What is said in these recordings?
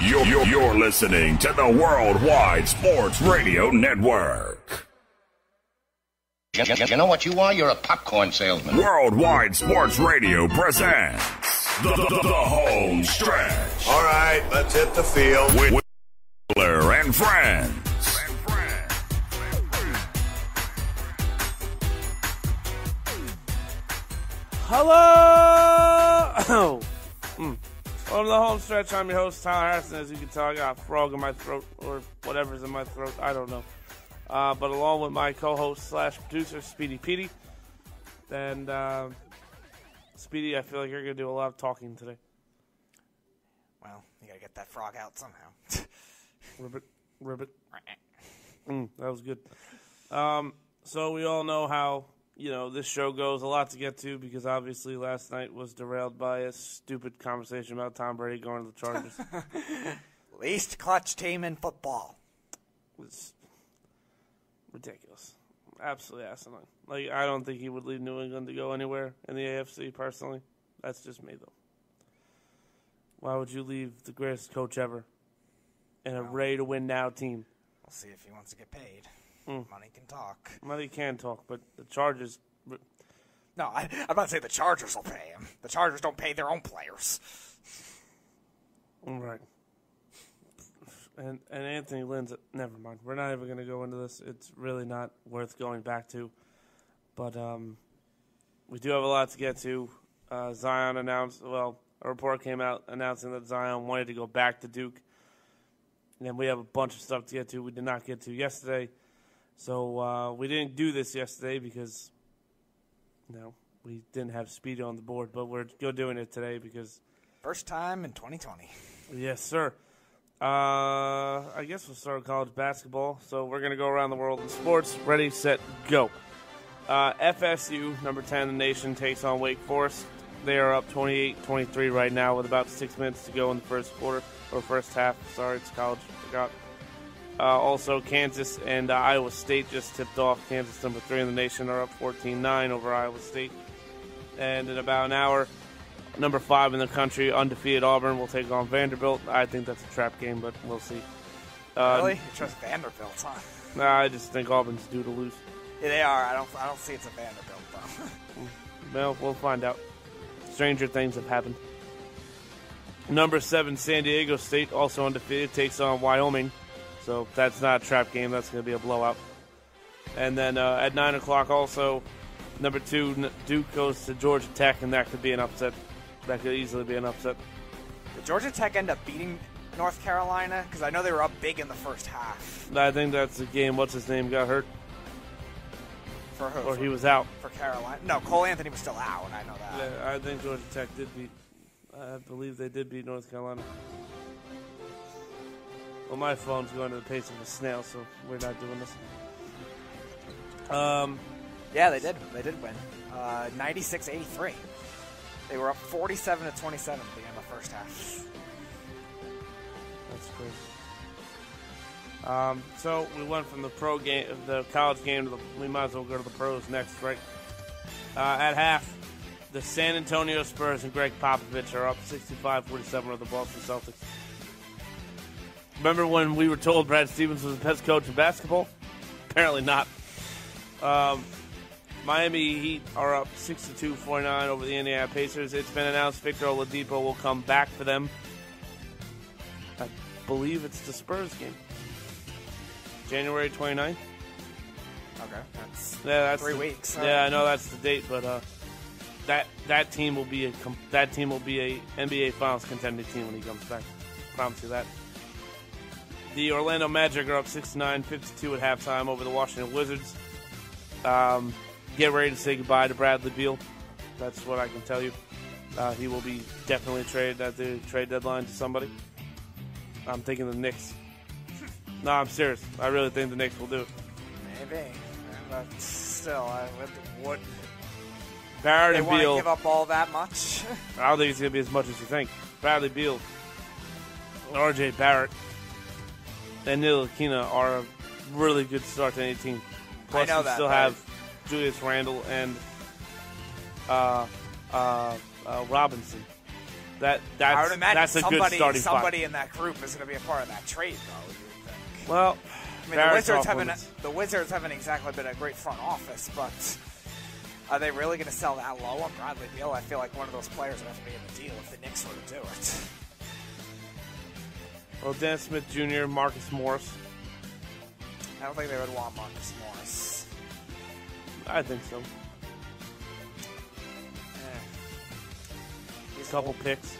You're listening to the Worldwide Sports Radio Network. You know what you are? You're a popcorn salesman. Worldwide Sports Radio presents the home stretch. All right, let's hit the field. With Whistler and friends. Hello! Welcome to the home stretch. I'm your host, Tyler Harrison. As you can tell, I got a frog in my throat, or whatever's in my throat. I don't know. But along with my co-host / producer, Speedy Petey. And Speedy, I feel like you're going to do a lot of talking today. Well, you got to get that frog out somehow. Ribbit. That was good. So we all know how, this show goes. A lot to get to because obviously last night was derailed by a stupid conversation about Tom Brady going to the Chargers. Least clutch team in football. It's ridiculous. Absolutely asinine. I don't think he would leave New England to go anywhere in the AFC, personally. That's just me, though. Why would you leave the greatest coach ever in a ready-to-win-now team? We'll see if he wants to get paid. Money can talk. Money can talk, but the Chargers... No, I'm about to say the Chargers will pay him. The Chargers don't pay their own players. Right. And Anthony Lynn's... Never mind. We're not even going to go into this. It's really not worth going back to. But we do have a lot to get to. Zion announced... Well, a report came out announcing that Zion wanted to go back to Duke. And we have a bunch of stuff to get to we did not get to yesterday. So we didn't do this yesterday because, we didn't have Speedy on the board. But we're doing it today because... First time in 2020. Yes, sir. I guess we'll start with college basketball. So we're going to go around the world in sports. Ready, set, go. FSU, number 10 in the nation, takes on Wake Forest. They are up 28-23 right now with about 6 minutes to go in the first quarter, or first half. Sorry, it's college. Forgot. Also, Kansas and Iowa State just tipped off. Kansas, number 3 in the nation, are up 14-9 over Iowa State. And in about an hour, number 5 in the country, undefeated Auburn, will take on Vanderbilt. I think that's a trap game, but we'll see. Really? You trust Vanderbilt, huh? Nah, I just think Auburn's due to lose. Yeah, they are. I don't see it's a Vanderbilt, though. Well, we'll find out. Stranger things have happened. Number 7, San Diego State, also undefeated, takes on Wyoming. So that's not a trap game. That's going to be a blowout. And then at 9 o'clock also, number 2, Duke goes to Georgia Tech, and that could be an upset. That could easily be an upset. Did Georgia Tech end up beating North Carolina? Because I know they were up big in the first half. I think that's the game. What's his name got hurt? For who? Or he was out. For Carolina? No, Cole Anthony was still out, I know that. Yeah, I think Georgia Tech did beat. I believe they did beat North Carolina. Well, my phone's going to the pace of a snail, so we're not doing this. Yeah, they did. They did win. 96-83. They were up 47-27 at the end of the first half. That's crazy. So we went from the pro game, the college game, to we might as well go to the pros next, right? At half, the San Antonio Spurs and Greg Popovich are up 65-47 over the Boston Celtics. Remember when we were told Brad Stevens was the best coach in basketball? Apparently not. Miami Heat are up 62-49 over the Indiana Pacers. It's been announced Victor Oladipo will come back for them. I believe it's the Spurs game. January 29th. Okay, that's 3 weeks. Yeah, I know that's the date, but that team will be a NBA Finals contending team when he comes back. Promise you that. The Orlando Magic are up 69-52 at halftime over the Washington Wizards. Get ready to say goodbye to Bradley Beal. That's what I can tell you. He will be definitely traded at the trade deadline to somebody. I'm thinking the Knicks. No, I'm serious. I really think the Knicks will do it. Maybe. But still, what? Barrett they and Beal. Want to give up all that much? I don't think it's going to be as much as you think. Bradley Beal, R.J. Barrett, and Ntilikina are a really good start to any team. Plus, you still have Julius Randle and Robinson. I would imagine that's a good starting somebody five. in that group is going to be a part of that trade, though. You would think. Well, I mean, the Wizards haven't exactly been a great front office, but are they really going to sell that low on Bradley Beal? I feel like one of those players would have to be in the deal if the Knicks were to do it. Well, Dennis Smith Jr., Marcus Morris. I don't think they would want Marcus Morris. I think so. He's Couple picks.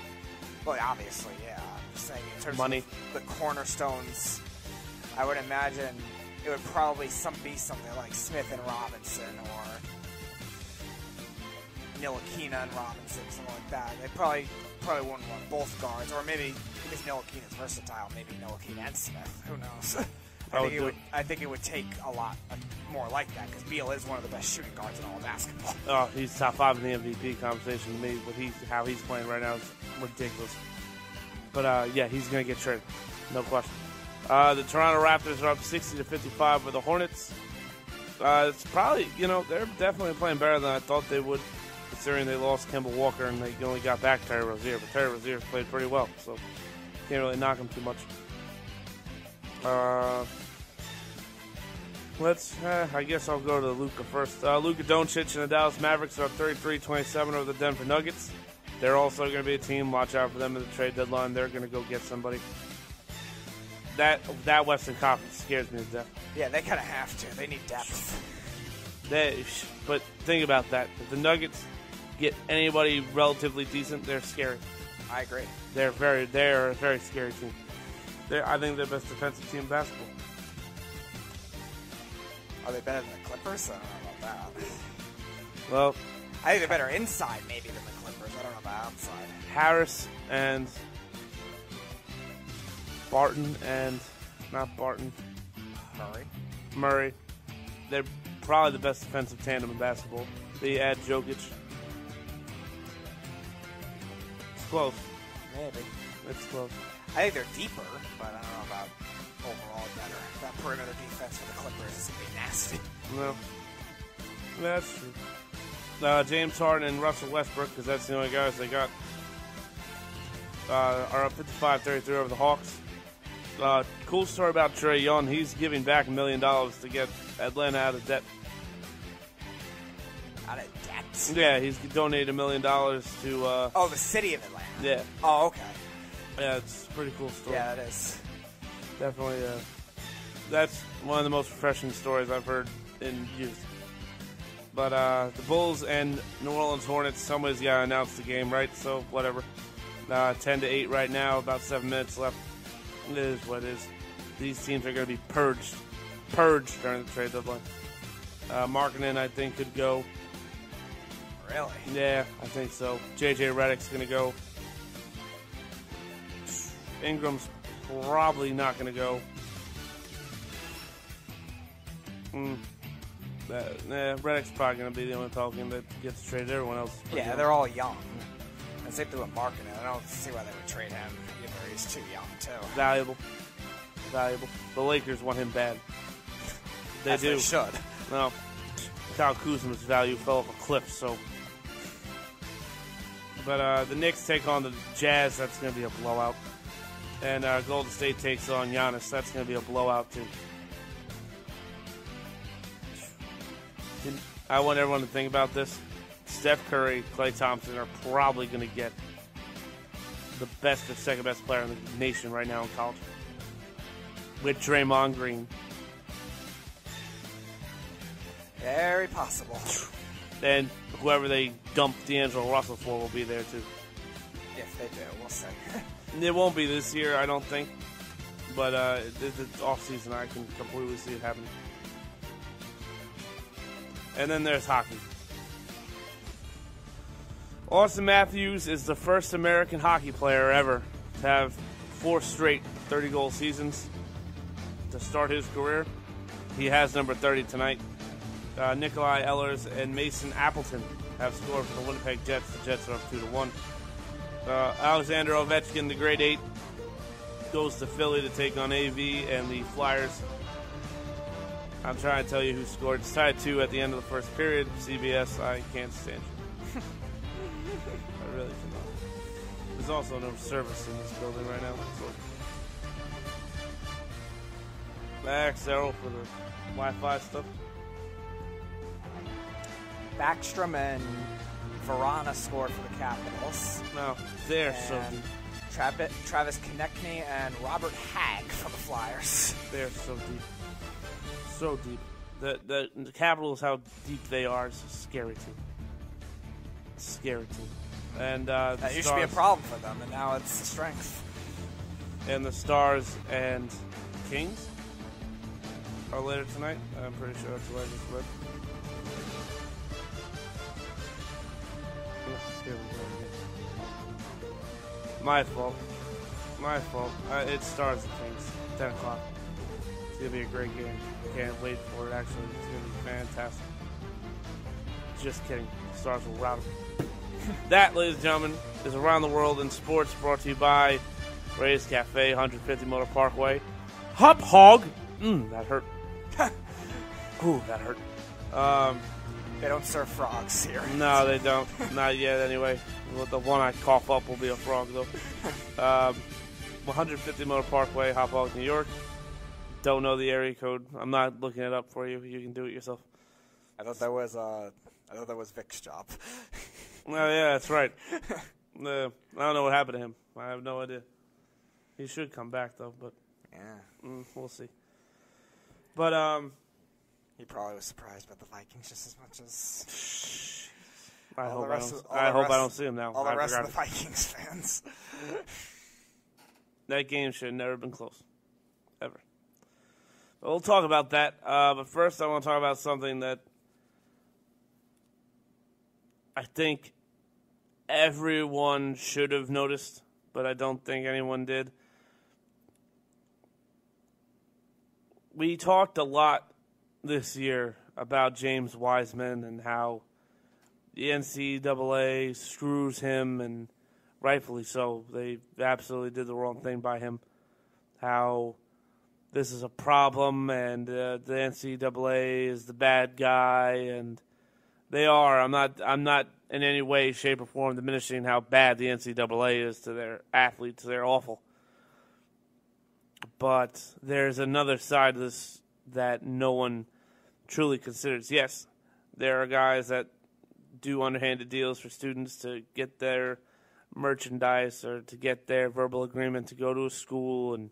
Well, obviously, yeah. I'm just saying in terms Money. of the cornerstones, I would imagine it would probably be something like Smith and Robinson or Ntilikina and Robinson, something like that. They probably wouldn't want both guards, or maybe because Ntilikina's versatile, maybe Ntilikina and Smith. Who knows? I think it would take a lot more like that because Beal is one of the best shooting guards in all of basketball. Oh, he's top 5 in the MVP conversation. To me, how he's playing right now is ridiculous. But yeah, he's going to get traded, no question. The Toronto Raptors are up 60-55 with the Hornets. It's probably, they're definitely playing better than I thought they would, considering they lost Kemba Walker and they only got back Terry Rozier. But Terry Rozier's played pretty well, so can't really knock him too much. I guess I'll go to Luka first. Luka Doncic and the Dallas Mavericks are up 33-27 over the Denver Nuggets. They're also going to be a team. Watch out for them at the trade deadline. They're going to go get somebody. That Western Conference scares me to death. Yeah, they kind of have to. They need depth. But think about that. If the Nuggets get anybody relatively decent, they're scary. I agree. They're a very scary team. I think they're the best defensive team in basketball. Are they better than the Clippers? I don't know about that. Well, I think they're better inside maybe than the Clippers. I don't know about outside. Harris and Barton and not Barton. Murray. They're probably the best defensive tandem in basketball. They add Jokic. It's close. Maybe. It's close. I think they're deeper, but I don't know about overall better. That perimeter defense for the Clippers is going to be nasty. No. That's true. James Harden and Russell Westbrook, because that's the only guys they got, are up 55-33 over the Hawks. Cool story about Trae Young. He's giving back $1 million to get Atlanta out of debt. Out of debt? Yeah, he's donated $1 million to... the city of Atlanta. Yeah. Oh, okay. Yeah, it's a pretty cool story. Yeah, it is. Definitely, that's one of the most refreshing stories I've heard in years. But the Bulls and New Orleans Hornets, somebody's got to announce the game, right? So, whatever. 10-8 right now, about 7 minutes left. It is what it is. These teams are going to be purged during the trade deadline. Markkanen, I think, could go. Really? Yeah, I think so. J.J. Redick's going to go. Ingram's probably not going to go. Redick's probably going to be the only Pelican that gets traded. Everyone else is pretty young. They're all young. And same thing with Markkanen. I don't see why they would trade him. Either he's too young, too. Valuable. The Lakers want him bad. They As do. They should. No. Kyle Kuzma's value fell off a cliff, so. But the Knicks take on the Jazz. That's going to be a blowout. And Golden State takes on Giannis. That's going to be a blowout, too. I want everyone to think about this. Steph Curry, Klay Thompson are probably going to get the best or second best player in the nation right now in college. With Draymond Green. Very possible. And whoever they dump D'Angelo Russell for will be there, too. If they do, we'll see. It won't be this year, I don't think. But it's off-season. I can completely see it happening. And then there's hockey. Austin Matthews is the first American hockey player ever to have 4 straight 30-goal seasons to start his career. He has number 30 tonight. Nikolai Ehlers and Mason Appleton have scored for the Winnipeg Jets. The Jets are up 2-1. Alexander Ovechkin, the grade 8, goes to Philly to take on AV and the Flyers. I'm trying to tell you who scored. It's tied 2 at the end of the first period. CBS, I can't stand you. I really cannot. There's also no service in this building right now. So. Max Errol for the Wi-Fi stuff. Backstrom and Verana scored for the Capitals. No, they're so deep. Travis Konechny and Robert Hagg for the Flyers. They're so deep. So deep. The Capitals, how deep they are, is scary too. Scary too. And that used to be a problem for them, and now it's a strength. And the Stars and Kings are later tonight. I'm pretty sure that's what I just read. My fault. It starts at Kings. 10 o'clock. It's going to be a great game. Can't wait for it, actually. It's going to be fantastic. Just kidding. Stars will rout them. That, ladies and gentlemen, is Around the World in Sports, brought to you by Ray's Cafe, 150 Motor Parkway. Hop Hog! That hurt. Ooh, that hurt. They don't serve frogs here. No, they don't. Not yet, anyway. The one I cough up will be a frog, though. 150 Motor Parkway, Hop Hog, New York. Don't know the area code. I'm not looking it up for you. You can do it yourself. I thought that was Vic's job. Oh, yeah, that's right. I don't know what happened to him. I have no idea. He should come back, though, but yeah, we'll see. But he probably was surprised by the Vikings just as much as I hope I don't see him now. All the rest of the Vikings fans. That game should have never been close, ever. But we'll talk about that. But first, I want to talk about something that I think everyone should have noticed, but I don't think anyone did. We talked a lot this year about James Wiseman and how the NCAA screws him, and rightfully so. They absolutely did the wrong thing by him. How this is a problem, and the NCAA is the bad guy, and they are. I'm not in any way, shape, or form diminishing how bad the NCAA is to their athletes. They're awful. But there's another side of this that no one truly considers. Yes, there are guys that do underhanded deals for students to get their merchandise or to get their verbal agreement to go to a school, and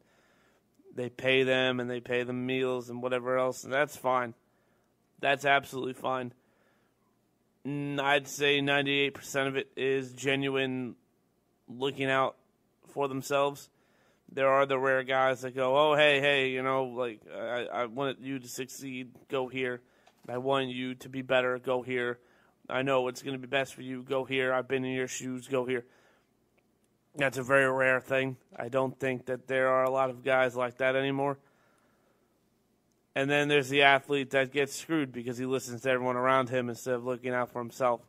they pay them and they pay them meals and whatever else, and that's fine. That's absolutely fine. I'd say 98% of it is genuine looking out for themselves. There are the rare guys that go, oh, hey, you know, like, I want you to succeed, go here. I want you to be better, go here. I know what's going to be best for you, go here. I've been in your shoes, go here. That's a very rare thing. I don't think that there are a lot of guys like that anymore. And then there's the athlete that gets screwed because he listens to everyone around him instead of looking out for himself.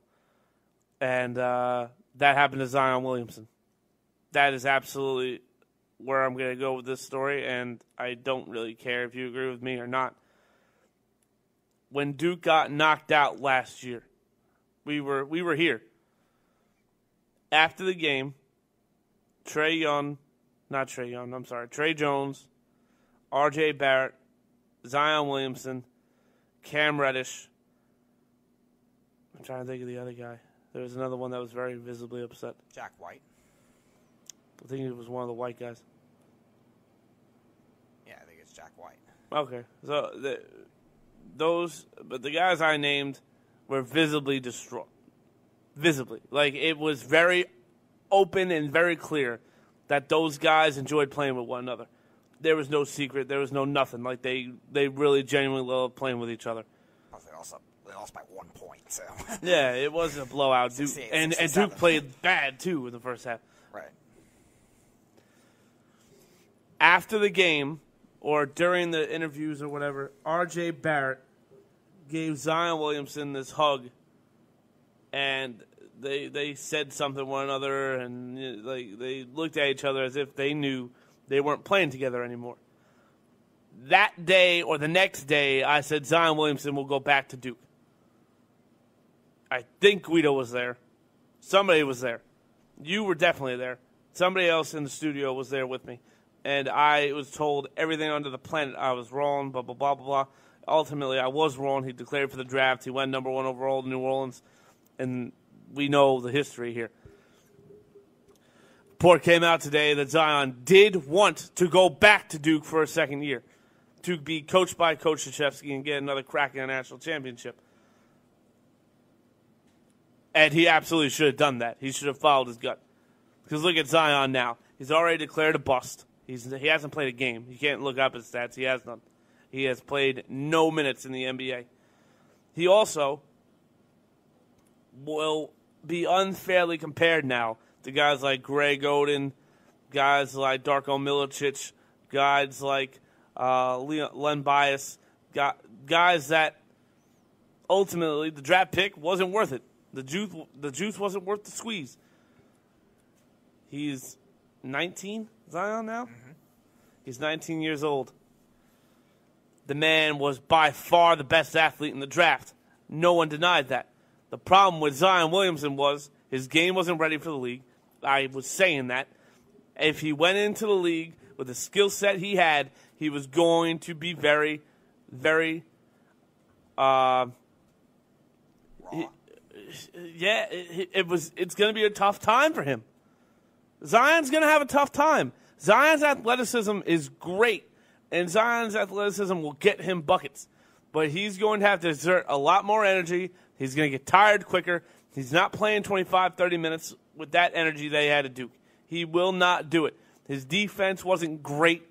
And that happened to Zion Williamson. That is absolutely where I'm going to go with this story, and I don't really care if you agree with me or not. When Duke got knocked out last year, we were here. After the game, Trey Jones, R.J. Barrett, Zion Williamson, Cam Reddish. I'm trying to think of the other guy. There was another one that was very visibly upset. Jack White. I think it was one of the white guys. Yeah, I think it's Jack White. Okay. So but the guys I named were visibly distraught. Visibly. Like, it was very open and very clear that those guys enjoyed playing with one another. There was no secret. There was no nothing. Like, they really genuinely loved playing with each other. They lost by 1 point, so. Yeah, it was a blowout. Duke, and Duke played bad, too, in the first half. Right. After the game, or during the interviews or whatever, R.J. Barrett gave Zion Williamson this hug, and they said something to one another, and like they looked at each other as if they knew they weren't playing together anymore. That day or the next day, I said Zion Williamson will go back to Duke. I think Guido was there. Somebody was there. You were definitely there. Somebody else in the studio was there with me, and I was told everything under the planet I was wrong, blah, blah, blah, blah, blah. Ultimately, I was wrong. He declared for the draft. He went number 1 overall to New Orleans, and we know the history here. Report came out today that Zion did want to go back to Duke for a second year, to be coached by Coach Krzyzewski and get another crack at a national championship. And he absolutely should have done that. He should have followed his gut. Because look at Zion now. He's already declared a bust. He hasn't played a game. You can't look up his stats. He has none. He has played no minutes in the NBA. He also will be unfairly compared now to guys like Greg Oden, guys like Darko Milicic, guys like Len Bias, guys that ultimately the draft pick wasn't worth it. The juice wasn't worth the squeeze. He's 19, Zion now? Mm-hmm. He's 19 years old. The man was by far the best athlete in the draft. No one denied that. The problem with Zion Williamson was his game wasn't ready for the league. I was saying that. If he went into the league with the skill set he had, he was going to be very, very, it's going to be a tough time for him. Zion's going to have a tough time. Zion's athleticism is great, and Zion's athleticism will get him buckets. But he's going to have to exert a lot more energy. He's going to get tired quicker. He's not playing 25, 30 minutes with that energy they had at Duke. He will not do it. His defense wasn't great.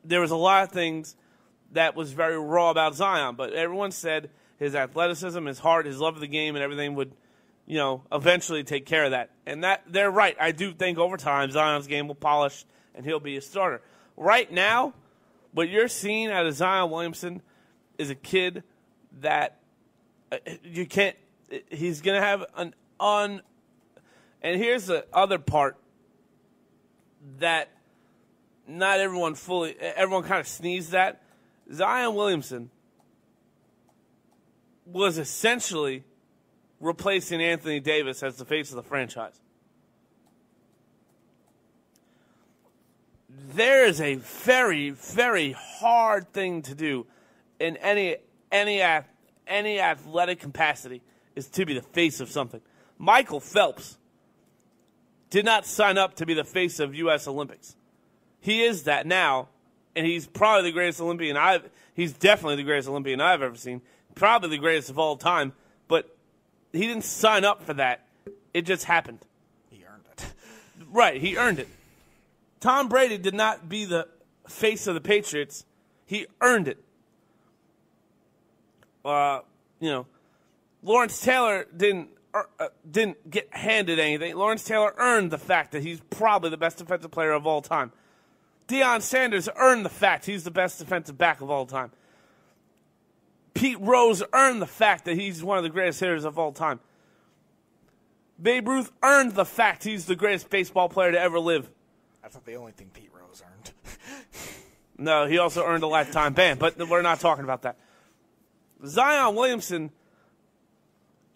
There was a lot of things that was very raw about Zion, but everyone said his athleticism, his heart, his love of the game, and everything would, eventually take care of that. And that they're right. I do think over time Zion's game will polish and he'll be a starter. Right now, what you're seeing out of Zion Williamson is a kid that you can't – he's going to have an and here's the other part that not everyone everyone kind of sneezed at. Zion Williamson was essentially replacing Anthony Davis as the face of the franchise. There is a very, very hard thing to do in any athletic capacity is to be the face of something. Michael Phelps did not sign up to be the face of U.S. Olympics. He is that now, and he's probably the greatest Olympian he's definitely the greatest Olympian I've ever seen, probably the greatest of all time, but he didn't sign up for that. It just happened. He earned it. Right, he earned it. Tom Brady did not be the face of the Patriots. He earned it. Lawrence Taylor didn't get handed anything. Lawrence Taylor earned the fact that he's probably the best defensive player of all time. Deion Sanders earned the fact he's the best defensive back of all time. Pete Rose earned the fact that he's one of the greatest hitters of all time. Babe Ruth earned the fact he's the greatest baseball player to ever live. That's not the only thing Pete Rose earned. No, he also earned a lifetime ban, but we're not talking about that. Zion Williamson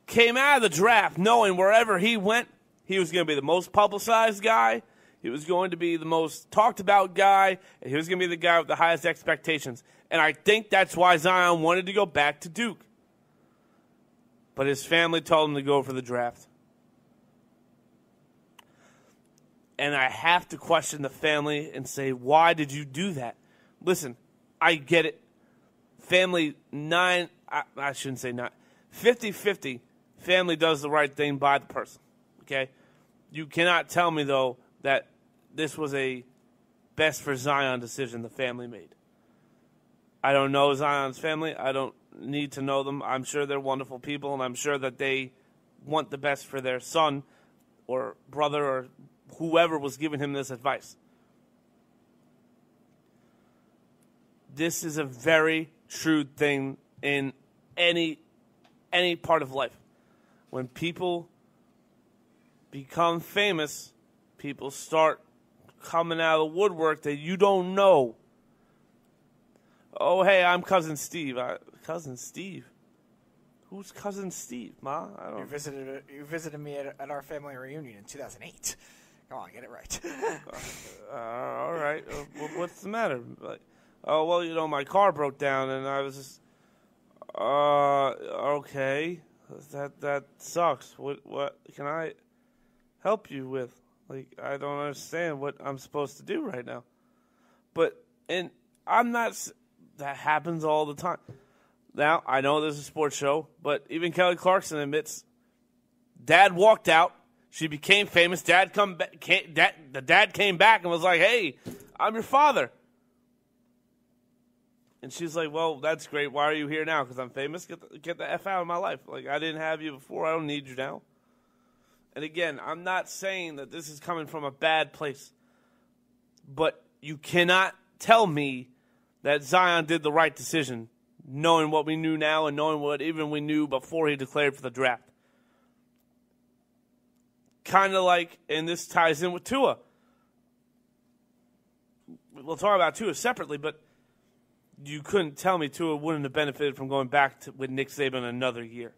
came out of the draft knowing wherever he went, he was going to be the most publicized guy, he was going to be the most talked about guy, and he was going to be the guy with the highest expectations. And I think that's why Zion wanted to go back to Duke. But his family told him to go for the draft. And I have to question the family and say, why did you do that? Listen, I get it. Family 50-50. Family does the right thing by the person. Okay? You cannot tell me, though, that this was a best for Zion decision the family made. I don't know Zion's family. I don't need to know them. I'm sure they're wonderful people, and I'm sure that they want the best for their son or brother or whoever was giving him this advice. This is a very shrewd thing in any part of life. When people become famous, people start coming out of the woodwork that you don't know. Oh, hey, I'm Cousin Steve. Cousin Steve? Who's cousin Steve, Ma? I don't. You visited me at our family reunion in 2008. Come on, get it right. All right. What's the matter? Like, oh well, my car broke down, and I was just. Okay. That sucks. What can I help you with? Like, I don't understand what I'm supposed to do right now. And I'm not. That happens all the time. Now, I know there's a sports show, but even Kelly Clarkson admits Dad walked out. She became famous. The dad came back and was like, "Hey, I'm your father." And she's like, "Well, that's great. Why are you here now? Because I'm famous? Get the F out of my life. Like, I didn't have you before. I don't need you now." And again, I'm not saying that this is coming from a bad place. But you cannot tell me that Zion did the right decision, knowing what we knew now and knowing what even we knew before he declared for the draft. Kind of like, and this ties in with Tua. We'll talk about Tua separately, but you couldn't tell me Tua wouldn't have benefited from going back with Nick Saban another year.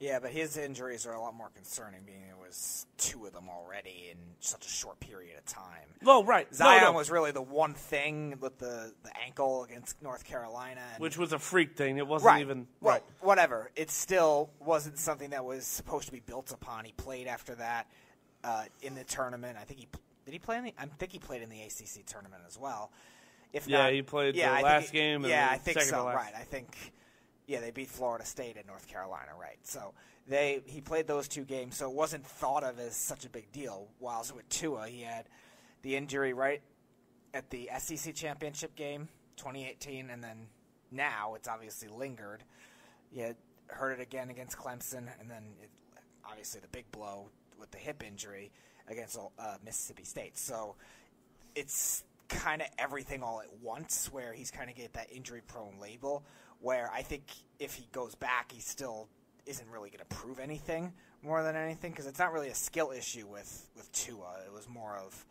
Yeah, but his injuries are a lot more concerning, being it was 2 of them already in such a short period of time. Oh, right. Zion was really the one thing with the ankle against North Carolina. Which was a freak thing. It wasn't even... Well, whatever. It still wasn't something that was supposed to be built upon. He played after that in the tournament. I think he played in the ACC tournament as well. If not, he played the last game and I the think second so, to last. right. I think... Yeah, they beat Florida State and North Carolina, right? So he played those 2 games, so it wasn't thought of as such a big deal. While with Tua, he had the injury right at the SEC championship game, 2018, and then now it's obviously lingered. He had hurt it again against Clemson, and then obviously the big blow with the hip injury against Mississippi State. So it's kind of everything all at once, where he's kind of get that injury-prone label, where I think if he goes back, he still isn't really going to prove anything more than anything, because it's not really a skill issue with Tua. It was more of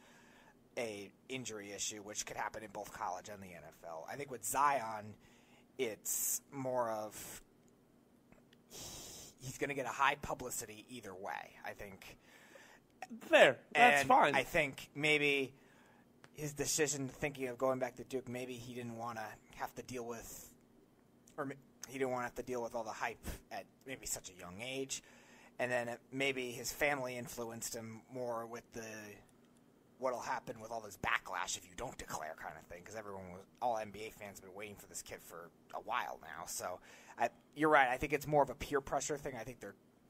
a injury issue, which could happen in both college and the NFL. I think with Zion, it's more of he's going to get a high publicity either way, I think. Fair. That's fine. I think maybe his decision, thinking of going back to Duke, maybe he didn't want to have to deal with... Or he didn't want to have to deal with all the hype at maybe such a young age. And then maybe his family influenced him more with what'll happen with all this backlash if you don't declare kind of thing. Because all NBA fans have been waiting for this kid for a while now. So you're right. I think it's more of a peer pressure thing. I think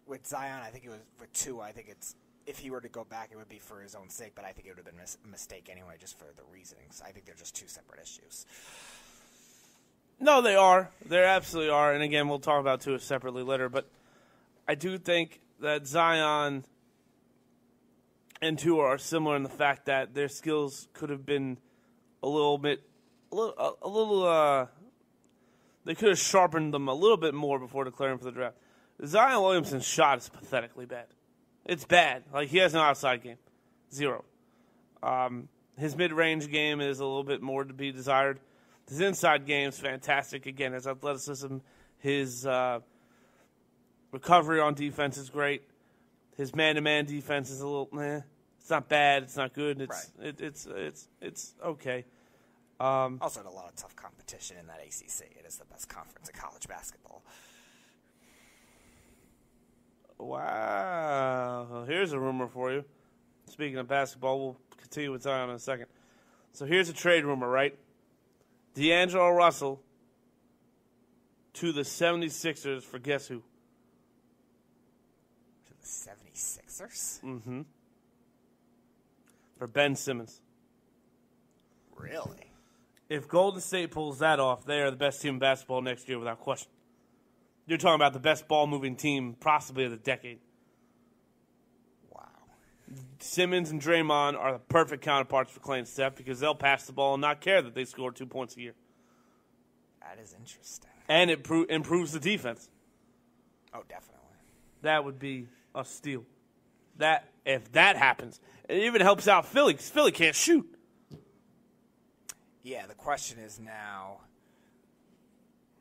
with Zion, I think it was with Tua, I think it's, if he were to go back, it would be for his own sake. But I think it would have been a mistake anyway, just for the reasonings. I think they're just 2 separate issues. No, they are. They absolutely are. And again, we'll talk about Tua separately later. But I do think that Zion and Tua are similar in the fact that their skills could have been they could have sharpened them a little bit more before declaring for the draft. Zion Williamson's shot is pathetically bad. It's bad. Like, he has no outside game. 0. His mid-range game is a little bit more to be desired. His inside game is fantastic. Again, his athleticism, his recovery on defense is great. His man-to-man defense is a little, it's not bad. It's not good. It's okay. Also had a lot of tough competition in that ACC. It is the best conference in college basketball. Wow. Well, here's a rumor for you. Speaking of basketball, we'll continue with Zion in a second. So here's a trade rumor, right? D'Angelo Russell to the 76ers for guess who? To the 76ers? Mm-hmm. For Ben Simmons. Really? If Golden State pulls that off, they are the best team in basketball next year without question. You're talking about the best ball-moving team possibly of the decade. Wow. Simmons and Draymond are the perfect counterparts for Clay and Steph because they'll pass the ball and not care that they score 2 points a year. That is interesting. And it improves the defense. Oh, definitely. That would be a steal. If that happens, it even helps out Philly because Philly can't shoot. Yeah, the question is now,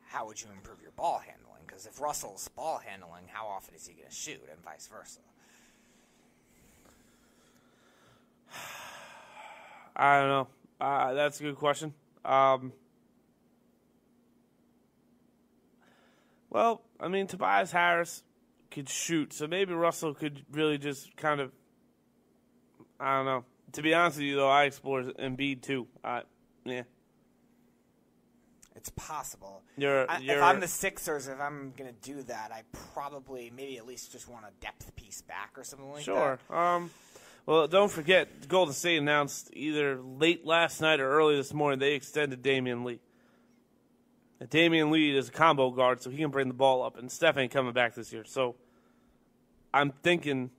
how would you improve your ball handling? because if Russell's ball handling, how often is he going to shoot, and vice versa? I don't know. That's a good question. Well, I mean, Tobias Harris could shoot, so maybe Russell could really just kind of, I don't know. To be honest with you, though, I explore Embiid too. Yeah. It's possible. If I'm the Sixers, if I'm going to do that, I probably maybe at least just want a depth piece back or something like that. Sure. Well, don't forget, Golden State announced either late last night or early this morning they extended Damian Lee. And Damian Lee is a combo guard, so he can bring the ball up, and Steph ain't coming back this year. So I'm thinking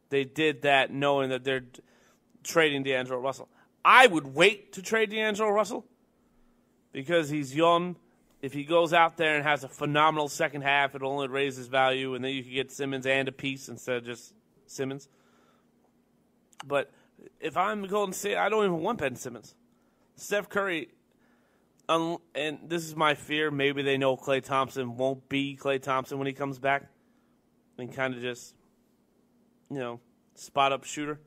they did that knowing that they're trading D'Angelo Russell. I would wait to trade D'Angelo Russell because he's young. If he goes out there and has a phenomenal second half, it'll only raise his value, and then you can get Simmons and a piece instead of just Simmons. But if I'm Golden State, I don't even want Ben Simmons. Steph Curry, and this is my fear, maybe they know Klay Thompson won't be Klay Thompson when he comes back and kind of just, spot-up shooter.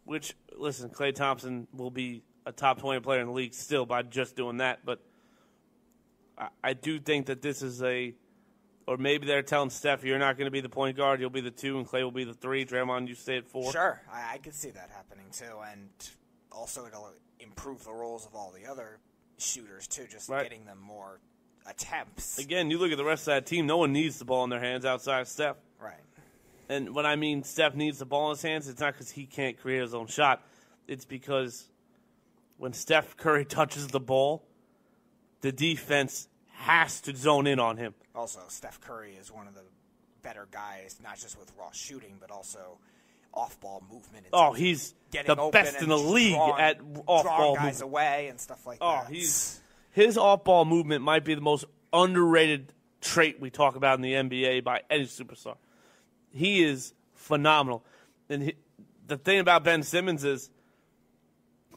Which, listen, Klay Thompson will be a top 20 player in the league still by just doing that. But I do think that this is or maybe they're telling Steph, you're not going to be the point guard, you'll be the 2, and Klay will be the 3. Draymond, you stay at 4. Sure, I could see that happening too, and also it'll improve the roles of all the other shooters too, just getting them more attempts. Again, you look at the rest of that team, no one needs the ball in their hands outside of Steph. Right. And when I mean Steph needs the ball in his hands, it's not because he can't create his own shot. It's because when Steph Curry touches the ball, the defense has to zone in on him. Also, Steph Curry is one of the better guys, not just with raw shooting, but also off-ball movement. He's the best in the league at off-ball guys movement. Away and stuff like that. His off-ball movement might be the most underrated trait we talk about in the NBA by any superstar. He is phenomenal. And the thing about Ben Simmons is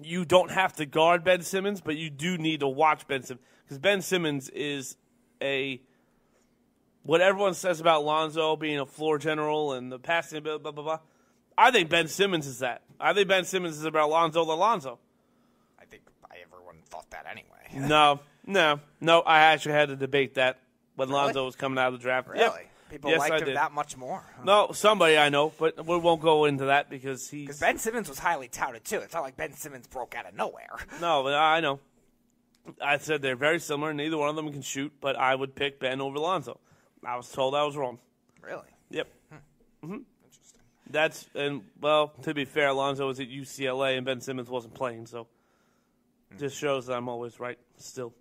you don't have to guard Ben Simmons, but you do need to watch Ben Simmons. Because Ben Simmons is what everyone says about Lonzo being a floor general and the passing, blah, blah, blah, blah. I think Ben Simmons is that. I think Ben Simmons is about Lonzo than Lonzo. I think everyone thought that anyway. No. I actually had to debate that when Lonzo was coming out of the draft. Really? Yep. People liked him that much more. No, somebody I know, but we won't go into that because Ben Simmons was highly touted, too. It's not like Ben Simmons broke out of nowhere. No, but I know. I said they're very similar. Neither one of them can shoot, but I would pick Ben over Lonzo. I was told I was wrong. Really? Yep. Interesting. To be fair, Lonzo was at UCLA and Ben Simmons wasn't playing, so just shows that I'm always right still.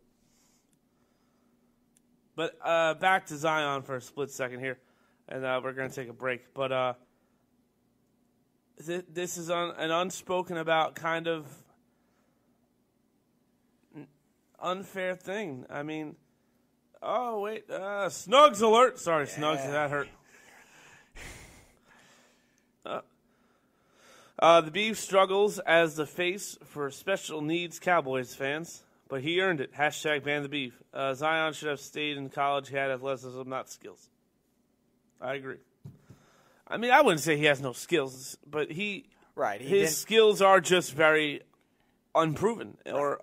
But back to Zion for a split second here, and we're going to take a break. But this is an unspoken about kind of unfair thing. I mean, Snugs alert. Sorry, yeah. Snugs, that hurt. The Beef struggles as the face for special needs Cowboys fans, but he earned it. # ban the Beef. Zion should have stayed in college. He had athleticism, not skills. I agree. I mean, I wouldn't say he has no skills, but his skills are just very unproven or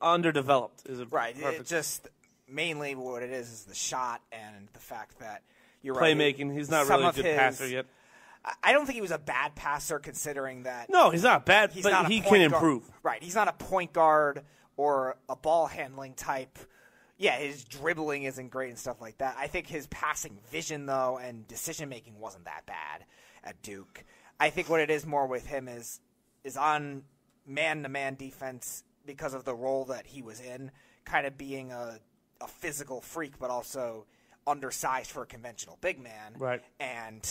underdeveloped. It just mainly what it is the shot and the fact that you're playmaking. Right. He's not really a good passer yet. I don't think he was a bad passer considering that. No, he's not bad, but he can improve. Right. He's not a point guard or a ball handling type. Yeah, his dribbling isn't great and stuff like that. I think his passing vision, though, and decision-making wasn't that bad at Duke. I think what it is more with him is on man-to-man defense because of the role that he was in, kind of being a physical freak, but also undersized for a conventional big man. Right. And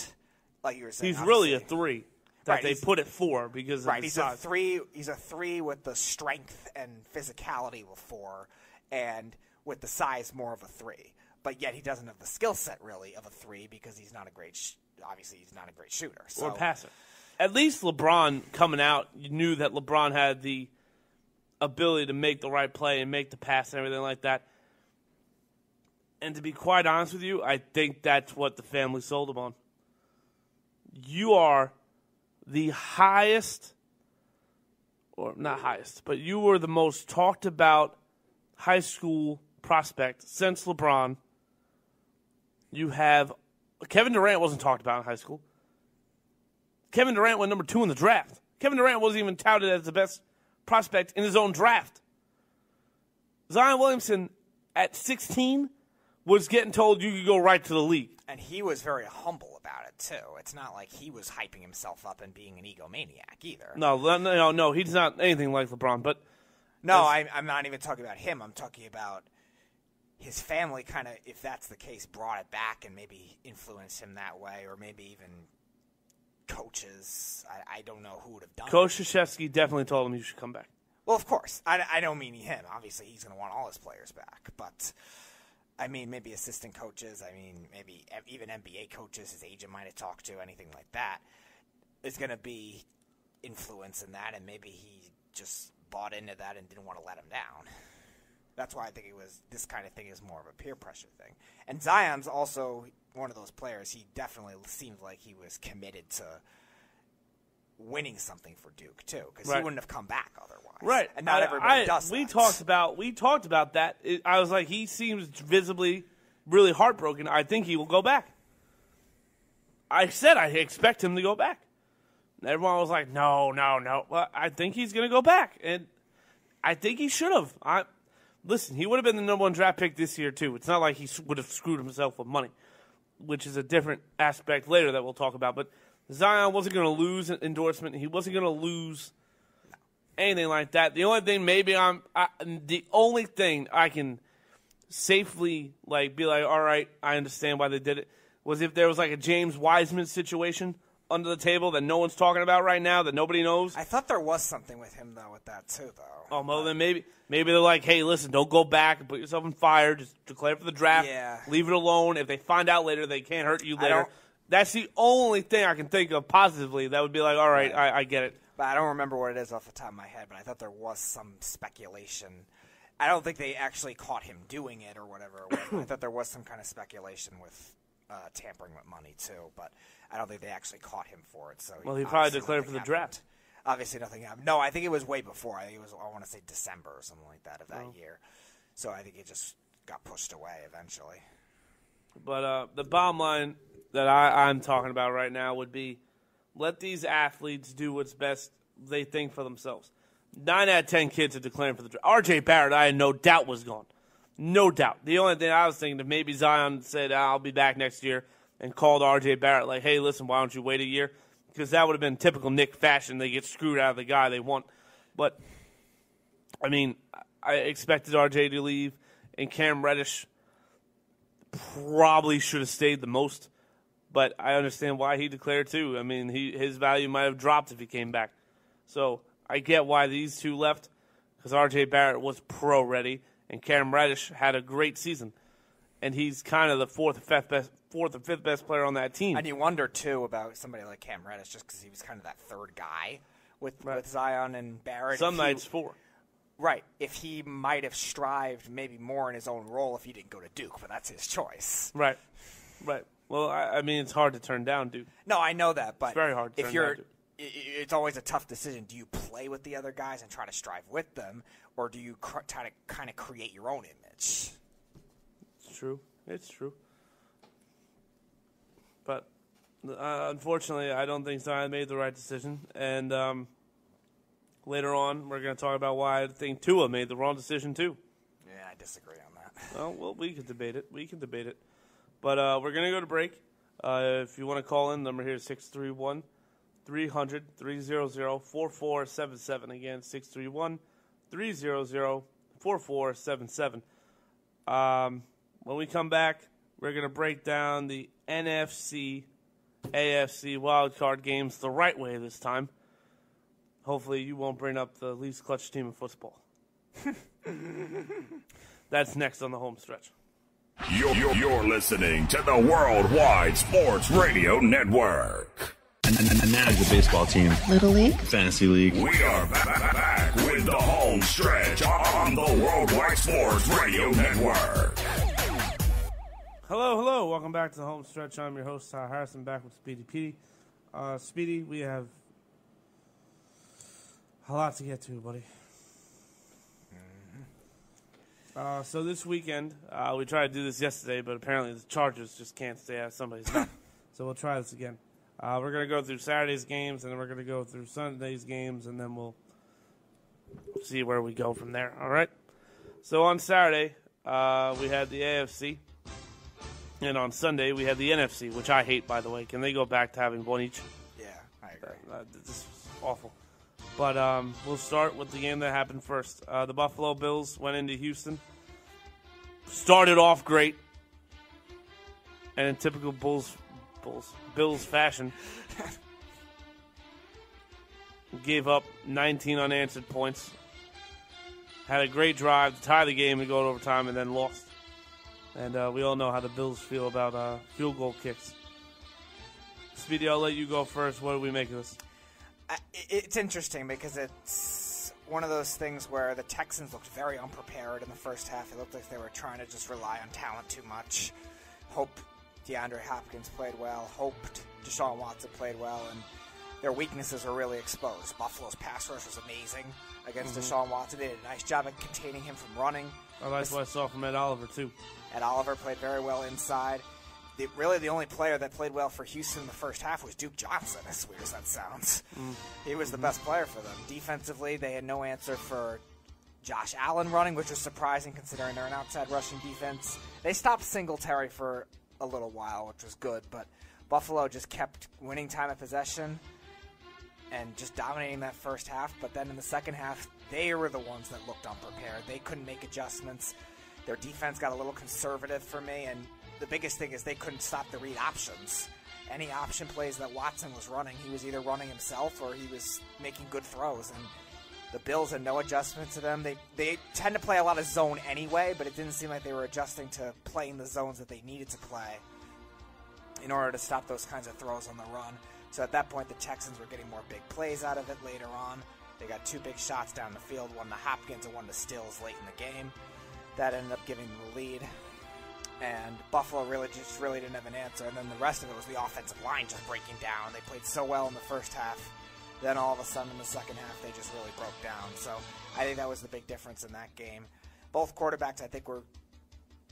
like you were saying, he's really a 3 that they put at 4 because of his size. He's a 3 with the strength and physicality of a 4, and with the size more of a 3. But yet he doesn't have the skill set really of a 3 because he's not a great obviously he's not a great shooter. So. Or passer. At least LeBron coming out, you knew that LeBron had the ability to make the right play and make the pass and everything like that. And to be quite honest with you, I think that's what the family sold him on. You are the highest, or not highest, but you were the most talked about high school prospect since LeBron. You have Kevin Durant wasn't talked about in high school. Kevin Durant went number 2 in the draft. Kevin Durant wasn't even touted as the best prospect in his own draft. Zion Williamson at 16 was getting told you could go right to the league. And he was very humble about it, too. It's not like he was hyping himself up and being an egomaniac either. No, he's not anything like LeBron. But no, I'm not even talking about him. I'm talking about his family kind of, if that's the case, brought it back and maybe influenced him that way, or maybe even coaches. I don't know who would have done it. Coach Krzyzewski definitely told him you should come back. Well, of course. I don't mean him. Obviously, he's going to want all his players back. But, I mean, maybe assistant coaches. I mean, maybe even NBA coaches his agent might have talked to, anything like that. Is going to be influence in that, and maybe he just bought into that and didn't want to let him down. That's why I think this kind of thing is more of a peer pressure thing. And Zion's also one of those players. He definitely seemed like he was committed to winning something for Duke too, because he wouldn't have come back otherwise. Right, and not everybody does that. We talked about that. I was like, he seems visibly really heartbroken. I think he will go back. I said I expect him to go back. And everyone was like, no. Well, I think he's going to go back, and I think he should have. Listen, he would have been the number 1 draft pick this year too. It's not like he would have screwed himself with money, which is a different aspect later that we'll talk about. But Zion wasn't going to lose an endorsement. He wasn't going to lose anything like that. The only thing the only thing I can safely be like, all right, I understand why they did it, was if there was like a James Wiseman situation under the table that no one's talking about right now, that nobody knows. I thought there was something with him though, with that too, though. Oh, well, then maybe they're like, hey, listen, don't go back and put yourself in fire. Just declare for the draft. Yeah. Leave it alone. If they find out later, they can't hurt you later. That's the only thing I can think of positively that would be like, all right, I get it. But I don't remember what it is off the top of my head, but I thought there was some speculation. I don't think they actually caught him doing it or whatever. I thought there was some kind of speculation with tampering with money too, but I don't think they actually caught him for it. So he probably declared for the draft. Obviously nothing happened. No, I think it was way before. I think it was, I want to say December or something like that of that year. So I think it just got pushed away eventually. But the bottom line that I'm talking about right now would be, let these athletes do what's best they think for themselves. 9 out of 10 kids are declaring for the draft. R.J. Barrett, I had no doubt was gone. No doubt. The only thing I was thinking, if maybe Zion said, I'll be back next year, and called R.J. Barrett like, hey, listen, why don't you wait a year? Because that would have been typical Nick fashion. They get screwed out of the guy they want. But, I mean, I expected R.J. to leave, and Cam Reddish probably should have stayed the most. But I understand why he declared too. I mean, his value might have dropped if he came back. So I get why these two left, because R.J. Barrett was pro-ready, and Cam Reddish had a great season. And he's kind of the fourth or fifth best player on that team. And you wonder, too, about somebody like Cam Reddish, just because he was kind of that third guy with Zion and Barrett. Some nights 4. Right. If he might have strived maybe more in his own role if he didn't go to Duke, but that's his choice. Right. Well, I mean, it's hard to turn down Duke. No, I know that, but it's very hard to turn down Duke. It's always a tough decision. Do you play with the other guys and try to strive with them, or do you try to kind of create your own image? It's true. But unfortunately, I don't think Zion made the right decision. And later on, we're going to talk about why I think Tua made the wrong decision too. Yeah, I disagree on that. Well, we can debate it. But we're going to go to break. If you want to call in, number here is 631-300-300-4477. Again, 631-300-4477. When we come back, we're going to break down the NFC, AFC wildcard games the right way this time. Hopefully you won't bring up the least clutch team in football. That's next on the home stretch. You're listening to the Worldwide Sports Radio Network. And manage a baseball team. Little League. Fantasy League. We are back with the home stretch on the Worldwide Sports Radio Network. Hello. Welcome back to the home stretch. I'm your host, Ty Harrison, back with Speedy Petey. Speedy, we have a lot to get to, buddy. So this weekend, we tried to do this yesterday, but apparently the Chargers just can't stay out of somebody's mouth. So we'll try this again. We're going to go through Saturday's games, and then we're going to go through Sunday's games, and then we'll see where we go from there. All right? So on Saturday, we had the AFC, and on Sunday, we had the NFC, which I hate, by the way. Can they go back to having one each? Yeah, I agree. This is awful. But we'll start with the game that happened first. The Buffalo Bills went into Houston. Started off great. And in typical Bills fashion, gave up 19 unanswered points. Had a great drive to tie the game and go to overtime and then lost. And we all know how the Bills feel about field goal kicks. Speedy, I'll let you go first. What do we make of this? It's interesting because it's one of those things where the Texans looked very unprepared in the first half. It looked like they were trying to just rely on talent too much. Hoped DeAndre Hopkins played well. Hoped Deshaun Watson played well. And their weaknesses were really exposed. Buffalo's pass rush was amazing against Deshaun Watson. They did a nice job at containing him from running. Oh, that's what I saw from Ed Oliver, too. Ed Oliver played very well inside. Really, the only player that played well for Houston in the first half was Duke Johnson, as weird as that sounds. He was the best player for them. Defensively, they had no answer for Josh Allen running, which was surprising considering they're an outside rushing defense. They stopped Singletary for a little while, which was good, but Buffalo just kept winning time of possession and just dominating that first half. But then in the second half, they were the ones that looked unprepared. They couldn't make adjustments. Their defense got a little conservative for me, and the biggest thing is they couldn't stop the read options. Any option plays that Watson was running, he was either running himself or he was making good throws. And the Bills had no adjustment to them. They tend to play a lot of zone anyway, but it didn't seem like they were adjusting to playing the zones that they needed to play in order to stop those kinds of throws on the run. So at that point, the Texans were getting more big plays out of it later on. They got two big shots down the field, one to Hopkins and one to Stills late in the game. That ended up giving them the lead. And Buffalo really didn't have an answer. And then the rest of it was the offensive line just breaking down. They played so well in the first half. Then all of a sudden in the second half, they just really broke down. So I think that was the big difference in that game. Both quarterbacks, I think, were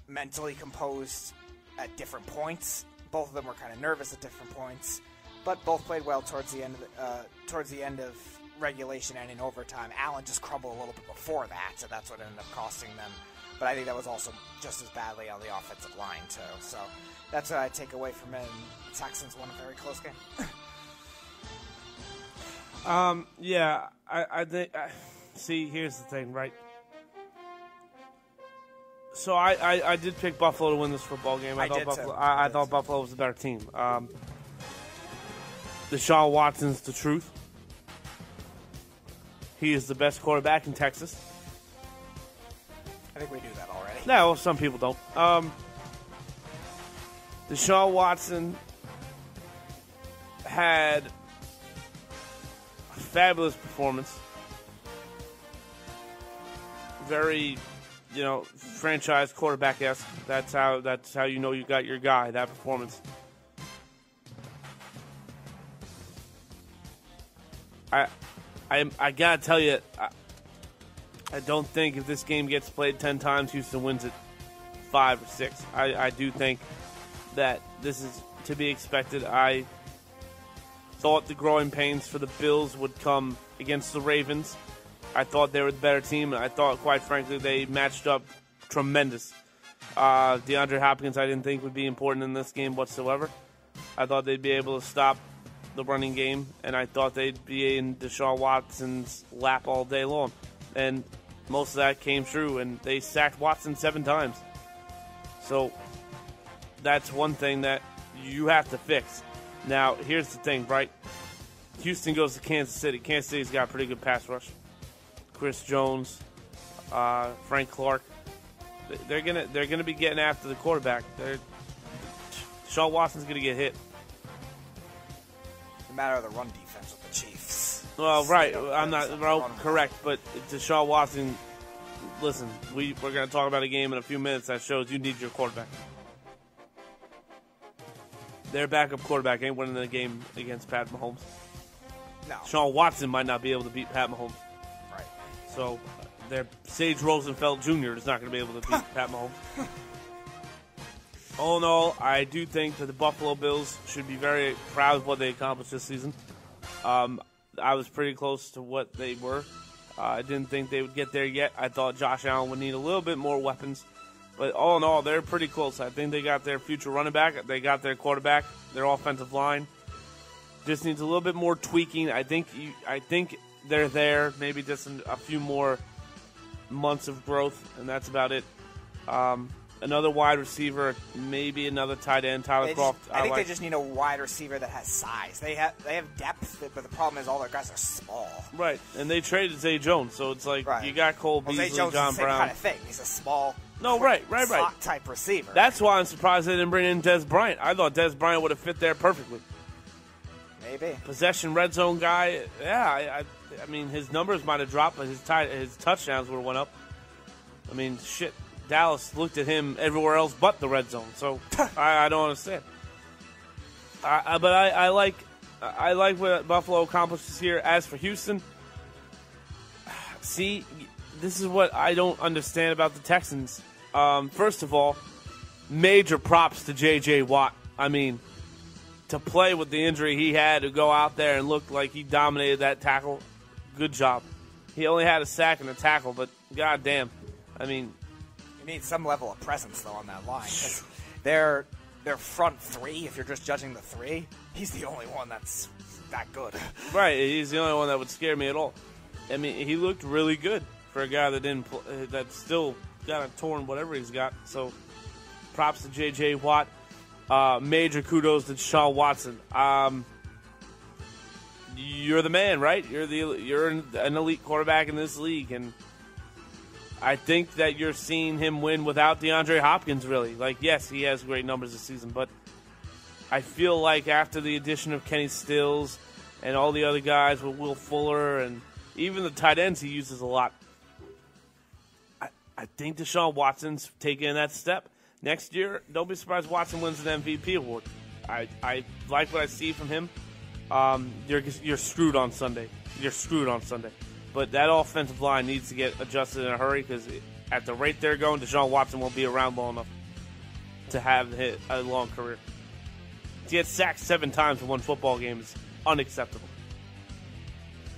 mentally composed at different points. Both of them were kind of nervous at different points. But both played well towards the end of regulation and in overtime. Allen just crumbled a little bit before that, so that's what ended up costing them. But I think that was also just as badly on the offensive line, too. So that's what I take away from it. And Texans won a very close game. Yeah, I think... see, here's the thing, right? So I did pick Buffalo to win this football game. I thought Buffalo was the better team. Deshaun Watson's the truth. He is the best quarterback in Texas. I think we knew that already. No, well, some people don't. Deshaun Watson had a fabulous performance. Very, franchise quarterback-esque. That's how you know you got your guy, that performance. I gotta tell you, I don't think if this game gets played 10 times, Houston wins it 5 or 6. I do think that this is to be expected. I thought the growing pains for the Bills would come against the Ravens. I thought they were the better team. I thought, quite frankly, they matched up tremendous. DeAndre Hopkins I didn't think would be important in this game whatsoever. I thought they'd be able to stop the running game, and I thought they'd be in Deshaun Watson's lap all day long. And most of that came true, and they sacked Watson 7 times. So that's one thing that you have to fix. Now, here's the thing, right? Houston goes to Kansas City. Kansas City's got a pretty good pass rush. Chris Jones, Frank Clark. They're gonna be getting after the quarterback. Deshaun Watson's gonna get hit. No matter the run defense with the Chiefs. Well, right. I'm not correct, but Deshaun Watson. Listen, we're going to talk about a game in a few minutes that shows you need your quarterback. Their backup quarterback ain't winning the game against Pat Mahomes. No. Sean Watson might not be able to beat Pat Mahomes. Right. So their Sage Rosenfeld Jr. is not going to be able to beat Pat Mahomes. All in all, I do think that the Buffalo Bills should be very proud of what they accomplished this season. I was pretty close to what they were. I didn't think they would get there yet. I thought Josh Allen would need a little bit more weapons. But all in all, they're pretty close. I think they got their future running back. They got their quarterback, their offensive line. Just needs a little bit more tweaking. I think they're there. Maybe just a few more months of growth, and that's about it. Another wide receiver, maybe another tight end, Tyler Kroft. I think they just need a wide receiver that has size. They have depth, but the problem is all their guys are small. Right, and they traded Zay Jones, so it's like you got Cole Beasley, Zay Jones John is the same Brown. kind of thing. He's a small, right. slot type receiver. That's why I'm surprised they didn't bring in Dez Bryant. I thought Dez Bryant would have fit there perfectly. Maybe. Possession red zone guy. Yeah, I mean his numbers might have dropped, but his touchdowns would have went up. I mean, shit. Dallas looked at him everywhere else but the red zone, so I don't understand. But I like what Buffalo accomplishes here. As for Houston, see, this is what I don't understand about the Texans. First of all, major props to J.J. Watt. I mean, to play with the injury he had, to go out there and look like he dominated that tackle, good job. He only had a sack and a tackle, but goddamn, I mean. You need some level of presence, though, on that line. 'Cause their front three, if you're just judging the three, he's the only one that's that good. Right, he's the only one that would scare me at all. I mean, he looked really good for a guy that didn't that still got a torn whatever he's got. So, props to J.J. Watt. Major kudos to Deshaun Watson. You're the man, right? You're an elite quarterback in this league, and I think that you're seeing him win without DeAndre Hopkins, really. Like, yes, he has great numbers this season, but I feel like after the addition of Kenny Stills and all the other guys with Will Fuller and even the tight ends he uses a lot, I think Deshaun Watson's taking that step. Next year, don't be surprised Watson wins an MVP award. I like what I see from him. You're screwed on Sunday. You're screwed on Sunday. But that offensive line needs to get adjusted in a hurry because at the rate they're going, Deshaun Watson won't be around long enough to have a long career. To get sacked 7 times in one football game is unacceptable.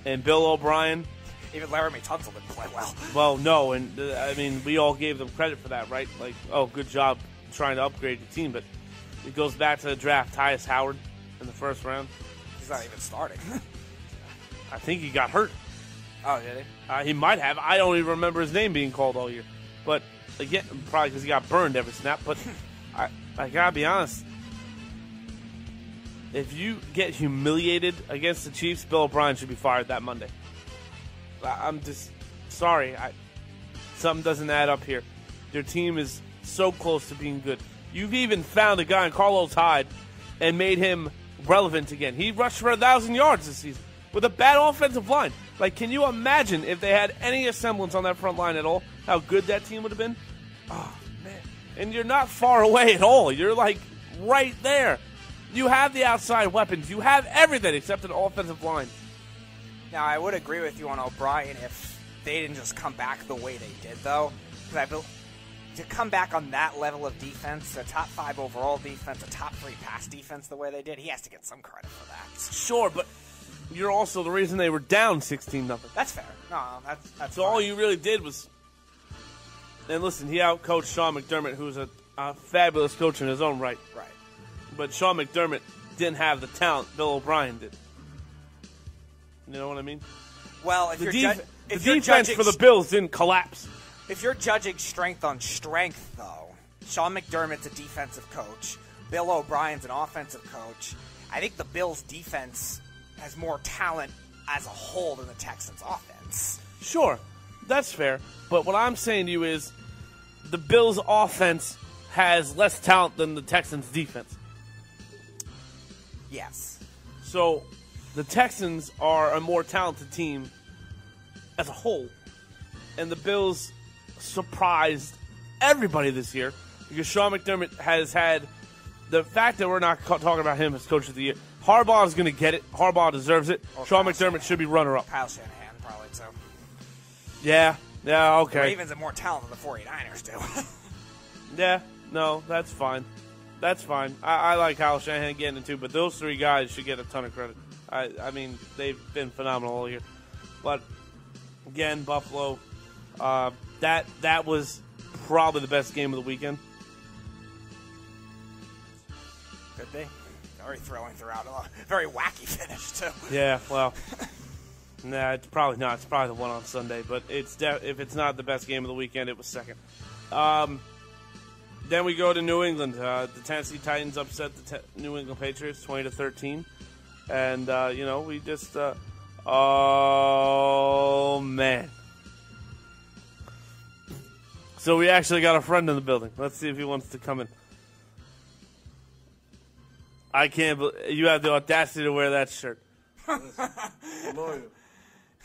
And Bill O'Brien. Even Laramie Tunsil didn't play well. Well, no, and I mean, we all gave them credit for that, right? Like, oh, good job trying to upgrade the team, but it goes back to the draft. Tyus Howard in the first round. He's not even starting. I think he got hurt. Oh, did he? He might have. I don't even remember his name being called all year. But, again, probably because he got burned every snap. But I got to be honest. If you get humiliated against the Chiefs, Bill O'Brien should be fired that Monday. I'm just sorry. Something doesn't add up here. Your team is so close to being good. You've even found a guy in Carlos Hyde and made him relevant again. He rushed for 1,000 yards this season with a bad offensive line. Like, can you imagine if they had any semblance on that front line at all, how good that team would have been? Oh, man. And you're not far away at all. You're, like, right there. You have the outside weapons. You have everything except an offensive line. Now, I would agree with you on O'Brien if they didn't just come back the way they did, though. Because to come back on that level of defense, a top 5 overall defense, a top 3 pass defense the way they did, he has to get some credit for that. Sure, but you're also the reason they were down 16-0. That's fair. No, that's so fine. all you really did was... And listen, he outcoached Sean McDermott, who's a fabulous coach in his own right. Right. But Sean McDermott didn't have the talent Bill O'Brien did. You know what I mean? Well, the defense for the Bills didn't collapse. If you're judging strength on strength, though, Sean McDermott's a defensive coach. Bill O'Brien's an offensive coach. I think the Bills' defense has more talent as a whole than the Texans' offense. Sure, that's fair. But what I'm saying to you is the Bills' offense has less talent than the Texans' defense. Yes. So the Texans are a more talented team as a whole. And the Bills surprised everybody this year because Sean McDermott has had the fact that we're not talking about him as Coach of the Year, Harbaugh is going to get it. Harbaugh deserves it. Sean McDermott should be runner-up. Kyle Shanahan probably, too. Yeah, okay. The Ravens have more talent than the 49ers do. Yeah, no, that's fine. That's fine. I like Kyle Shanahan getting it too, but those three guys should get a ton of credit. I mean, they've been phenomenal all year. But, again, Buffalo, that was probably the best game of the weekend. Could be. Very thrilling throughout. Very wacky finish, too. Yeah, well, nah, it's probably not. It's probably the one on Sunday. But if it's not the best game of the weekend, it was second. Then we go to New England. The Tennessee Titans upset the New England Patriots 20-13. And, we just, oh, man. So we actually got a friend in the building. Let's see if he wants to come in. I can't believe you have the audacity to wear that shirt. Loyal.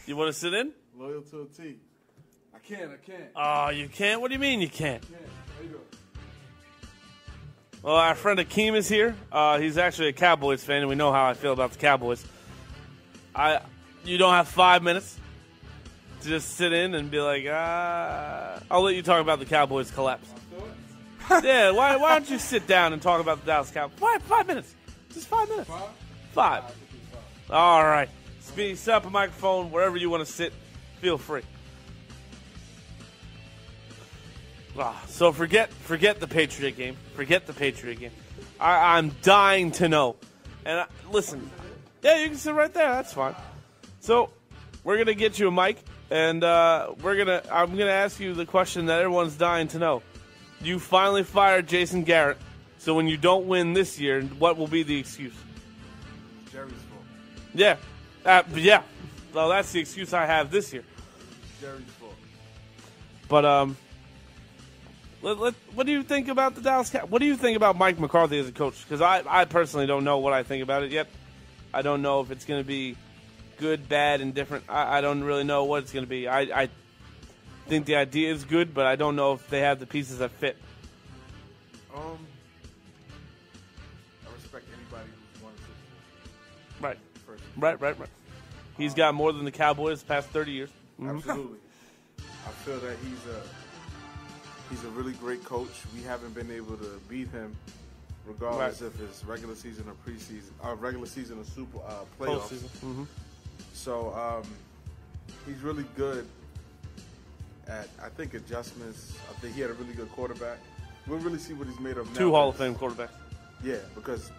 You want to sit in? Loyal to a T. I can't. Oh, you can't? What do you mean you can't? How you doing? Well, our friend Akeem is here. He's actually a Cowboys fan, and we know how I feel about the Cowboys. You don't have 5 minutes to just sit in and be like, I'll let you talk about the Cowboys' collapse. Yeah, why don't you sit down and talk about the Dallas Cowboys? 5 minutes. Just 5 minutes. Five. All right. Set up a microphone wherever you want to sit. Feel free. So forget the Patriot game. Forget the Patriot game. I'm dying to know. And listen, yeah, you can sit right there. That's fine. So we're gonna get you a mic, and I'm gonna ask you the question that everyone's dying to know. You finally fired Jason Garrett. So when you don't win this year, what will be the excuse? Jerry's fault. Yeah. Yeah. Well, that's the excuse I have this year. Jerry's fault. But what do you think about the Dallas Cowboys? What do you think about Mike McCarthy as a coach? Because I personally don't know what I think about it yet. I don't know if it's going to be good, bad, and different. I don't really know what it's going to be. I think the idea is good, but I don't know if they have the pieces that fit. I respect anybody who's won Right. Right. He's got more than the Cowboys the past 30 years. Mm-hmm. Absolutely. I feel that he's a really great coach. We haven't been able to beat him, regardless if it's regular season or preseason, regular season or super playoffs. Mm-hmm. So he's really good at, I think, adjustments. I think he had a really good quarterback. We'll really see what he's made of now. 2 Hall of Fame quarterbacks. Yeah, because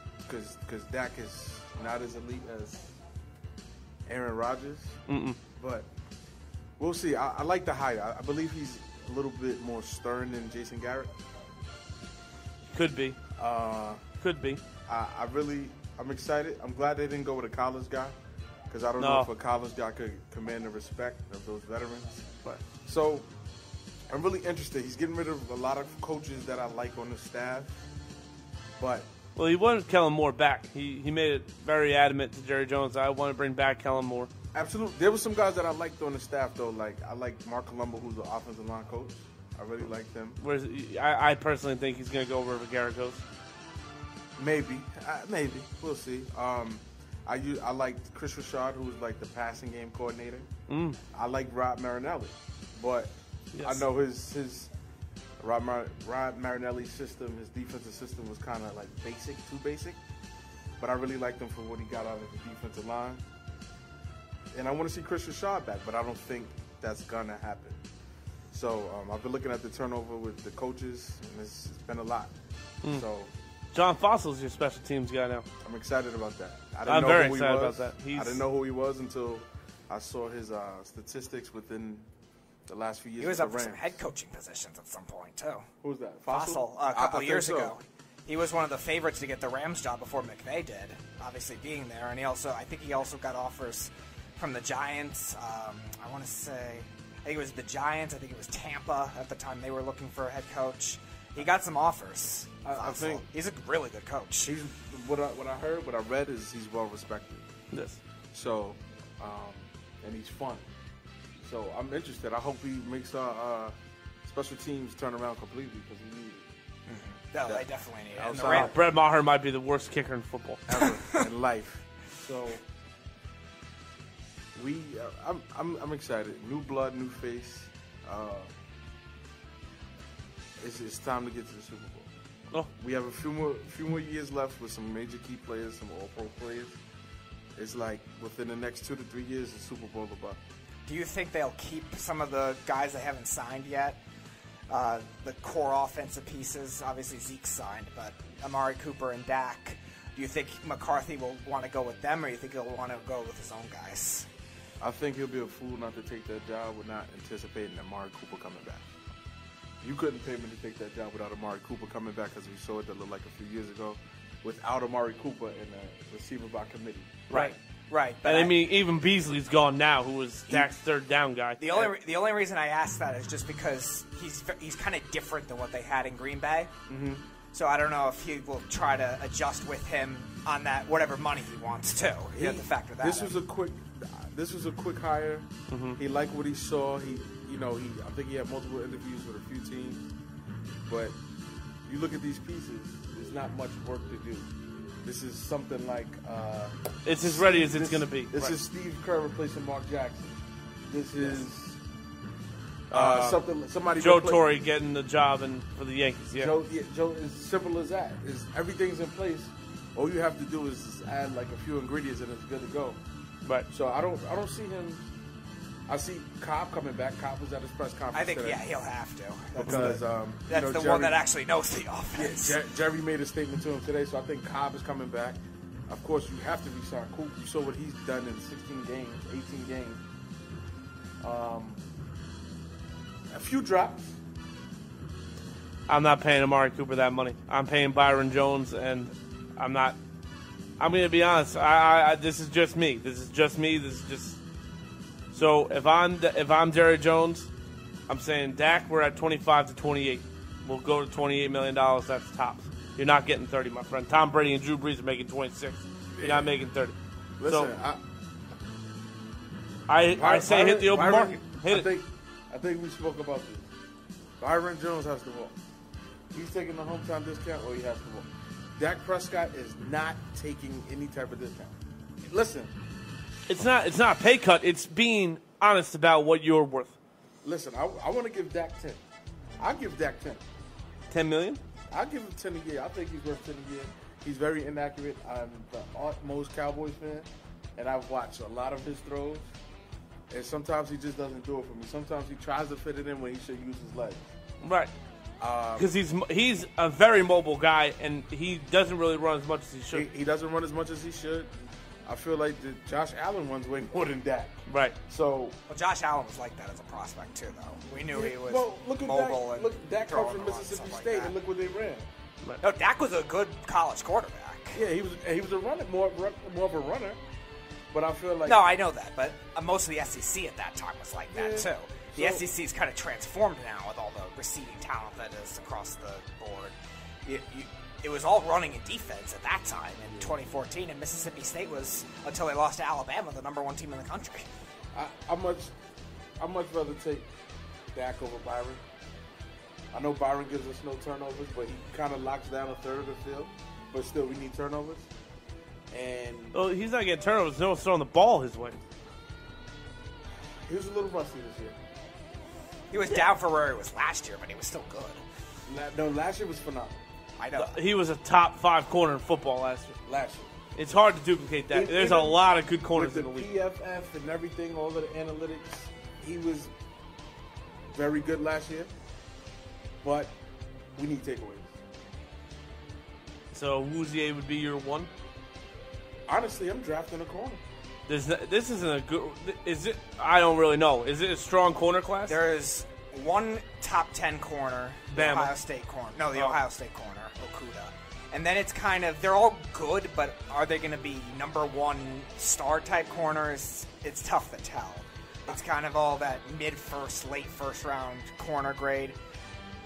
Dak is not as elite as Aaron Rodgers. But we'll see. I like the hire. I believe he's a little bit more stern than Jason Garrett. Could be. I'm excited. I'm glad they didn't go with a college guy, because I don't know if a college guy could command the respect of those veterans. So I'm really interested. He's getting rid of a lot of coaches that I like on the staff. Well, he wanted Kellen Moore back. He made it very adamant to Jerry Jones. I want to bring back Kellen Moore. Absolutely. There were some guys that I liked on the staff, though. Like, I like Mark Colombo, who's the offensive line coach. I really liked him. I personally think he's going to go wherever Garrett goes. Maybe. We'll see. I liked Chris Richard, who was like the passing game coordinator. I like Rod Marinelli, but I know his Rod Marinelli's system, his defensive system was kind of like too basic. But I really liked him for what he got out of the defensive line. And I want to see Chris Richard back, but I don't think that's gonna happen. So I've been looking at the turnover with the coaches, and it's been a lot. So John Fossil's your special teams guy now. I'm excited about that. I'm very excited about that. I didn't know who he was until I saw his statistics within the last few years. He was up for some head coaching positions at some point, too. Who was that? Fossil, a couple of years ago. He was one of the favorites to get the Rams job before McVay did, obviously being there. And I think he also got offers from the Giants. I think it was the Giants. I think it was Tampa at the time they were looking for a head coach. He got some offers. I think he's a really good coach. He's what I read is he's well respected. Yes. So, and he's fun. So I'm interested. I hope he makes our special teams turn around completely, because we need it. No, they definitely need it. And Brett Maher might be the worst kicker in football ever in life. So I'm excited. New blood, new face. It's time to get to the Super Bowl. Oh. We have a few more years left with some major key players, some All-Pro players. It's like within the next 2 to 3 years, the Super Bowl about. Do you think they'll keep some of the guys they haven't signed yet? The core offensive pieces, obviously Zeke's signed, but Amari Cooper and Dak. Do you think McCarthy will want to go with them, or do you think he'll want to go with his own guys? I think he'll be a fool not to take that job with not anticipating Amari Cooper coming back. You couldn't pay me to take that job without Amari Cooper coming back, because we saw it that looked like a few years ago without Amari Cooper and the receiver by committee. Right. But and I mean, even Beasley's gone now, who was Dak's third down guy. The only reason I ask that is just because he's kind of different than what they had in Green Bay. Mm-hmm. So I don't know if he will try to adjust with him on that whatever money he wants to. You have to factor that. This was a quick hire. Mm-hmm. He liked what he saw. I think he had multiple interviews with a few teams. But you look at these pieces, there's not much work to do. This is something like it's as ready as it's going to be. This is Steve Kerr replacing Mark Jackson. This is somebody. Joe Torre getting the job for the Yankees. Yeah. Joe, as simple as that. Everything's in place. All you have to do is just add like a few ingredients and it's good to go. Right. So I don't see him. I see Cobb coming back. Cobb was at his press conference. I think today. He'll have to. Because that's the one that actually knows the offense. Yeah, Jerry made a statement to him today, so I think Cobb is coming back. Of course, you have to resign Coop. You saw what he's done in 16 games, 18 games. A few drops. I'm not paying Amari Cooper that money. I'm paying Byron Jones, and I'm not. I'm going to be honest. This is just me. So if I'm Jerry Jones, I'm saying Dak, we're at 25 to 28. We'll go to $28 million. That's tops. You're not getting 30, my friend. Tom Brady and Drew Brees are making 26. You're not making 30. Listen, so, I say hit the open market. I think we spoke about this. Byron Jones has to walk. He's taking the hometown discount, or he has to walk. Dak Prescott is not taking any type of discount. Listen. It's not a pay cut. It's being honest about what you're worth. Listen, I want to give Dak 10. I'll give Dak 10. 10 million? I'll give him 10 a year. I think he's worth 10 a year. He's very inaccurate. I'm the utmost Cowboys fan, and I've watched a lot of his throws. And sometimes he just doesn't do it for me. Sometimes he tries to fit it in when he should use his legs. Right. Because he's a very mobile guy, and he doesn't really run as much as he should. He doesn't run as much as he should. I feel like Josh Allen runs way more than Dak. Right. Well, Josh Allen was like that as a prospect too, though. We knew he was look at mobile. Dak comes from Mississippi State, and look what they ran. Right. No, Dak was a good college quarterback. Yeah, he was a runner, more of a runner. But I feel like I know that, but most of the SEC at that time was like that too. The SEC's kind of transformed now with all the receiving talent that is across the board. It was all running and defense at that time in 2014, and Mississippi State was, until they lost to Alabama, the number one team in the country. I much rather take Dak over Byron. I know Byron gives us no turnovers, but he kind of locks down a third of the field. But still, we need turnovers. And he's not getting turnovers. No one's throwing the ball his way. He was a little rusty this year. He was down for where he was last year, but he was still good. No, last year was phenomenal. I know. He was a top 5 corner in football last year. It's hard to duplicate that. There's a lot of good corners in the league. With the PFF and everything, all of the analytics, he was very good last year. But we need takeaways. So Wouzier would be your one? Honestly, I'm drafting a corner. This isn't a good. Is it? I don't really know. Is it a strong corner class? There is one top 10 corner, the Ohio State corner. No, the Ohio State corner, Okuda. And then it's kind of, they're all good, but are they going to be number one star type corners? It's tough to tell. It's kind of all that mid-first, late-first round corner grade.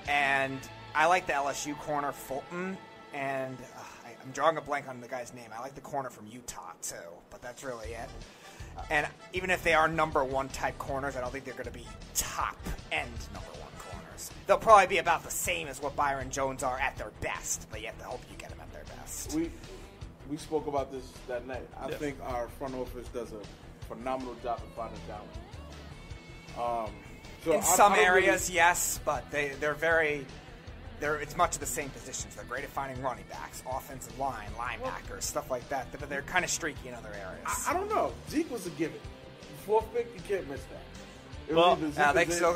And I like the LSU corner, Fulton, and I'm drawing a blank on the guy's name. I like the corner from Utah, too, but that's really it. And even if they are number one type corners, I don't think they're going to be top-end number one corners. they'll probably be about the same as what Byron Jones are at their best, but you have to hope you get them at their best. We spoke about this that night. I think our front office does a phenomenal job of finding talent. So in some areas, yes, but they're very. It's much of the same positions. They're great at finding running backs, offensive line, linebackers, stuff like that. But they're kind of streaky in other areas. I don't know. Zeke was a given. Fourth pick, you can't miss that. Well, they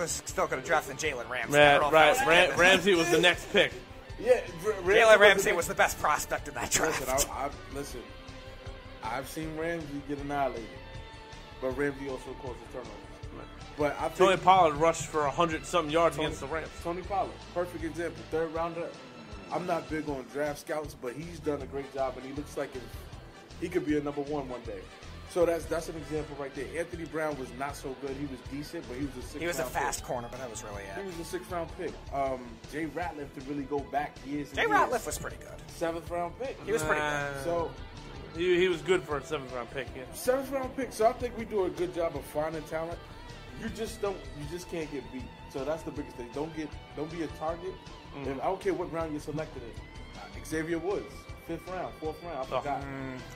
still could have drafted Jalen Ramsey. Right. Ramsey was the next pick. Yeah, Jalen Ramsey was the best prospect in that draft. Listen, I've seen Ramsey get annihilated, but Ramsey also caused a turnover. But I think Tony Pollard rushed for 100-something yards against the Rams. Tony Pollard, perfect example. Third rounder. I'm not big on draft scouts, but he's done a great job, and he looks like he could be a number one day. So that's an example right there. Anthony Brown was not so good. He was decent, but he was a sixth-round He was a fast corner, but that was really it. He was a sixth-round pick. Jay Ratliff, to really go back years and Jay Ratliff was pretty good. Seventh-round pick. He was pretty good. So he was good for a seventh-round pick. Yeah. Seventh-round pick. So I think we do a good job of finding talent. You just can't get beat. So that's the biggest thing. Don't be a target. And I don't care what round you're selected in. Xavier Woods, 5th round, 4th round. I forgot.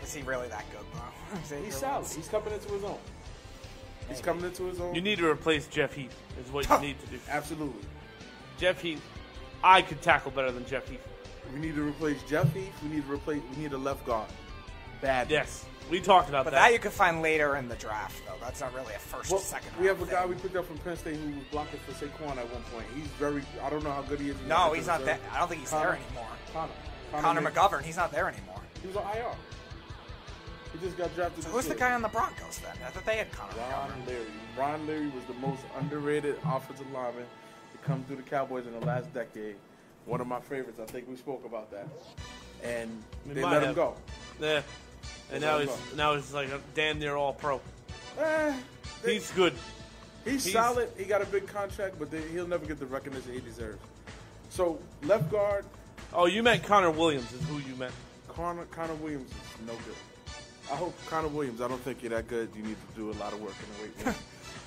Is he really that good, bro? He's solid. He's coming into his own. He's coming into his own. You need to replace Jeff Heath. Is what you need to do. Absolutely. Jeff Heath. I could tackle better than Jeff Heath. We need to replace Jeff Heath. We need a left guard. Bad. Yes. We talked about that. But that you could find later in the draft, though. That's not really a first or second round. We have a guy we picked up from Penn State who was blocking for Saquon at one point. He's I don't know how good he is. No, he's not that. I don't think he's there anymore. Connor McGovern, he's not there anymore. He was on IR. He just got drafted. So who's the guy on the Broncos then? I thought they had Connor McGovern. Ron Leary was the most underrated offensive lineman to come through the Cowboys in the last decade. One of my favorites. I think we spoke about that. And they let him go. Yeah. And now he's like a damn near all pro. He's good. He's solid. He got a big contract, but he'll never get the recognition he deserves. So left guard. Oh, you meant Connor Williams is who you meant. Connor Williams is no good. I hope Connor Williams. I don't think you're that good. You need to do a lot of work in the weight room.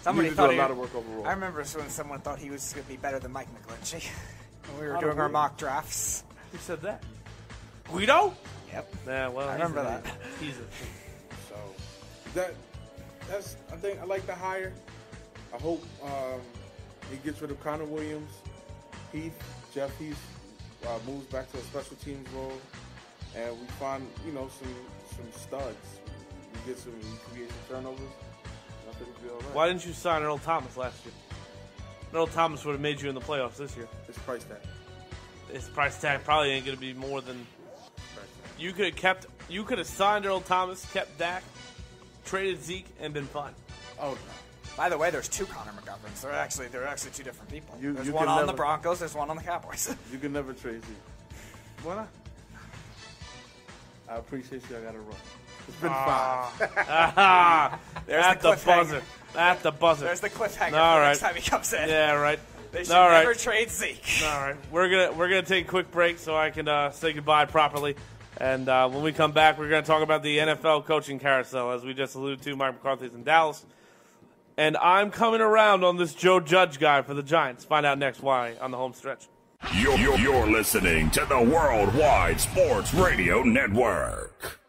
Somebody thought a lot of work overall. I remember when someone thought he was going to be better than Mike McGlinchey when we were doing our mock drafts. Who said that? Guido? Yep. Yeah, well, I remember that. So that's. I think I like the hire. I hope he gets rid of Connor Williams. Jeff Heath moves back to a special teams role, and we find some studs. We create some turnovers. I think we'll be all right. Why didn't you sign Earl Thomas last year? Earl Thomas would have made you in the playoffs this year. His price tag. His price tag probably ain't going to be more than. You could have signed Earl Thomas, kept Dak, traded Zeke, and been fine. Oh no. By the way, there's two Connor McGoverns. They're actually two different people. There's you one on the Broncos. There's one on the Cowboys. You can never trade Zeke. Why not? I appreciate you. I got to run. It's been 5. At the buzzer. At the buzzer. There's the cliffhanger All right. next time he comes in. Yeah, right. They should never trade Zeke. All right. We're gonna take a quick break so I can say goodbye properly. And when we come back, we're going to talk about the NFL coaching carousel, as we just alluded to. Mike McCarthy's in Dallas. And I'm coming around on this Joe Judge guy for the Giants. Find out next why on the home stretch. You're listening to the Worldwide Sports Radio Network.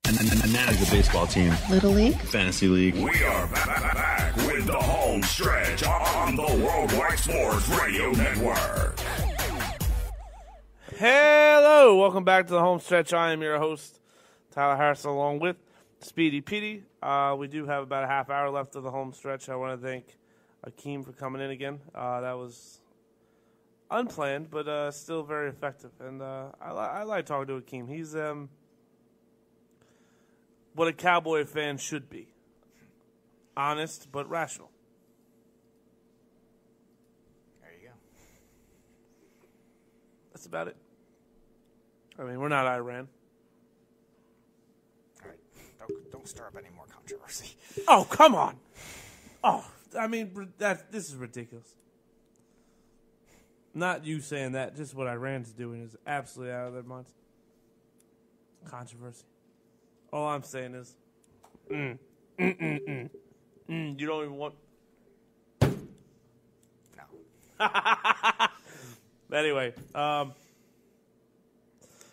And now the baseball team. Little League. Fantasy League. We are back with the home stretch on the Worldwide Sports Radio Network. Hello, welcome back to the home stretch. I am your host, Tyler Harris, along with Speedy Petey. We do have about a half hour left of the home stretch. I want to thank Akeem for coming in again. That was unplanned, but still very effective. And I like talking to Akeem. He's what a Cowboy fan should be. Honest, but rational. There you go. That's about it. I mean, we're not Iran. All right. Don't stir up any more controversy. Oh, come on. Oh, I mean, this is ridiculous. Not you saying that. Just what Iran's doing is absolutely out of their minds. Controversy. All I'm saying is, you don't even want... No. Anyway,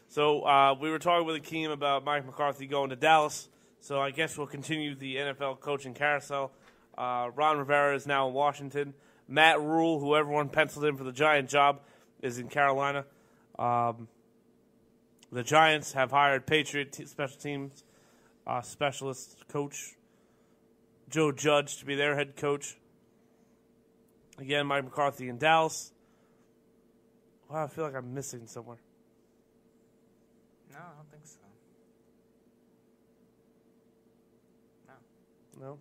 so we were talking with Akeem about Mike McCarthy going to Dallas. So I guess we'll continue the NFL coaching carousel. Ron Rivera is now in Washington. Matt Rule, who everyone penciled in for the Giant job, is in Carolina. The Giants have hired Patriot special teams specialist coach Joe Judge to be their head coach. Again, Mike McCarthy in Dallas. Wow, I feel like I'm missing somewhere. No, I don't think so. No.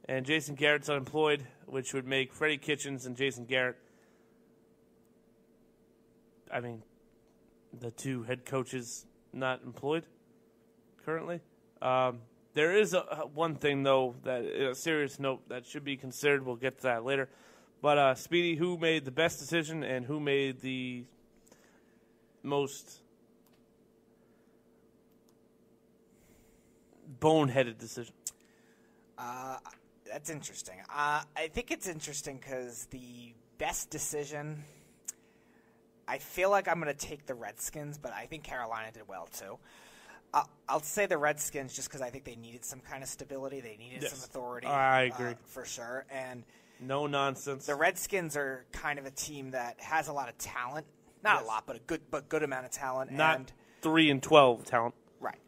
And Jason Garrett's unemployed, which would make Freddie Kitchens and Jason Garrett, the two head coaches not employed currently. There is one thing, though, that a serious note that should be considered. We'll get to that later. But, Speedy, who made the best decision and who made the most boneheaded decision? That's interesting. I think it's interesting because the best decision, I feel like I'm going to take the Redskins, but I think Carolina did well, too. I'll say the Redskins just because I think they needed some kind of stability. They needed some authority. I agree. For sure. And no nonsense. The Redskins are kind of a team that has a lot of talent. Not a lot, but a good amount of talent. Not 3-12 talent. Right.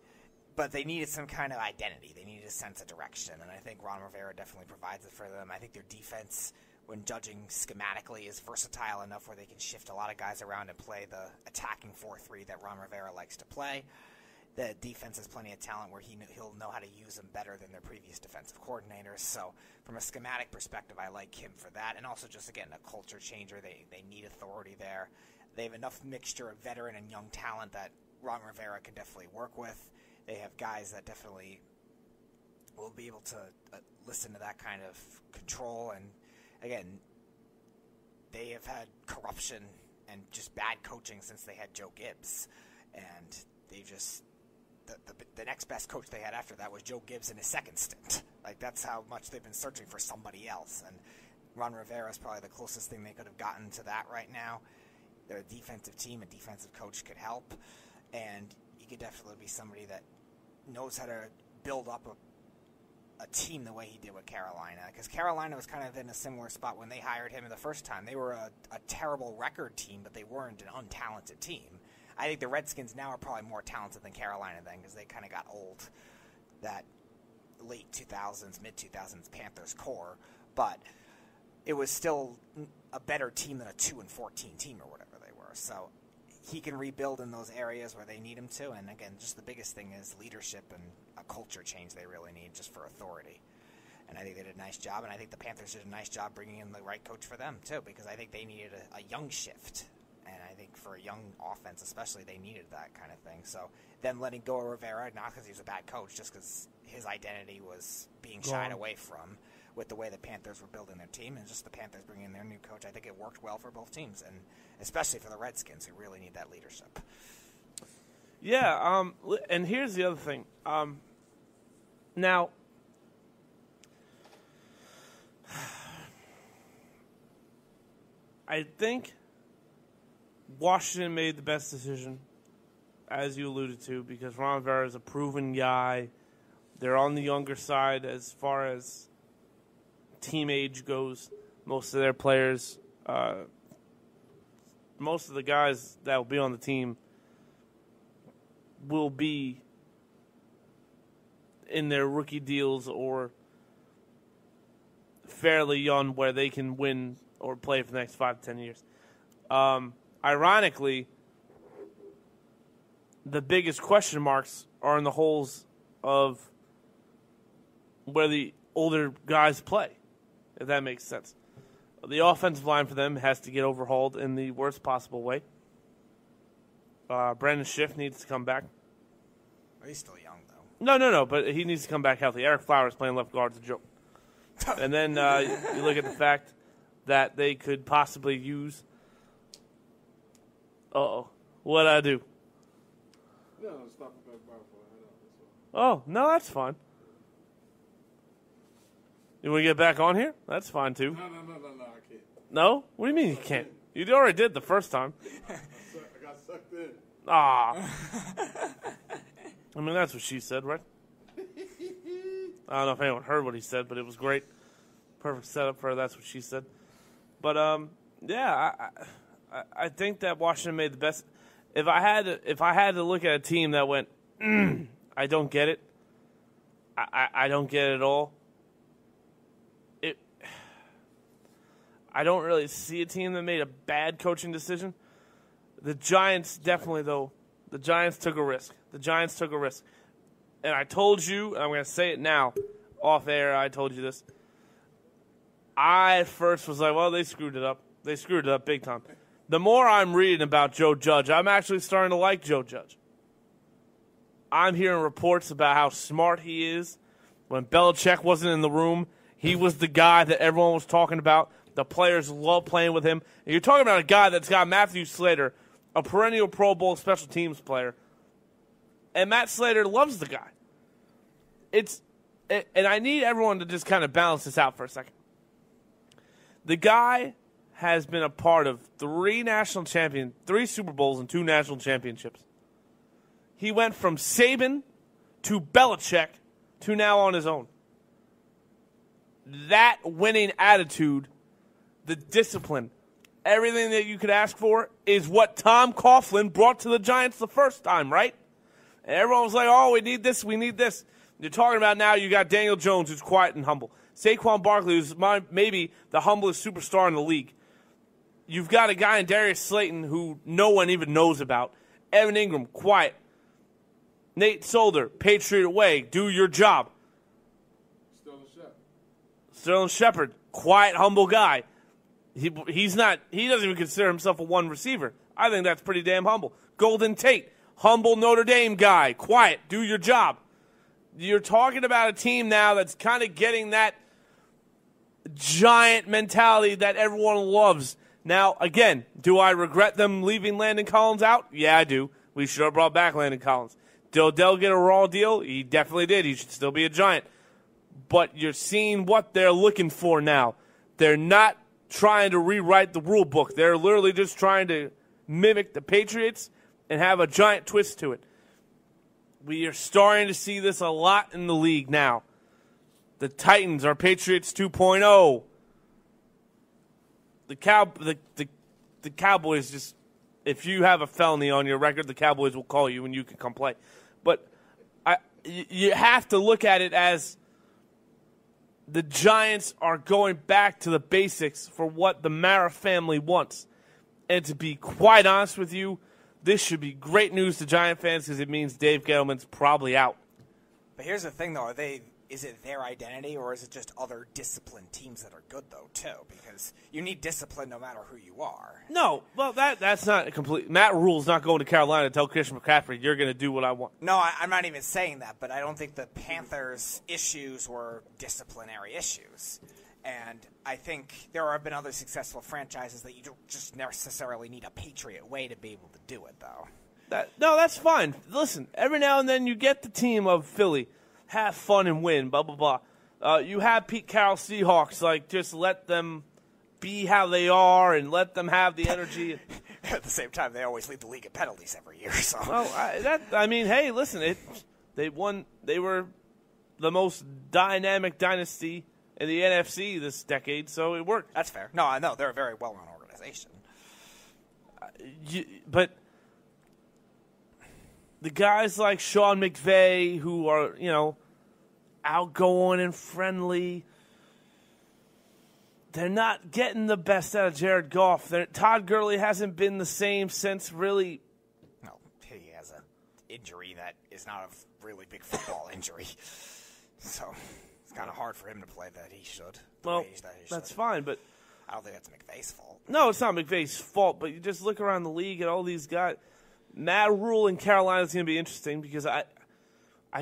But they needed some kind of identity. They needed a sense of direction. And I think Ron Rivera definitely provides it for them. I think their defense, when judging schematically, is versatile enough where they can shift a lot of guys around and play the attacking 4-3 that Ron Rivera likes to play. The defense has plenty of talent where he'll know how to use them better than their previous defensive coordinators. So from a schematic perspective, I like him for that. And also just, again, a culture changer. They need authority there. They have enough mixture of veteran and young talent that Ron Rivera can definitely work with. They have guys that definitely will be able to listen to that kind of control. And, again, they have had corruption and just bad coaching since they had Joe Gibbs. And they just... The next best coach they had after that was Joe Gibbs in his second stint. Like, that's how much they've been searching for somebody else. And Ron Rivera is probably the closest thing they could have gotten to that right now. They're a defensive team. A defensive coach could help. And he could definitely be somebody that knows how to build up a team the way he did with Carolina. Because Carolina was kind of in a similar spot when they hired him the first time. They were a terrible record team, but they weren't an untalented team. I think the Redskins now are probably more talented than Carolina then because they kind of got old, that late 2000s, mid-2000s Panthers core. But it was still a better team than a 2-14 team or whatever they were. So he can rebuild in those areas where they need him to. And, again, just the biggest thing is leadership and a culture change they really need just for authority. And I think they did a nice job. And I think the Panthers did a nice job bringing in the right coach for them, too, because I think they needed a young shift. And I think for a young offense especially, they needed that kind of thing. So them letting go of Rivera, not because he was a bad coach, just because his identity was being shied away from with the way the Panthers were building their team, and just the Panthers bringing in their new coach, I think it worked well for both teams, and especially for the Redskins, who really need that leadership. Yeah, and here's the other thing. Now, I think Washington made the best decision, as you alluded to, because Ron Rivera is a proven guy. They're on the younger side as far as team age goes. Most of their players, most of the guys that will be on the team will be in their rookie deals or fairly young where they can win or play for the next 5 to 10 years. Ironically, the biggest question marks are in the holes of where the older guys play, if that makes sense. The offensive line for them has to get overhauled in the worst possible way. Brandon Schiff needs to come back. He's still young, though. No, but he needs to come back healthy. Eric Flowers playing left guard is a joke. And then you look at the fact that they could possibly use... What'd I do? No, stop it back for Oh, no, that's fine. You want to get back on here? That's fine, too. No, I can't. No? What do you mean you can't? You already did the first time. I got sucked in. I mean, that's what she said, right? I don't know if anyone heard what he said, but it was great. Perfect setup for her. That's what she said. But, I think that Washington made the best. If I had to look at a team that went, I don't get it. I don't get it at all. I don't really see a team that made a bad coaching decision. The Giants definitely, though. The Giants took a risk. And I told you, and I'm going to say it now, off air, I told you this. I at first was like, well, they screwed it up. They screwed it up big time. The more I'm reading about Joe Judge, I'm actually starting to like Joe Judge. I'm hearing reports about how smart he is. When Belichick wasn't in the room, he was the guy that everyone was talking about. The players love playing with him. And you're talking about a guy that's got Matthew Slater, a perennial Pro Bowl special teams player. And Matt Slater loves the guy. And I need everyone to just kind of balance this out for a second. The guy has been a part of 3 Super Bowls and 2 national championships. He went from Saban to Belichick to now on his own. That winning attitude, the discipline, everything that you could ask for is what Tom Coughlin brought to the Giants the first time, right? And everyone was like, oh, we need this, we need this. You're talking about now you got Daniel Jones, who's quiet and humble. Saquon Barkley, who's maybe the humblest superstar in the league. You've got a guy in Darius Slayton who no one even knows about. Evan Ingram, quiet. Nate Solder, Patriot way, do your job. Sterling Shepard, quiet, humble guy. He doesn't even consider himself a one receiver. I think that's pretty damn humble. Golden Tate, humble Notre Dame guy, quiet, do your job. You're talking about a team now that's kind of getting that giant mentality that everyone loves. Now, again, do I regret them leaving Landon Collins out? Yeah, I do. We should have brought back Landon Collins. Did Odell get a raw deal? He definitely did. He should still be a Giant. But you're seeing what they're looking for now. They're not trying to rewrite the rule book. They're literally just trying to mimic the Patriots and have a Giant twist to it. We are starting to see this a lot in the league now. The Titans are Patriots 2.0. The Cowboys just, if you have a felony on your record, the Cowboys will call you and you can come play. But you have to look at it as the Giants are going back to the basics for what the Mara family wants. And to be quite honest with you, this should be great news to Giant fans because it means Dave Gettleman's probably out. But here's the thing, though. Is it their identity, or is it just other disciplined teams that are good, though, too? Because you need discipline no matter who you are. No, well, that's not a complete... Matt Rule's not going to Carolina to tell Christian McCaffrey, you're going to do what I want. No, I'm not even saying that, but I don't think the Panthers' issues were disciplinary issues. And I think there have been other successful franchises that you don't just necessarily need a Patriot way to be able to do it, though. No, that's fine. Listen, every now and then you get the team of Philly, have fun and win, blah, blah, blah. You have Pete Carroll Seahawks, like, just let them be how they are and let them have the energy. At the same time, they always lead the league in penalties every year. So, well, hey, listen, they won. They were the most dynamic dynasty in the NFC this decade, so it worked. That's fair. No, I know they're a very well-run organization. But the guys like Sean McVay, who are, outgoing and friendly, they're not getting the best out of Jared Goff. Todd Gurley hasn't been the same since really. No, he has an injury that is not a really big football injury. So it's kind of hard for him to play that he should. Well, that's fine, but I don't think that's McVay's fault. No, it's not McVay's fault, but you just look around the league at all these guys. Matt Rule in Carolina is going to be interesting because I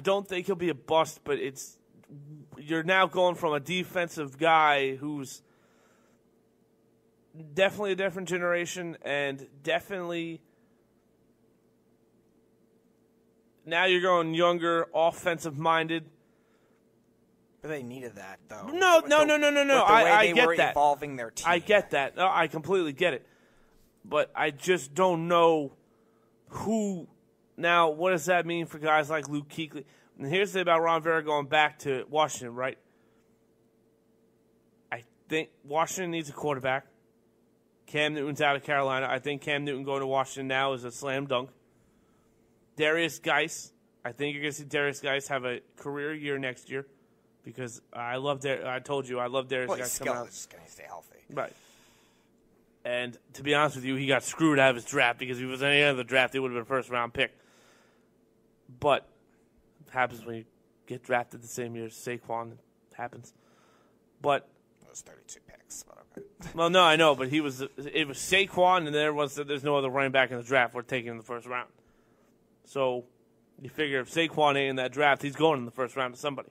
don't think he'll be a bust, but you're now going from a defensive guy who's definitely a different generation and definitely now you're going younger, offensive-minded. But they needed that, though. No. I get that. Evolving their team. I get that. No, I completely get it. But I just don't know who. Now, what does that mean for guys like Luke Kuechly? And here's the thing about Ron Rivera going back to Washington, right? I think Washington needs a quarterback. Cam Newton's out of Carolina. I think Cam Newton going to Washington now is a slam dunk. Darius Geis. I think you're going to see Darius Geis have a career year next year because I told you I love Darius Geis. Well, he's just going to stay healthy. Right. And to be honest with you, he got screwed out of his draft because if he was any other draft, he would have been a first-round pick. But it happens when you get drafted the same year as Saquon. It happens. But it was 32 picks. But okay. Well, no, I know, but it was Saquon, and there's no other running back in the draft we're taking in the first round. So you figure if Saquon ain't in that draft, he's going in the first round to somebody.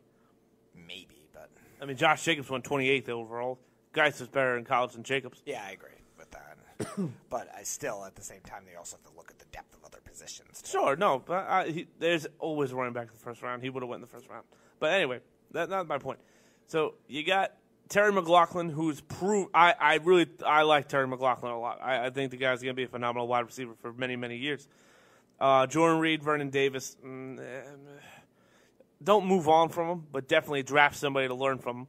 Maybe, but I mean, Josh Jacobs won 28th overall. Geis is better in college than Jacobs. Yeah, I agree with that. But I still, at the same time, they also have to look at the depth of other positions. Too. Sure, no, but there's always a running back in the first round. He would have went in the first round. But anyway, that's not my point. So you got Terry McLaurin, who's proved. I like Terry McLaurin a lot. I think the guy's going to be a phenomenal wide receiver for many, many years. Jordan Reed, Vernon Davis. Don't move on from him, but definitely draft somebody to learn from him.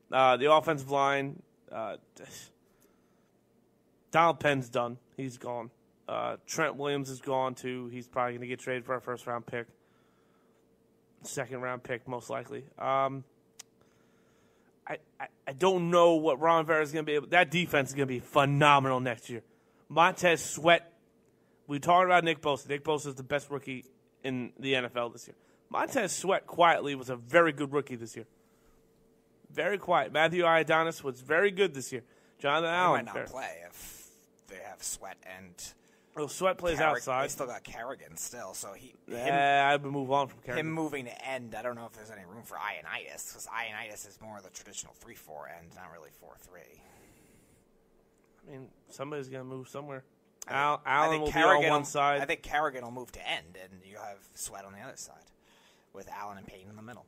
The offensive line, Donald Penn's done. He's gone. Trent Williams is gone, too. He's probably going to get traded for a first-round pick. Second-round pick, most likely. I don't know what Ron Rivera is going to be able. That defense is going to be phenomenal next year. Montez Sweat. We talked about Nick Bosa. Nick Bosa is the best rookie in the NFL this year. Montez Sweat quietly was a very good rookie this year. Very quiet. Matthew Ioannidis was very good this year. Jonathan Allen might not play if they have Sweat and. Well, Sweat plays outside. They still got Kerrigan still, so I would move on from Kerrigan. Him moving to end, I don't know if there's any room for Ioannidis, because Ioannidis is more of the traditional 3-4 end, not really 4-3. I mean, somebody's going to move somewhere. Allen will Kerrigan be on one side. I think Kerrigan will move to end, and you have Sweat on the other side, with Allen and Payton in the middle.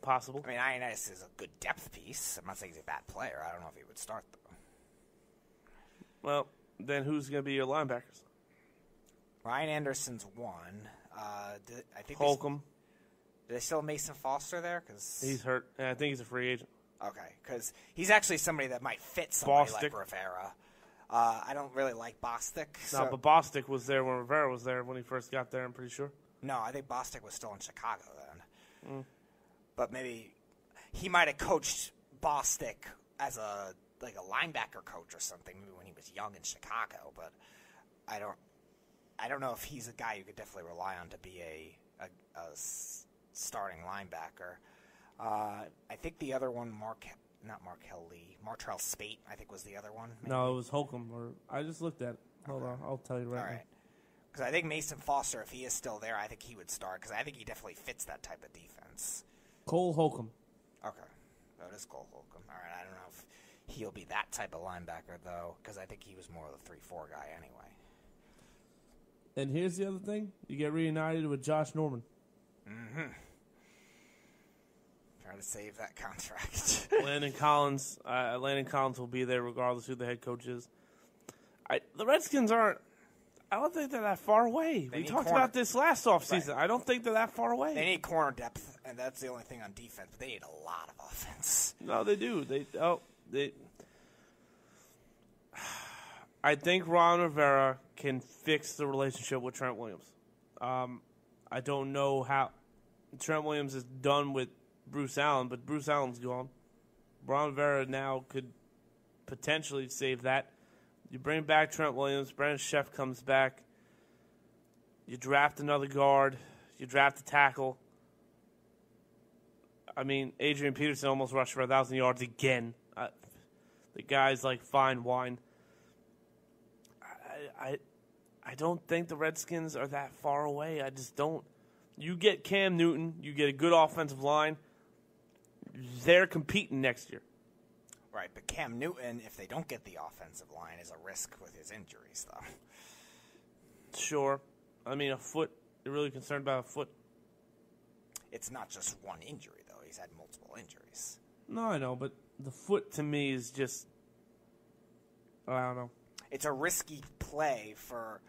Possible. I mean, Ioannidis is a good depth piece. I'm not saying he's a bad player. I don't know if he would start, though. Well, then who's going to be your linebackers? Ryan Anderson's one. I think Holcomb. Do they still have Mason Foster there? Cause he's hurt. I think he's a free agent. Okay, because he's actually somebody that might fit somebody like Rivera. I don't really like Bostic. No, but Bostic was there when Rivera was there when he first got there, I'm pretty sure. No, I think Bostic was still in Chicago then. But maybe he might have coached Bostic as a linebacker coach or something, maybe when he was young in Chicago. But I don't know if he's a guy you could definitely rely on to be a starting linebacker. I think the other one, Martrell Spate, I think was the other one. Maybe. No, it was Holcomb. I just looked at it. Hold on, I'll tell you right now. Because I think Mason Foster, if he is still there, I think he would start because I think he definitely fits that type of defense. Cole Holcomb. Okay. That is Cole Holcomb. All right, I don't know if he'll be that type of linebacker, though, because I think he was more of the 3-4 guy anyway. And here's the other thing. You get reunited with Josh Norman. Mm-hmm. Trying to save that contract. Landon Collins will be there regardless who the head coach is. The Redskins aren't. I don't think they're that far away. We talked about this last offseason. Right. I don't think they're that far away. They need corner depth, and that's the only thing on defense. But they need a lot of offense. No, they do. I think Ron Rivera can fix the relationship with Trent Williams. I don't know how. Trent Williams is done with Bruce Allen, but Bruce Allen's gone. Ron Rivera now could potentially save that. You bring back Trent Williams. Brandon Sheff comes back. You draft another guard. You draft a tackle. I mean, Adrian Peterson almost rushed for 1,000 yards again. The guy's like fine wine. I don't think the Redskins are that far away. I just don't. You get Cam Newton. You get a good offensive line. They're competing next year. Right, but Cam Newton, if they don't get the offensive line, is a risk with his injuries, though. Sure. I mean, a foot. You're really concerned about a foot? It's not just one injury, though. he's had multiple injuries. No, I know, but the foot to me is just, I don't know. It's a risky play for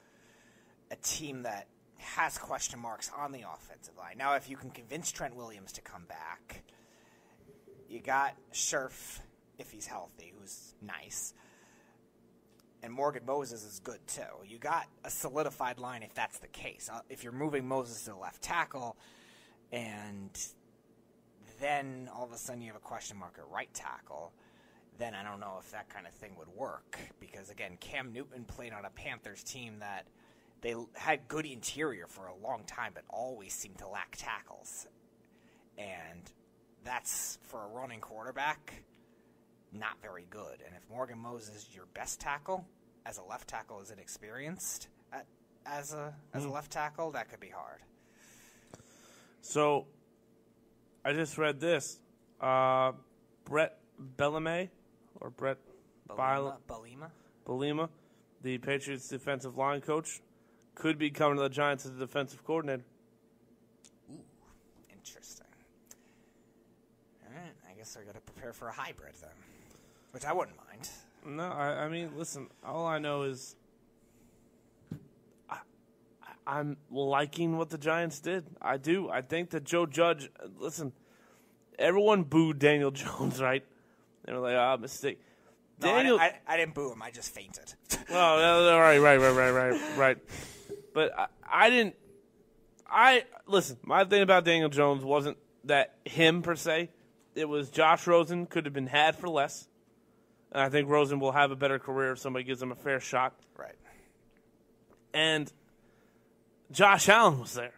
a team that has question marks on the offensive line. Now, if you can convince Trent Williams to come back, you got Scherf, if he's healthy, who's nice. And Morgan Moses is good, too. You got a solidified line if that's the case. If you're moving Moses to the left tackle, and then all of a sudden you have a question mark at right tackle, then I don't know if that kind of thing would work. Because, again, Cam Newton played on a Panthers team that they had good interior for a long time, but always seemed to lack tackles. And that's, for a running quarterback, not very good. And if Morgan Moses is your best tackle, as a left tackle, is inexperienced as a left tackle, that could be hard. So, I just read this. Brett Bielema, or Brett Bielema, the Patriots defensive line coach, could be coming to the Giants as the defensive coordinator. Ooh, interesting. All right, I guess they're going to prepare for a hybrid then, which I wouldn't mind. No, I mean, listen, all I know is I'm liking what the Giants did. I do. I think that Joe Judge, listen, everyone booed Daniel Jones, right? They were like, mistake. No, Daniel, I didn't boo him. I just fainted. Well, right. But I didn't. Listen, my thing about Daniel Jones wasn't that him per se. It was Josh Rosen could have been had for less. And I think Rosen will have a better career if somebody gives him a fair shot. Right. And Josh Allen was there.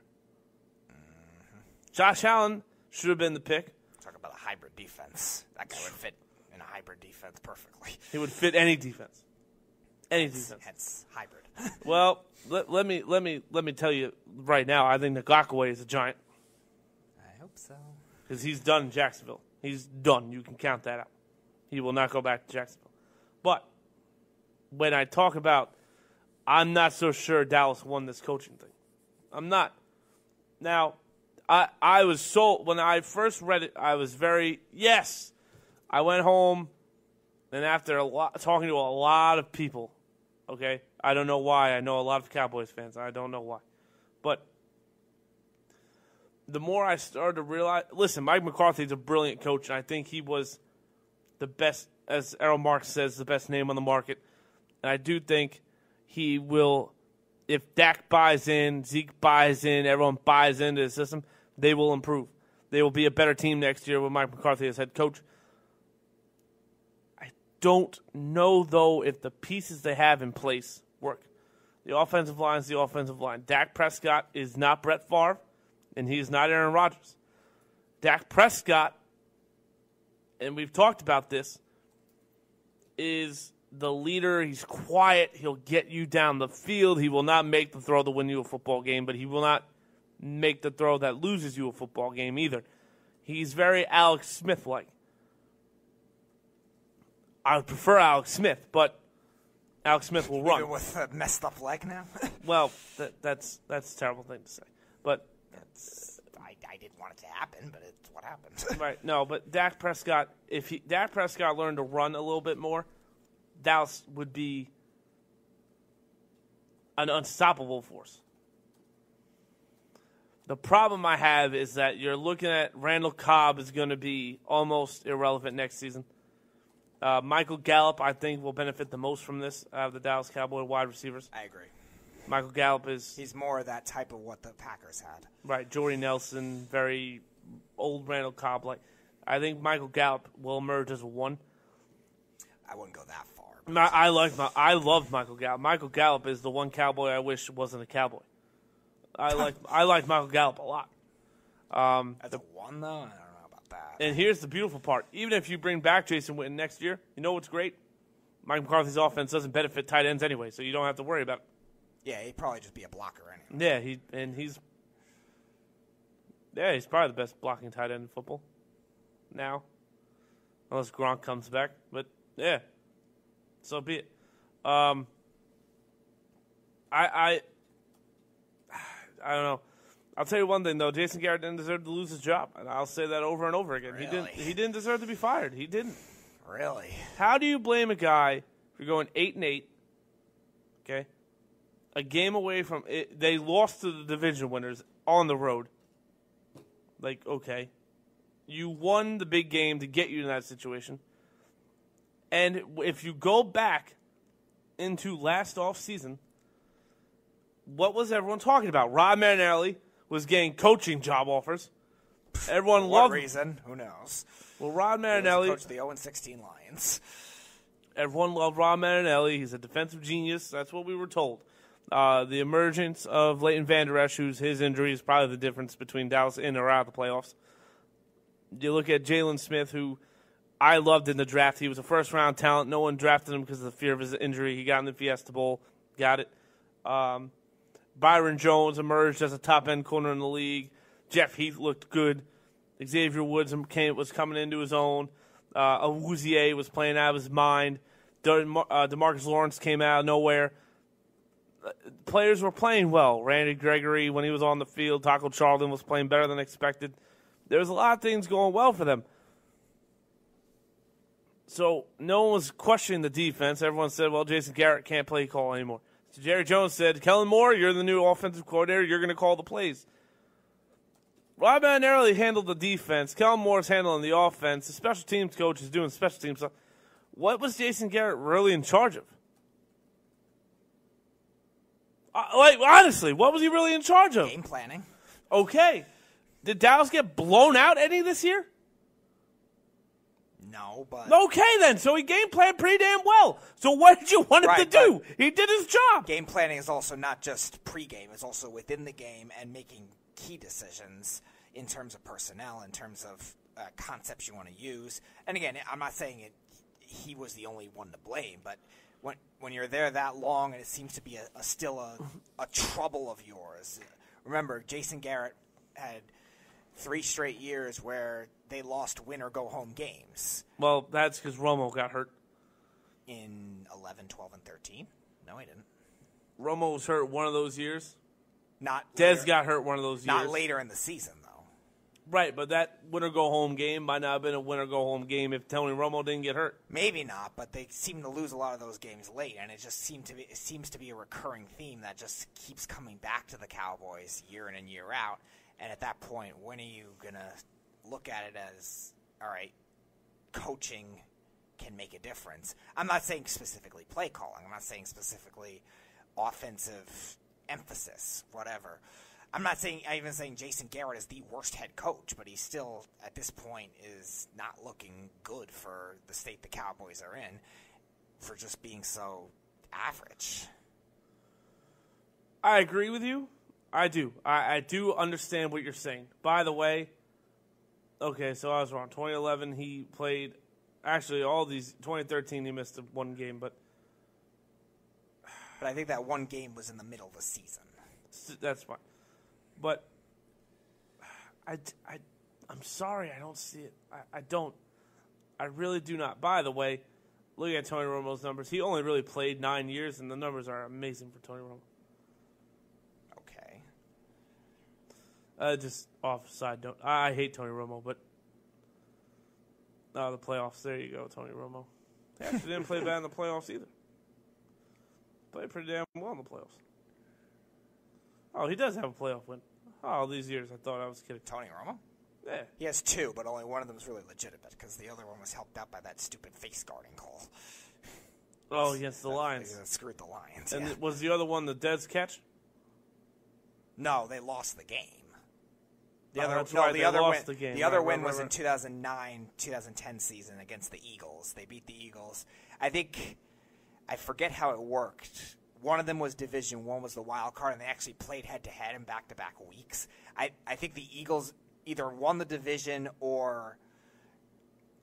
Mm-hmm. Josh Allen should have been the pick. Talk about a hybrid defense. That guy would fit in a hybrid defense perfectly. He would fit any defense. Hence hybrid. Well, let me tell you right now. I think Ngakoue is a Giant. I hope so. Because he's done in Jacksonville. He's done. You can count that out. He will not go back to Jacksonville. But when I talk about, I'm not so sure Dallas won this coaching thing. I'm not. Now, I was so, when I first read it, I was very, yes. I went home, and after talking to a lot of people, okay, I don't know why. I know a lot of Cowboys fans. I don't know why. But the more I started to realize, listen, Mike McCarthy's a brilliant coach, and I think he was the best, as Errol Marks says, the best name on the market. And I do think he will, if Dak buys in, Zeke buys in, everyone buys into the system, they will improve. They will be a better team next year with Mike McCarthy as head coach. I don't know, though, if the pieces they have in place work. The offensive line is the offensive line. Dak Prescott is not Brett Favre, and he's not Aaron Rodgers. Dak Prescott, and we've talked about this, is the leader. He's quiet. He'll get you down the field. He will not make the throw to win you a football game, but he will not make the throw that loses you a football game either. He's very Alex Smith-like. I would prefer Alex Smith, but Alex Smith will run. Even with a messed up leg now? Well, that's a terrible thing to say. But I didn't want it to happen, but it's what happened. Right. No, but Dak Prescott, if Dak Prescott learned to run a little bit more, Dallas would be an unstoppable force. The problem I have is that you're looking at Randall Cobb is going to be almost irrelevant next season. Michael Gallup, I think, will benefit the most from this out of the Dallas Cowboy wide receivers. I agree. Michael Gallup is... He's more that type of what the Packers had. Right, Jordy Nelson, very old Randall Cobb. Like, I think Michael Gallup will emerge as a one. I wouldn't go that far. I love Michael Gallup. Michael Gallup is the one Cowboy I wish wasn't a Cowboy. I like Michael Gallup a lot. As a one, though, I don't know about that. And here's the beautiful part. Even if you bring back Jason Witten next year, you know what's great? Mike McCarthy's offense doesn't benefit tight ends anyway, so you don't have to worry about it. Yeah, he'd probably just be a blocker anyway. Yeah, he's probably the best blocking tight end in football now, unless Gronk comes back. But yeah, so be it. I don't know. I'll tell you one thing, though. Jason Garrett didn't deserve to lose his job, and I'll say that over and over again. Really? He didn't deserve to be fired. He didn't. Really? How do you blame a guy for going 8-8, okay, a game away from it? They lost to the division winners on the road. Like, okay. You won the big game to get you in that situation. And if you go back into last offseason, what was everyone talking about? Rod Marinelli was getting coaching job offers. Everyone loved. What reason? Who knows? Well, Rod Marinelli coached the 0-16 Lions. Everyone loved Rod Marinelli. He's a defensive genius. That's what we were told. The emergence of Leighton Vander Esch, his injury is probably the difference between Dallas in or out of the playoffs. You look at Jalen Smith, who I loved in the draft. He was a first-round talent. No one drafted him because of the fear of his injury. He got in the Fiesta Bowl. Got it. Byron Jones emerged as a top-end corner in the league. Jeff Heath looked good. Xavier Woods was coming into his own. Awuzie was playing out of his mind. DeMarcus Lawrence came out of nowhere. Players were playing well. Randy Gregory, when he was on the field, Taco Charlton was playing better than expected. There was a lot of things going well for them. So no one was questioning the defense. Everyone said, well, Jason Garrett can't play call anymore. So Jerry Jones said, Kellen Moore, you're the new offensive coordinator. You're going to call the plays. Rob Marinelli handled the defense. Kellen Moore's handling the offense. The special teams coach is doing special teams stuff. What was Jason Garrett really in charge of? Honestly, what was he really in charge of? Game planning. Okay. Did Dallas get blown out any this year? No, but... Okay, then. So he game planned pretty damn well. So what did you want him to do? He did his job. Game planning is also not just pregame. It's also within the game and making key decisions in terms of personnel, in terms of concepts you want to use. And again, I'm not saying he was the only one to blame, but when you're there that long and it seems to be still a trouble of yours. Remember, Jason Garrett had 3 straight years where they lost win-or-go-home games. Well, that's because Romo got hurt. In 11, 12, and 13? No, he didn't. Romo was hurt one of those years. Dez got hurt one of those years. Not later in the season, though. Right, but that win-or-go-home game might not have been a win-or-go-home game if Tony Romo didn't get hurt. Maybe not, but they seem to lose a lot of those games late, and it seems to be a recurring theme that just keeps coming back to the Cowboys year in and year out. And at that point, when are you going to look at it as, all right, coaching can make a difference? I'm not saying specifically play calling. I'm not saying specifically offensive emphasis, whatever. I'm not even saying Jason Garrett is the worst head coach, but he still, at this point, is not looking good for the state the Cowboys are in for just being so average. I agree with you. I do. I do understand what you're saying. By the way, okay, so I was wrong. 2011, he played, actually, all these, 2013, he missed one game, but I think that one game was in the middle of the season. That's fine. But I'm sorry, I don't see it. I don't. I really do not. By the way, look at Tony Romo's numbers. He only really played 9 years, and the numbers are amazing for Tony Romo. Just off side note, I hate Tony Romo, but the playoffs. There you go, Tony Romo. He actually didn't play bad in the playoffs either. Played pretty damn well in the playoffs. Oh, he does have a playoff win. All these years, I thought I was kidding. Tony Romo? Yeah. He has 2, but only one of them is really legitimate because the other one was helped out by that stupid face guarding call. Oh, against the Lions. That screwed the Lions. And yeah. Was the other one the Dez catch? No, they lost the game. The other win was in 2009-2010 season against the Eagles. They beat the Eagles. I forget how it worked. One of them was division, one was the wild card, and they actually played head-to-head in back-to-back weeks. I think the Eagles either won the division or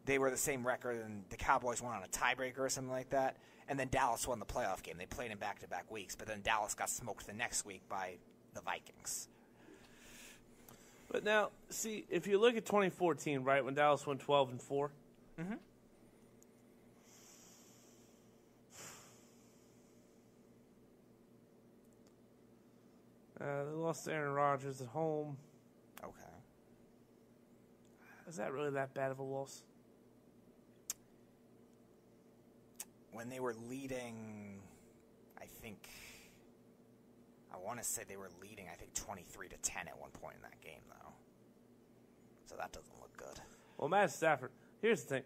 they were the same record and the Cowboys won on a tiebreaker or something like that. And then Dallas won the playoff game. They played in back-to-back weeks, but then Dallas got smoked the next week by the Vikings. But now, see, if you look at 2014, right, when Dallas went 12-4, mm-hmm. They lost to Aaron Rodgers at home. Okay. Is that really that bad of a loss? When they were leading, I want to say they were leading, 23-10 at one point in that game, though. So that doesn't look good. Well, Matt Stafford, here's the thing.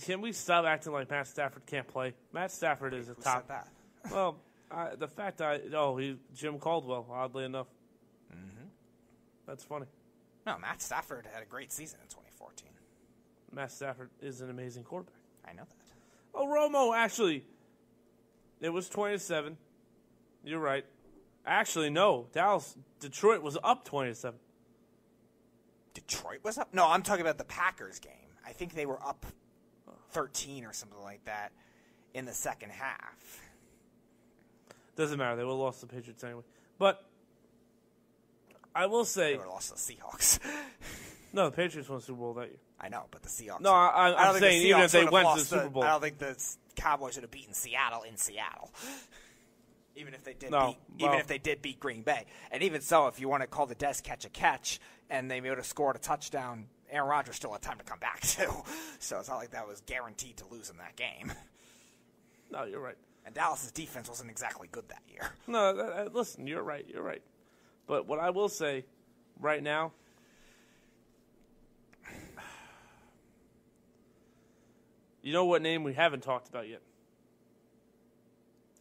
Can we stop acting like Matt Stafford can't play? Matt Stafford is a top. Who said that? Well, the fact Jim Caldwell, oddly enough. Mm-hmm. That's funny. No, Matt Stafford had a great season in 2014. Matt Stafford is an amazing quarterback. I know that. Oh, Romo, actually, it was 20-7. You're right. Actually, no. Detroit was up 20-7. Detroit was up? No, I'm talking about the Packers game. I think they were up 13 or something like that in the second half. Doesn't matter. They would have lost the Patriots anyway. But I will say... They would have lost the Seahawks. No, the Patriots won the Super Bowl that year. I know, but the Seahawks... No, I'm saying even if they went to the Super Bowl. I don't think the Cowboys would have beaten Seattle in Seattle. Even if they did beat Green Bay. And even so, if you want to call the Des catch a catch and they would have scored a touchdown, Aaron Rodgers still had time to come back too. So it's not like that was guaranteed to lose in that game. No, you're right. And Dallas' defense wasn't exactly good that year. No, listen, you're right. You're right. But what I will say right now, you know what name we haven't talked about yet?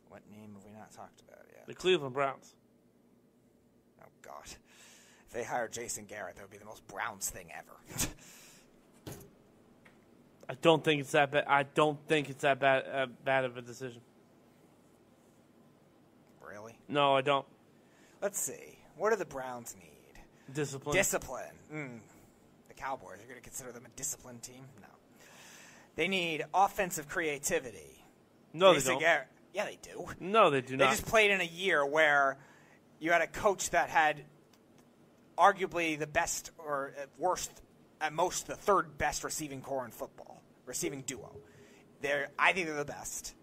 What name have we not talked about yet? The Cleveland Browns. Oh, God. If they hired Jason Garrett, that would be the most Browns thing ever. I don't think it's that bad. I don't think it's that bad of a decision. Really? No, I don't. Let's see. What do the Browns need? Discipline. The Cowboys, you're going to consider them a disciplined team? No. They need offensive creativity. No, they don't. Yeah, they do. No, they do not. They just played in a year where you had a coach that had arguably the best, or at worst, at most, the third best receiving core in football, receiving duo. I think they're the best.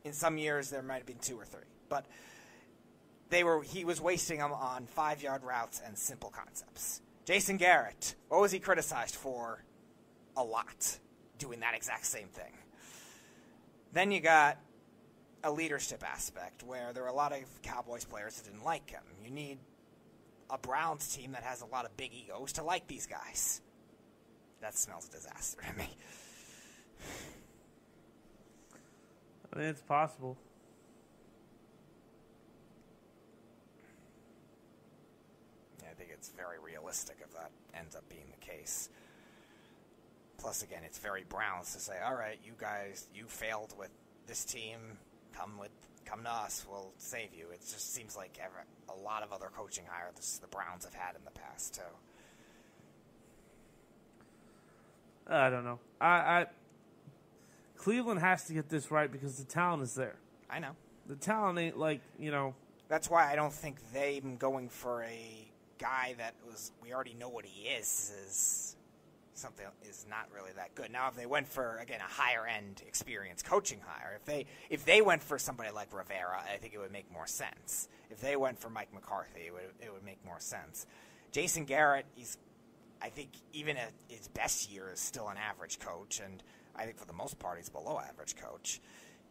In some years, there might have been 2 or 3. But he was wasting them on 5-yard routes and simple concepts. Jason Garrett, what was he criticized for? A lot. Doing that exact same thing. Then you got a leadership aspect where there were a lot of Cowboys players that didn't like him. You need a Browns team that has a lot of big egos to like these guys. That smells a disaster to me. I mean, it's possible. Yeah, I think it's very realistic if that ends up being the case. Plus, again, it's very Browns to say, all right, you guys, you failed with this team. Come to us. We'll save you. It just seems like a lot of other coaching hires the Browns have had in the past, too. I don't know. Cleveland has to get this right because the talent is there. I know. The talent ain't That's why I don't think them going for a guy that we already know what he is something is not really that good. Now, if they went for, again, a higher-end experienced coaching hire, if they went for somebody like Rivera, I think it would make more sense. If they went for Mike McCarthy, it would make more sense. Jason Garrett, I think even at his best year, is still an average coach, and I think for the most part he's below average coach.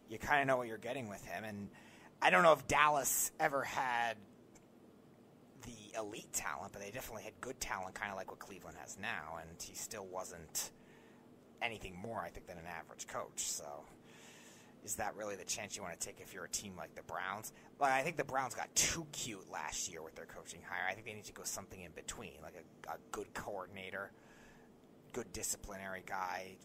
You kind of know what you're getting with him, and I don't know if Dallas ever had the elite talent, but they definitely had good talent, kind of like what Cleveland has now, and he still wasn't anything more, I think, than an average coach. So is that really the chance you want to take if you're a team like the Browns? Well, I think the Browns got too cute last year with their coaching hire. I think they need to go something in between, like a good coordinator, good disciplinary guy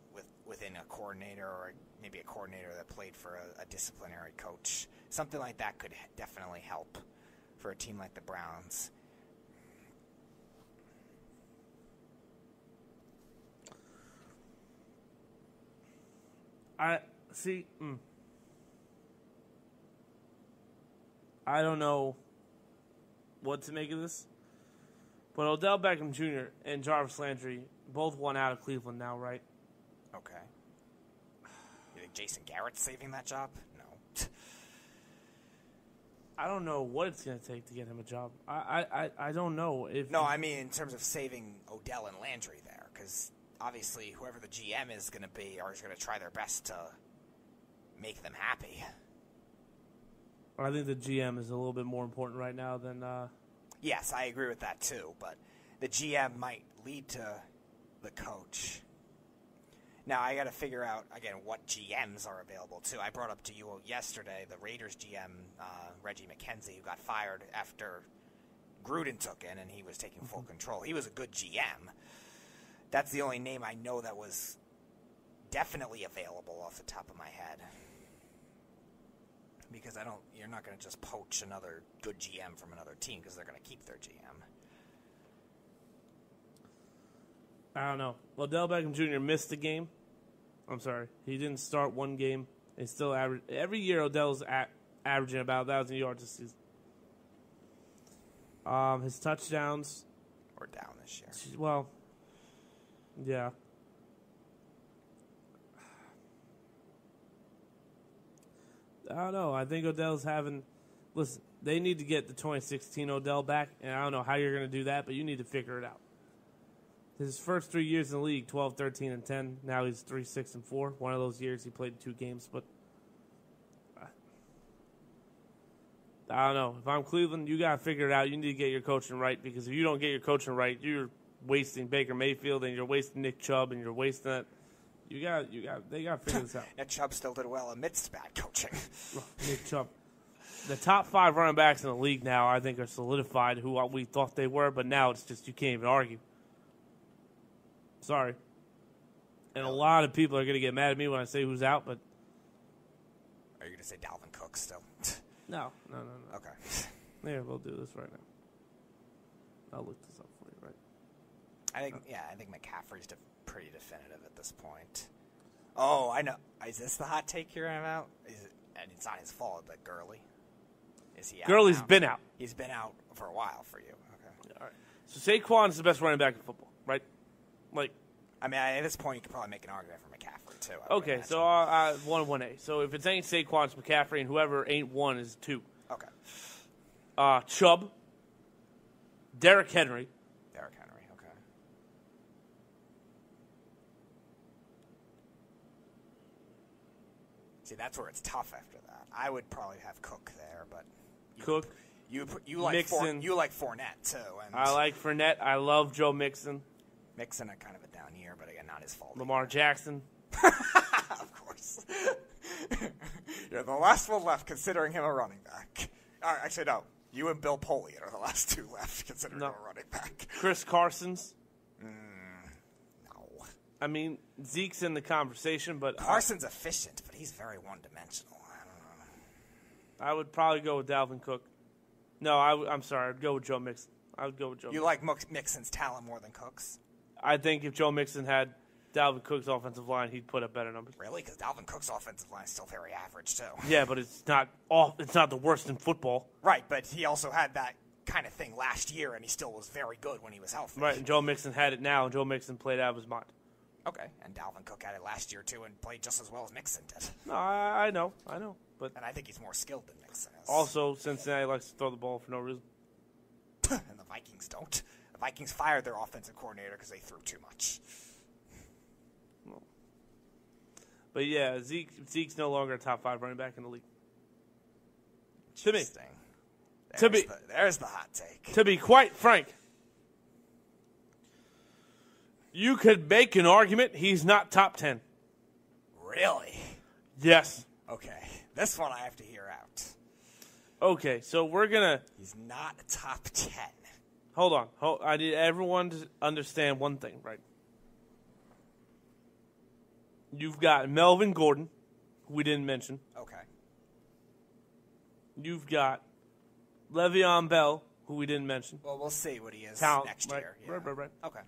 within a coordinator, or maybe a coordinator that played for a disciplinary coach. Something like that could definitely help for a team like the Browns. I don't know what to make of this, but Odell Beckham Jr. and Jarvis Landry both won out of Cleveland now, right? Okay. You think Jason Garrett's saving that job? No. I don't know what it's going to take to get him a job. I don't know if. No, I mean in terms of saving Odell and Landry there, because obviously whoever the GM is going to be is going to try their best to make them happy. I think the GM is a little bit more important right now than. Yes, I agree with that too, but the GM might lead to the coach. Now, I got to figure out, again, what GMs are available, too. I brought up to you yesterday the Raiders GM, Reggie McKenzie, who got fired after Gruden took in and he was taking full control. He was a good GM. That's the only name I know that was definitely available off the top of my head. Because you're not going to just poach another good GM from another team because they're going to keep their GM. I don't know. Odell Beckham Jr. missed a game. I'm sorry. He didn't start one game. He still average. Every year, Odell's averaging about 1,000 yards a season. His touchdowns. We're down this year. Well, yeah. I don't know. I think Odell's having. Listen, they need to get the 2016 Odell back, and I don't know how you're going to do that, but you need to figure it out. His first 3 years in the league, 12, 13, and 10. Now he's 3, 6, and 4. One of those years he played 2 games, but I don't know. If I'm Cleveland, you got to figure it out. You need to get your coaching right, because if you don't get your coaching right, you're wasting Baker Mayfield and you're wasting Nick Chubb and you're wasting that. They got to figure this out. Nick Chubb still did well amidst bad coaching. Nick Chubb. The top 5 running backs in the league now, I think, are solidified who we thought they were, but now it's just you can't even argue. Sorry. And a lot of people are going to get mad at me when I say who's out, but. Are you going to say Dalvin Cook still? No. Okay. Yeah, we'll do this right now. I'll look this up for you, right? I think McCaffrey's pretty definitive at this point. Oh, I know. Is this the hot take you're about? And it's not his fault, but Gurley. Is he out? Gurley's been out. He's been out for a while for you. Okay. Yeah, all right. So Saquon is the best running back in football, right? I mean, at this point, you could probably make an argument for McCaffrey, too. Okay, so 1-1A. So if it's ain't Saquon, it's McCaffrey, and whoever ain't 1 is 2. Okay. Chubb. Derrick Henry. Okay. See, that's where it's tough after that. I would probably have Cook there, but Cook. You like Mixon. You like Fournette too. And I like Fournette. I love Joe Mixon. Mixon had kind of a down year, but again, not his fault. Lamar Jackson. Of course. You're the last one left, considering him a running back. All right, actually, no. You and Bill Polian are the last 2 left, considering him a running back. Chris Carson's. No. I mean, Zeke's in the conversation, but Carson's efficient, but he's very one-dimensional. I don't know. I would probably go with Dalvin Cook. No, I'm sorry. I'd go with Joe Mixon. I would go with Joe. You like Mixon's talent more than Cook's? I think if Joe Mixon had Dalvin Cook's offensive line, he'd put up better numbers. Really? Because Dalvin Cook's offensive line is still very average, too. Yeah, but it's not the worst in football. Right, but he also had that kind of thing last year, and he still was very good when he was healthy. Right, and Joe Mixon had it now, and Joe Mixon played out of his mind. Okay, and Dalvin Cook had it last year, too, and played just as well as Mixon did. No, I know. But and I think he's more skilled than Mixon is. Also, Cincinnati likes to throw the ball for no reason. And the Vikings don't. The Vikings fired their offensive coordinator because they threw too much. But yeah, Zeke's no longer a top 5 running back in the league. To me. There's the hot take. To be quite frank, you could make an argument he's not top 10. Really? Yes. Okay. This one I have to hear out. Okay, so we're going to... He's not top 10. Hold on. I need everyone to understand one thing, right? You've got Melvin Gordon, who we didn't mention. Okay. You've got Le'Veon Bell, who we didn't mention. Well, we'll see what he is next year. Yeah. Right. Okay.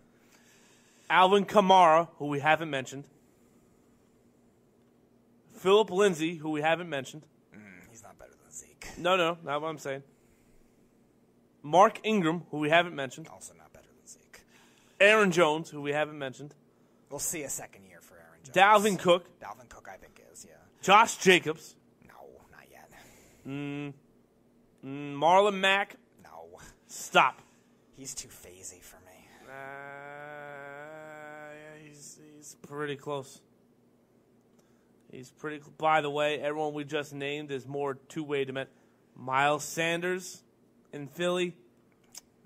Alvin Kamara, who we haven't mentioned. Philip Lindsay, who we haven't mentioned. He's not better than Zeke. No, not what I'm saying. Mark Ingram, who we haven't mentioned. Also not better than Zeke. Aaron Jones, who we haven't mentioned. We'll see a second year for Aaron Jones. Dalvin Cook. Dalvin Cook, I think, is, yeah. Josh Jacobs. No, not yet. Marlon Mack. No. Stop. He's too phasey for me. Yeah, he's pretty close. By the way, everyone we just named is more two-way dimension. Miles Sanders in Philly.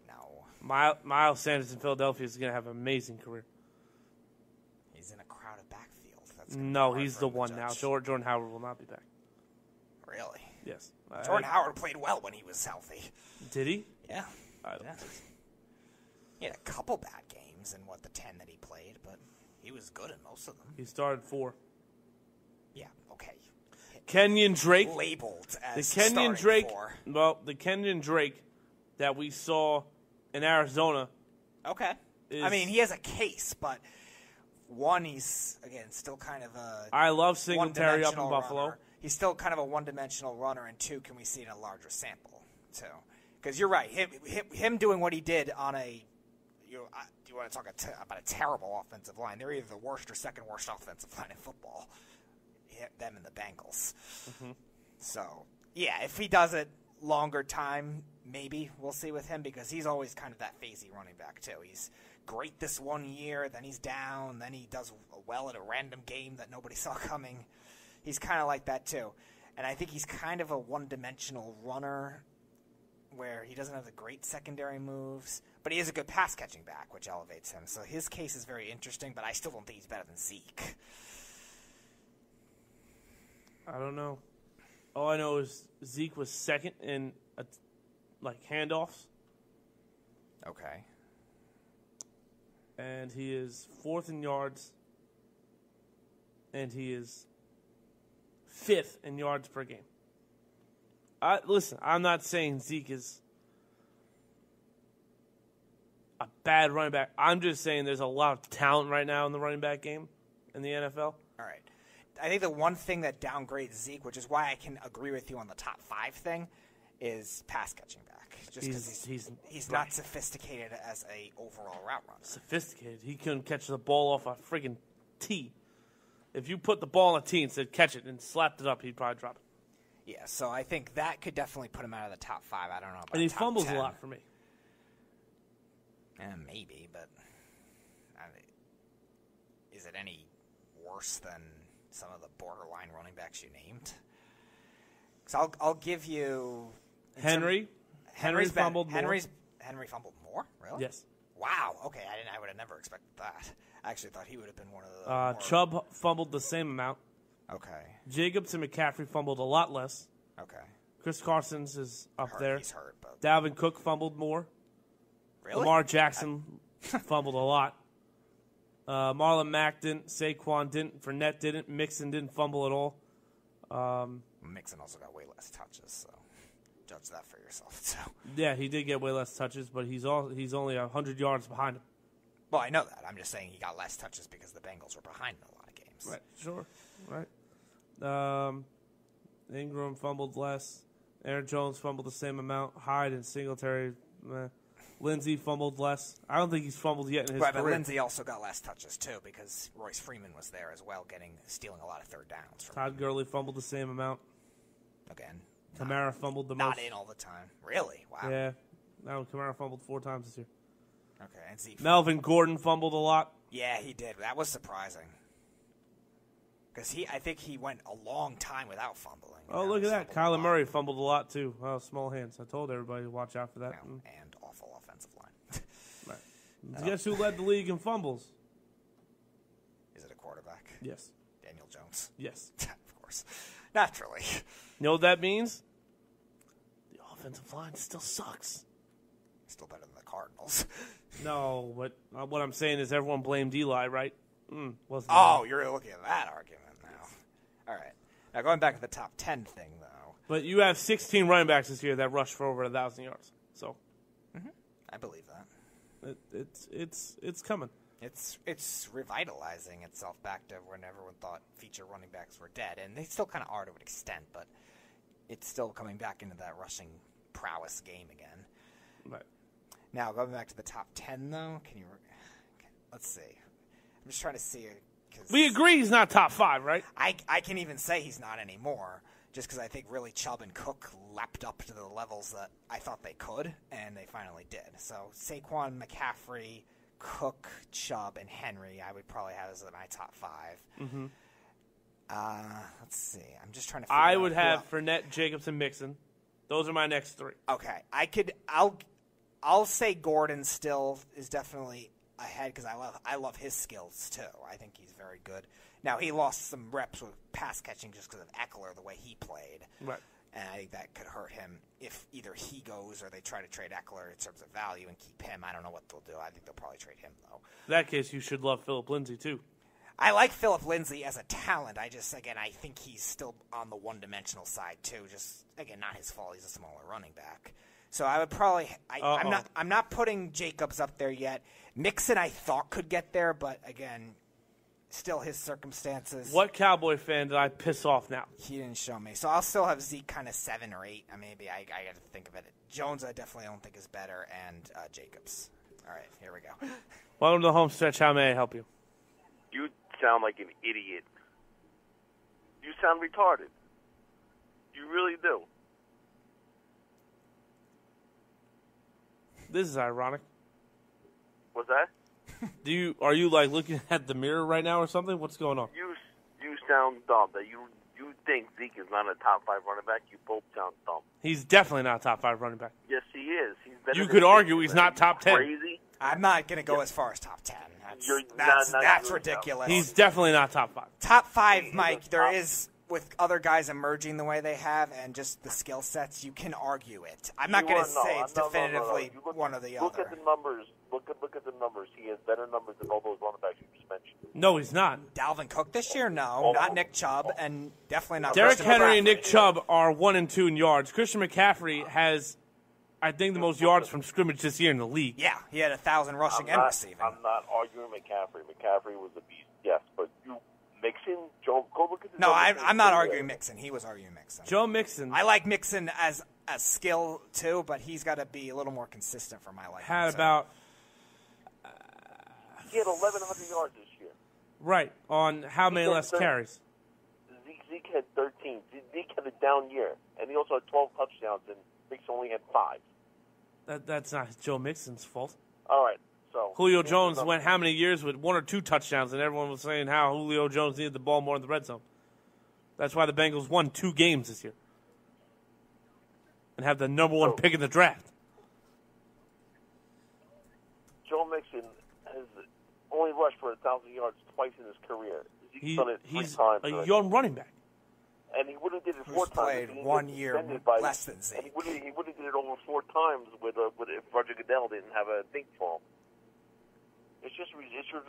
No. Miles Sanders in Philadelphia is going to have an amazing career. He's in a crowded backfield. No, he's the one now. Jordan Howard will not be back. Really? Yes. Jordan Howard played well when he was healthy. Did he? Yeah. I don't think so. He had a couple bad games in the 10 that he played, but he was good in most of them. He started 4. Yeah, okay. Kenyon Drake. Labeled as the Kenyon Drake. 4. Well, the Kenyon Drake that we saw in Arizona. Okay. I mean, he has a case, but one, he's, again, still kind of a I love Singletary up in Buffalo. Runner. He's still kind of a one-dimensional runner, and 2, can we see it in a larger sample, too? Because you're right. Him doing what he did on a you want to talk about a terrible offensive line. They're either the worst or second worst offensive line in football. Them and the Bengals. Mm-hmm. So, yeah, if he does it longer time, maybe we'll see with him because he's always kind of that phasey running back, too. He's great this one year, then he's down, then he does well at a random game that nobody saw coming. He's kind of like that, too. And I think he's kind of a one-dimensional runner where he doesn't have the great secondary moves, but he is a good pass-catching back, which elevates him. So his case is very interesting, but I still don't think he's better than Zeke. I don't know. All I know is Zeke was second in handoffs. Okay. And he is 4th in yards. And he is 5th in yards per game. Listen, I'm not saying Zeke is a bad running back. I'm just saying there's a lot of talent right now in the running back game in the NFL. All right. I think the one thing that downgrades Zeke, which is why I can agree with you on the top 5 thing, is pass catching back. Just because he's not sophisticated as a overall route runner. Sophisticated. He couldn't catch the ball off a friggin' tee. If you put the ball on a tee and said catch it and slapped it up, he'd probably drop it. Yeah, so I think that could definitely put him out of the top 5. I don't know about and he top fumbles 10. a lot for me. Maybe, but is it any worse than some of the borderline running backs you named? So I'll give you Henry. Henry fumbled more. Henry fumbled more? Really? Yes. Wow. Okay, I would have never expected that. I actually thought he would have been one of the more... Chubb fumbled the same amount. Okay. Jacobs and McCaffrey fumbled a lot less. Okay. Chris Carson's is up there. He's hurt, but... Dalvin Cook fumbled more. Really? Lamar Jackson fumbled a lot. Marlon Mack didn't. Saquon didn't. Fournette didn't. Mixon didn't fumble at all. Mixon also got way less touches, so judge that for yourself. So. Yeah, he did get way less touches, but he's only 100 yards behind him. Well, I know that. I'm just saying he got less touches because the Bengals were behind in a lot of games. Right, sure. Right. Ingram fumbled less. Aaron Jones fumbled the same amount. Hyde and Singletary, Lindsey fumbled less. I don't think he's fumbled yet in his career. But Lindsey also got less touches, too, because Royce Freeman was there as well, stealing a lot of third downs. Todd Gurley fumbled the same amount. Again. Kamara fumbled the most. Not in all the time. Really? Wow. Yeah. No, Kamara fumbled 4 times this year. Okay, and Zeke. Melvin Gordon fumbled a lot. Yeah, he did. That was surprising. Because I think he went a long time without fumbling. Oh, look at that. Kyler Murray fumbled a lot, too. Oh, small hands. I told everybody to watch out for that. And awful offensive line. Right. Guess who led the league in fumbles? Is it a quarterback? Yes. Daniel Jones? Yes. Of course. Naturally. You know what that means? The offensive line still sucks. Still better than the Cardinals. No, but what I'm saying is everyone blamed Eli, right? You're looking at that argument now. All right. Now, going back to the top 10 thing, though. But you have 16 running backs this year that rushed for over 1,000 yards. So, I believe that. It's coming. It's revitalizing itself back to when everyone thought feature running backs were dead, and they still kind of are to an extent, but it's still coming back into that rushing prowess game again. Right. Now, going back to the top 10, though, let's see. I'm just trying to see. We agree he's not top 5, right? I can even say he's not anymore just because I think really Chubb and Cook leapt up to the levels that I thought they could, and they finally did. So Saquon, McCaffrey, Cook, Chubb, and Henry I would probably have as my top 5. Mm-hmm. Let's see. I'm just trying to figure out. I would have Fournette, Jacobs, and Mixon. Those are my next 3. Okay. I'll say Gordon still is definitely ahead because I love his skills too. I think he's very good. Now, he lost some reps with pass catching just because of Eckler, the way he played. Right. And I think that could hurt him if either he goes or they try to trade Eckler in terms of value and keep him. I don't know what they'll do. I think they'll probably trade him, though. In that case, you should love Philip Lindsay, too. I like Philip Lindsay as a talent. I think he's still on the one-dimensional side, too. Just, again, not his fault. He's a smaller running back. So I would probably I'm not putting Jacobs up there yet. Mixon I thought could get there, but, again, still his circumstances. What Cowboy fan did I piss off now? He didn't show me. So I'll still have Zeke kind of 7 or 8. Maybe I got to think of it. Jones I definitely don't think is better, and Jacobs. All right, here we go. Welcome to the home stretch. How may I help you? You sound like an idiot. You sound retarded. You really do. This is ironic. What's that? Are you like looking at the mirror right now or something? What's going on? You sound dumb. That you think Zeke is not a top 5 running back. You both sound dumb. He's definitely not a top 5 running back. Yes, he is. He's better. You could argue he's not top 10. Crazy. I'm not going to go as far as top 10. That's ridiculous. He's definitely not top 5. Top 5, Mike. There is, with other guys emerging the way they have and just the skill sets, you can argue it. I'm not going to say it's definitively one or the other. Look at the numbers. Look at the numbers. He has better numbers than all those running backs you just mentioned. No, he's not. Dalvin Cook this year? No. Not Nick Chubb, and definitely not Derrick Christian Henry McCaffrey. and Nick Chubb are 1 and 2 in yards. Christian McCaffrey has, I think, the most yards from scrimmage this year in the league. Yeah, he had 1,000 rushing and receiving. I'm not arguing McCaffrey. McCaffrey was a beast, yes, but you Mixon, go look at the. No, I'm not arguing Mixon. He was arguing Mixon. Joe Mixon. I like Mixon as a skill too, but he's got to be a little more consistent for my liking. Had about. He had 1,100 yards this year. Right, on how many less carries? Zeke had 13. Zeke had a down year, and he also had 12 touchdowns, and Mixon only had 5. That's not Joe Mixon's fault. All right, so Julio Jones went how many years with 1 or 2 touchdowns, and everyone was saying how Julio Jones needed the ball more in the red zone. That's why the Bengals won 2 games this year and have the number 1 pick in the draft. Joe Mixon has only rushed for 1,000 yards twice in his career. He's done it 3 times. He's a young running back. And he would have did it 4 times. Played 1 year less than Zeke. And he would have did it over 4 times with if Roger Goodell didn't have a thing for him. It's just ridiculous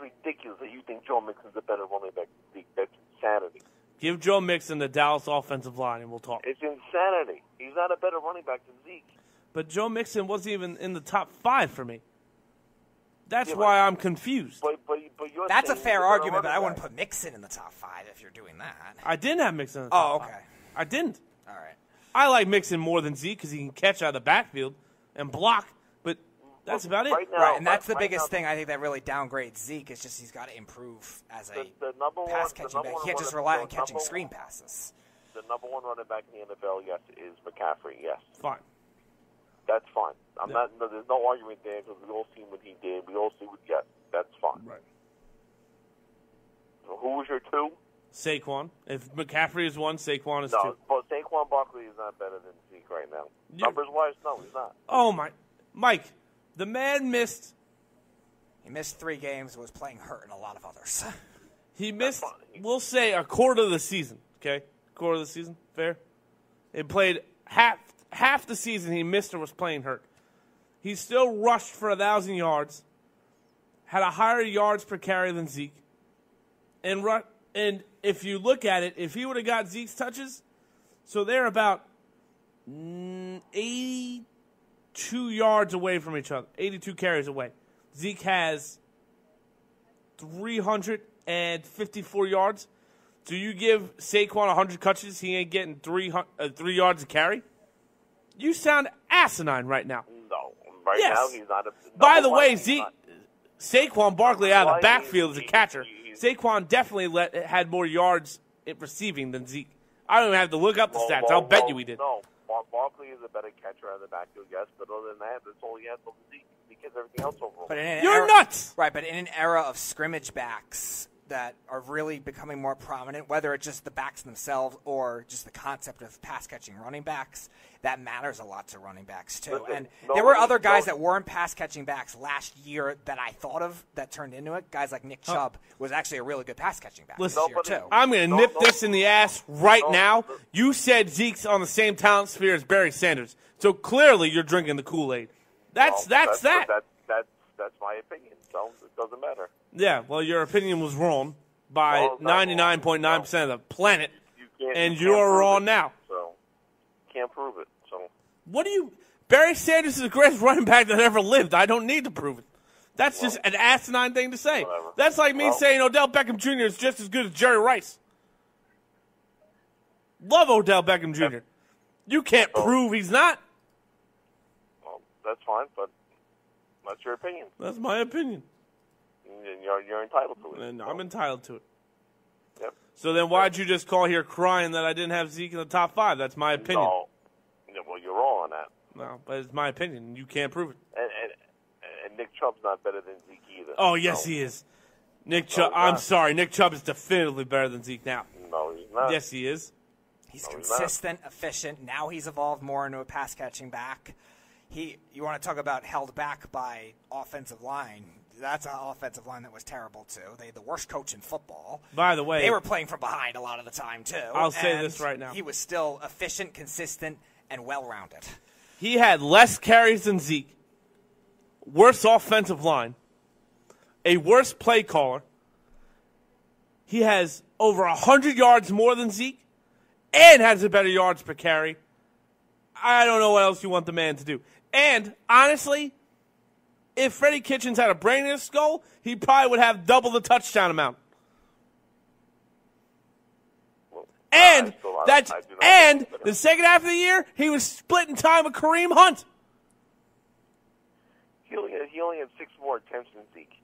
that you think Joe Mixon's a better running back than Zeke. That's insanity. Give Joe Mixon the Dallas offensive line, and we'll talk. It's insanity. He's not a better running back than Zeke. But Joe Mixon wasn't even in the top 5 for me. That's why I'm confused. But that's a fair argument, but I wouldn't put Mixon in the top 5 if you're doing that. I didn't have Mixon in the top 5. Okay. I didn't. All right. I like Mixon more than Zeke because he can catch out of the backfield and block, but that's about it. Right, and that's the biggest thing I think that really downgrades Zeke is just he's got to improve as a pass-catching back. He can't just rely on catching screen passes. The number 1 running back in the NFL, yes, is McCaffrey, yes. Fine. That's fine. There's no argument there because we all see what he did. We all see what, yes, that's fine. Right. So who was your 2? Saquon. If McCaffrey is 1, Saquon is 2. No, but Saquon Barkley is not better than Zeke right now. Yeah. Numbers-wise, no, he's not. Oh, my. Mike, the man missed. He missed 3 games, was playing hurt in a lot of others. He missed, we'll say, a quarter of the season, okay? Quarter of the season, fair? He played half the season he missed or was playing hurt. He still rushed for 1,000 yards, had a higher yards per carry than Zeke, and if you look at it, if he would have got Zeke's touches, so they're about 82 yards away from each other, 82 carries away. Zeke has 354 yards. So you give Saquon 100 touches, he ain't getting 3 yards a carry? You sound asinine right now. No. Yes. Now he's not. By the way, Saquon Barkley out of the backfield as a catcher. Saquon definitely had more yards at receiving than Zeke. I don't even have to look up the stats. I'll bet you he did. No, Barkley is a better catcher out of the backfield, yes, but other than that, that's all he has to do. He gets everything else over. But You're nuts! Right, but in an era of scrimmage backs that are really becoming more prominent, whether it's just the backs themselves or just the concept of pass-catching running backs, that matters a lot to running backs, too. Listen, and there were other guys that weren't pass-catching backs last year that I thought of that turned into it. Guys like Nick Chubb was actually a really good pass-catching back this year, too. I'm going to nip this in the ass right now. You said Zeke's on the same talent sphere as Barry Sanders, so clearly you're drinking the Kool-Aid. That's that. That's my opinion, so it doesn't matter. Yeah, well, your opinion was wrong by 99.9% of the planet, and you're wrong now. So, can't prove it. So, what do you? Barry Sanders is the greatest running back that ever lived. I don't need to prove it. That's just an asinine thing to say. Whatever. That's like me saying Odell Beckham Jr. is just as good as Jerry Rice. Love Odell Beckham Jr. You can't prove he's not. Well, that's fine, but that's your opinion. That's my opinion. And you're entitled to it. And I'm entitled to it. Yep. So then why'd you just call here crying that I didn't have Zeke in the top 5? That's my opinion. No. Well, you're wrong on that. No, but it's my opinion. You can't prove it. And Nick Chubb's not better than Zeke either. Oh, yes, he is. Nick Chubb. I'm sorry. Nick Chubb is definitively better than Zeke now. No, he's not. Yes, he is. He's consistent, efficient. Now he's evolved more into a pass-catching back. You want to talk about held back by offensive line. That's an offensive line that was terrible, too. They had the worst coach in football. By the way, they were playing from behind a lot of the time, too. I'll say this right now. He was still efficient, consistent, and well-rounded. He had less carries than Zeke, worse offensive line, a worse play caller. He has over 100 yards more than Zeke and has a better yards per carry. I don't know what else you want the man to do. And, honestly, if Freddie Kitchens had a brain in his skull, he probably would have double the touchdown amount. And the second half of the year, he was splitting time with Kareem Hunt. He only had 6 more attempts than Zeke.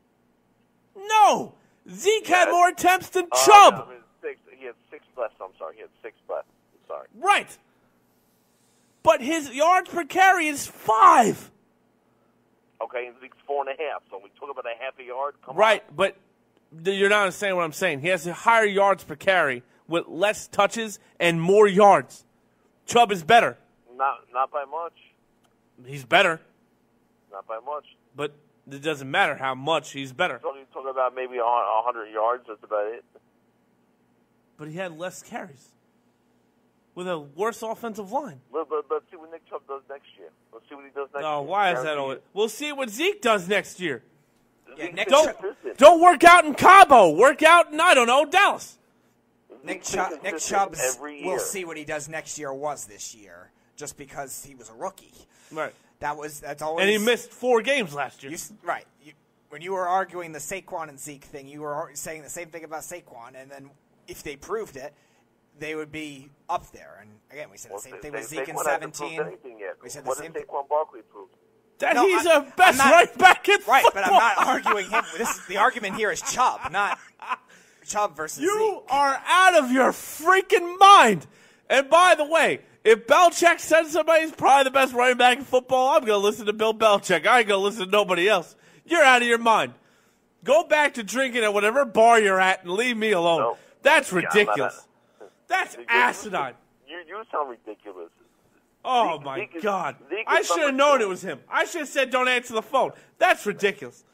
No! Zeke had more attempts than Chubb. He had 6 less. I'm sorry. He had 6 less. I'm sorry. Right. But his yards per carry is 5. Okay, and Zeke's 4.5. So we talk about a half a yard. Come right, on. But you're not understanding what I'm saying. He has higher yards per carry with less touches and more yards. Chubb is better. Not by much. He's better. Not by much. But it doesn't matter how much he's better. So you talk about maybe 100 yards. That's about it. But he had less carries with a worse offensive line. Let's see what Nick Chubb does next year. Let's see what he does next year. Oh, why is that all? We'll see what Zeke does next year. Yeah, Don't work out in Cabo. Work out in, I don't know, Dallas. Nick Chubb's, we'll see what he does next year was this year, just because he was a rookie. Right. That's always. And he missed 4 games last year. Right. When you were arguing the Saquon and Zeke thing, you were saying the same thing about Saquon, and then if they proved it, they would be up there. And again, we said the same thing with Zeke in 17. We said the same thing. Saquon Barkley proved? That he's a best right back in football. Right, but I'm not arguing him. The argument here is Chubb, not Chubb versus Zeke. You are out of your freaking mind. And by the way, if Belichick says somebody's probably the best running back in football, I'm going to listen to Bill Belichick. I ain't going to listen to nobody else. You're out of your mind. Go back to drinking at whatever bar you're at and leave me alone. No. That's ridiculous. That's asinine. You sound ridiculous. Oh, my God. I should have known it was him. I should have said don't answer the phone. That's ridiculous.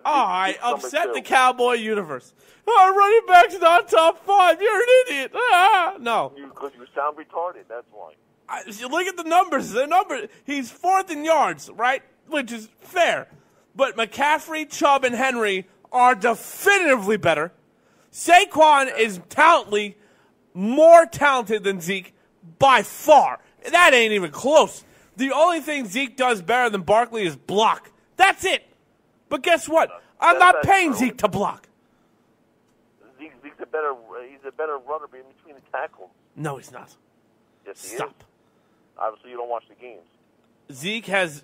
Oh, I upset the Cowboy universe. Oh, running back's not top 5. You're an idiot. No. Because you sound retarded. That's why. Look at the numbers. He's 4th in yards, right? Which is fair. But McCaffrey, Chubb, and Henry are definitively better. Saquon is more talented than Zeke by far. That ain't even close. The only thing Zeke does better than Barkley is block. That's it. But guess what? I'm not paying Zeke to block. Zeke's a better runner in between the tackles. No, he's not. Yes, he Stop. is. Obviously, you don't watch the games. Zeke has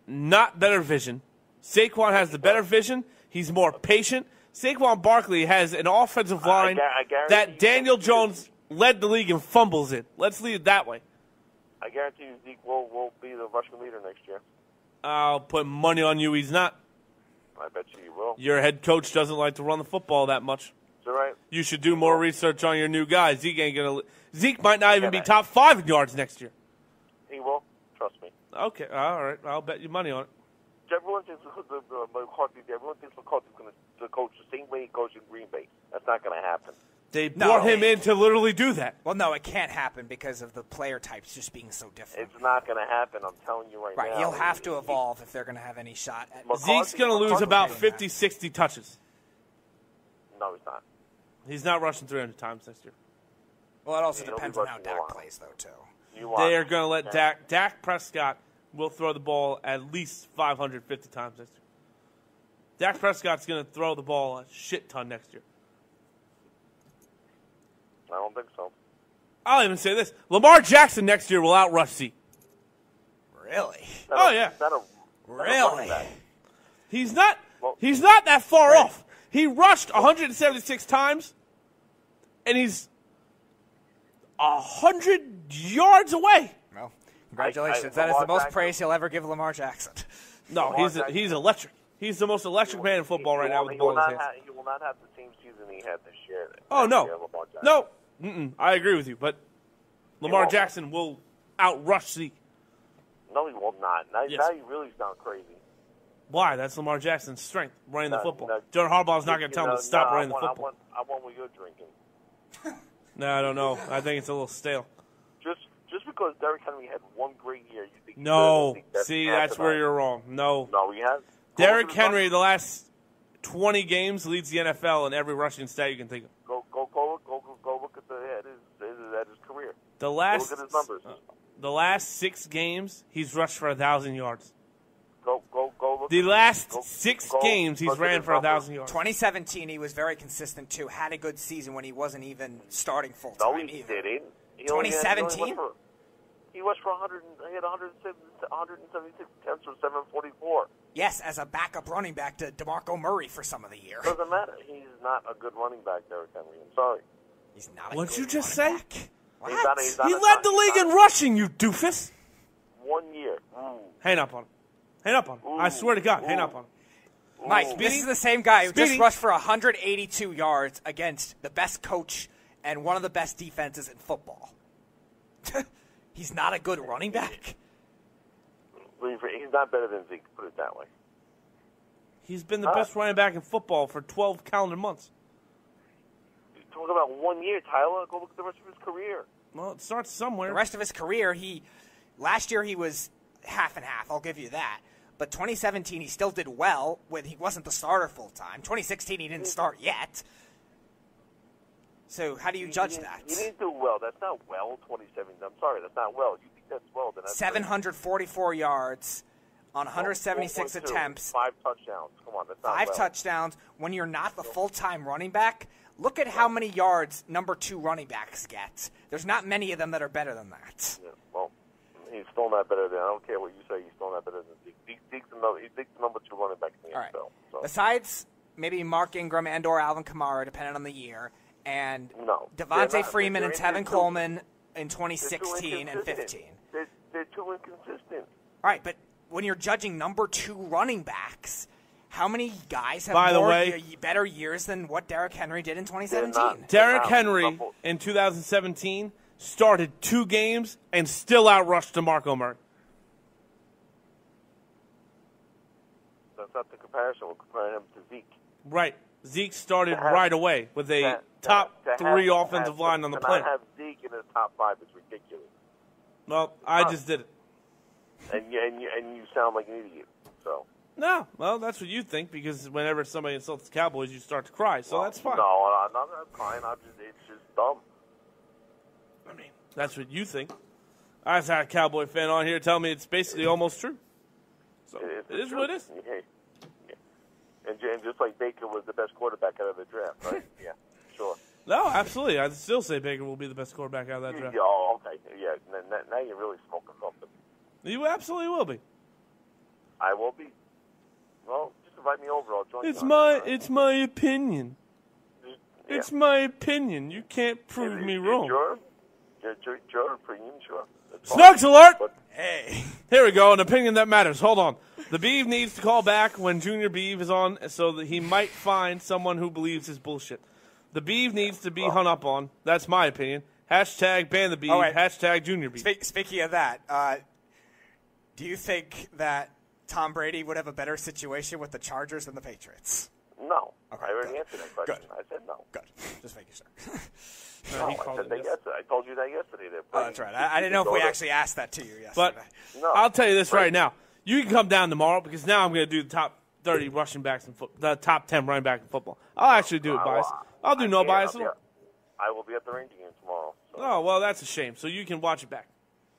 not better vision. Saquon has the better vision. He's more patient. Saquon Barkley has an offensive line that Daniel Jones led the league in fumbles in. Let's leave it that way. I guarantee you Zeke will be the rushing leader next year. I'll put money on you he's not. I bet you he will. Your head coach doesn't like to run the football that much. Is that right? You should do more research on your new guy. Zeke might not even be top 5 in yards next year. He will. Trust me. Okay, all right. I'll bet you money on it. Everyone thinks McCarthy's going to coach the same way he coached in Green Bay. That's not going to happen. They brought him in to literally do that. Well, no, it can't happen because of the player types just being so different. It's not going to happen. I'm telling you right now. Right, he'll have to evolve if they're going to have any shot. Zeke's going to lose about 50, 60 touches. No, he's not. He's not rushing 300 times next year. Well, it also depends on how Dak plays, though, too. They are going to let Dak Prescott will throw the ball at least 550 times next year. Dak Prescott's going to throw the ball a shit ton next year. I don't think so. I'll even say this. Lamar Jackson next year will outrush Zeke. Really? Yeah. Really? He's not that far off. He rushed 176 times, and he's 100 yards away. Well, congratulations. That is the most praise he'll ever give Lamar Jackson. No, he's electric. He's the most electric man in football right now with the ball in his hands. He will not have the same season he had this year. Oh, no. No. I agree with you, but Lamar Jackson will outrush Zeke. No, he will not. Now you really sound crazy. Why? That's Lamar Jackson's strength, running the football. John Harbaugh's not going to tell him to stop running the football. I want what you're drinking. No, I don't know. I think it's a little stale. Just because Derrick Henry had one great year, you think? No. See, that's where you're wrong. No, he has. Derrick Henry, the last 20 games, leads the NFL in every rushing stat you can think of. Go look at his career. Look at his numbers. The last 6 games, he's rushed for 1,000 yards. Go look. The last 6 games, he's ran for 1,000 yards. 2017, he was very consistent too. Had a good season when he wasn't even starting full time. No, he didn't. 2017. He rushed for 100. He had 176 attempts for 744. Yes, as a backup running back to DeMarco Murray for some of the year. Doesn't matter. He's not a good running back, Derrick Henry. I'm sorry. He's not. What'd you just say? What? He led the league in rushing, you doofus. 1 year. Hang up on him. Hang up on him. I swear to God, hang up on him. Mike, this is the same guy who just rushed for 182 yards against the best coach and one of the best defenses in football. He's not a good running back? He's not better than Zeke, put it that way. He's been the best running back in football for 12 calendar months. You're talking about 1 year, Tyler. Go look at the rest of his career. Well, it starts somewhere. The rest of his career, last year he was half and half, I'll give you that. But 2017, he still did well when he wasn't the starter full time. 2016, he didn't start yet. So how do you judge that? He didn't do well. That's not well, 2017. I'm sorry, that's not well. You think that's well, then that's 744 yards on 176 attempts. 5 touchdowns. Come on, that's not 5 touchdowns. When you're not the full-time running back, look at how many yards number 2 running backs get. There's not many of them that are better than that. Yeah, well, he's still not better than, I don't care what you say, he's still not better than Zeke. Zeke's the number 2 running back in the NFL. So. Besides maybe Mark Ingram and or Alvin Kamara, depending on the year, and Devontae Freeman and Tevin Coleman in 2016 and 15. They're too inconsistent. All right, but when you're judging number 2 running backs, how many guys have better years than what Derrick Henry did in 2017? Derrick Henry in 2017 started 2 games and still outrushed DeMarco Murray. That's not the comparison. We're comparing him to Zeke. Right. Zeke started right away with a top 3 offensive line on the planet. To not have Zeke in the top 5 is ridiculous. Well, I just did it. And you sound like an idiot. So. No, well, that's what you think, because whenever somebody insults the Cowboys, you start to cry. So that's fine. No, I'm not crying. It's just dumb. I mean, that's what you think. I just had a Cowboy fan on here tell me it's basically almost true. So it is what it is. Yeah. And just like Baker was the best quarterback out of the draft, right? Yeah, sure. No, absolutely. I'd still say Baker will be the best quarterback out of that draft. Oh, okay. Yeah, now you're really smoking something. You absolutely will be. I will be. Well, just invite me over. I'll join you. It's my opinion. It's my opinion. You can't prove me wrong. Your opinion, sure. Snugs alert! But, Hey. Here we go, an opinion that matters. Hold on. The Beeve needs to call back when Junior Beeve is on so that he might find someone who believes his bullshit. The Beeve needs to be hung up on. That's my opinion. Hashtag ban the Beeve. Oh, wait. Hashtag Junior Beeve. Speaking of that, do you think that Tom Brady would have a better situation with the Chargers than the Patriots? no. Okay, I already good. answered that question. Good. I said no. Good. Just making sure. No, I said that yesterday. I told you that yesterday. Oh, that's right. I didn't know if we actually asked that to you yesterday. But No. I'll tell you this right now. You can come down tomorrow because now I'm going to do the top 30 rushing backs in the top 10 running back in football. I'll actually do it bias. I'll do no bias at all. I will be at the Ranger game tomorrow. So. Oh, well, that's a shame. So you can watch it back.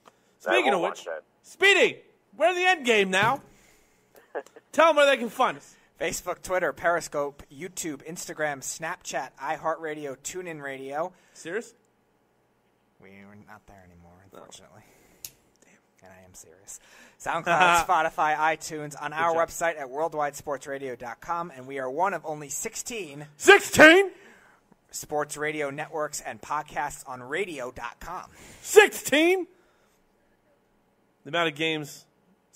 I Speaking of won't which, watch that. Speedy, we're in the end game now. Tell them where they can find us. Facebook, Twitter, Periscope, YouTube, Instagram, Snapchat, iHeartRadio, TuneIn Radio. Serious? We're not there anymore, unfortunately. Damn. And I am serious. SoundCloud, Spotify, iTunes, on our job. website at worldwidesportsradio.com, and we are one of only 16 sports radio networks and podcasts on radio.com. 16? The amount of games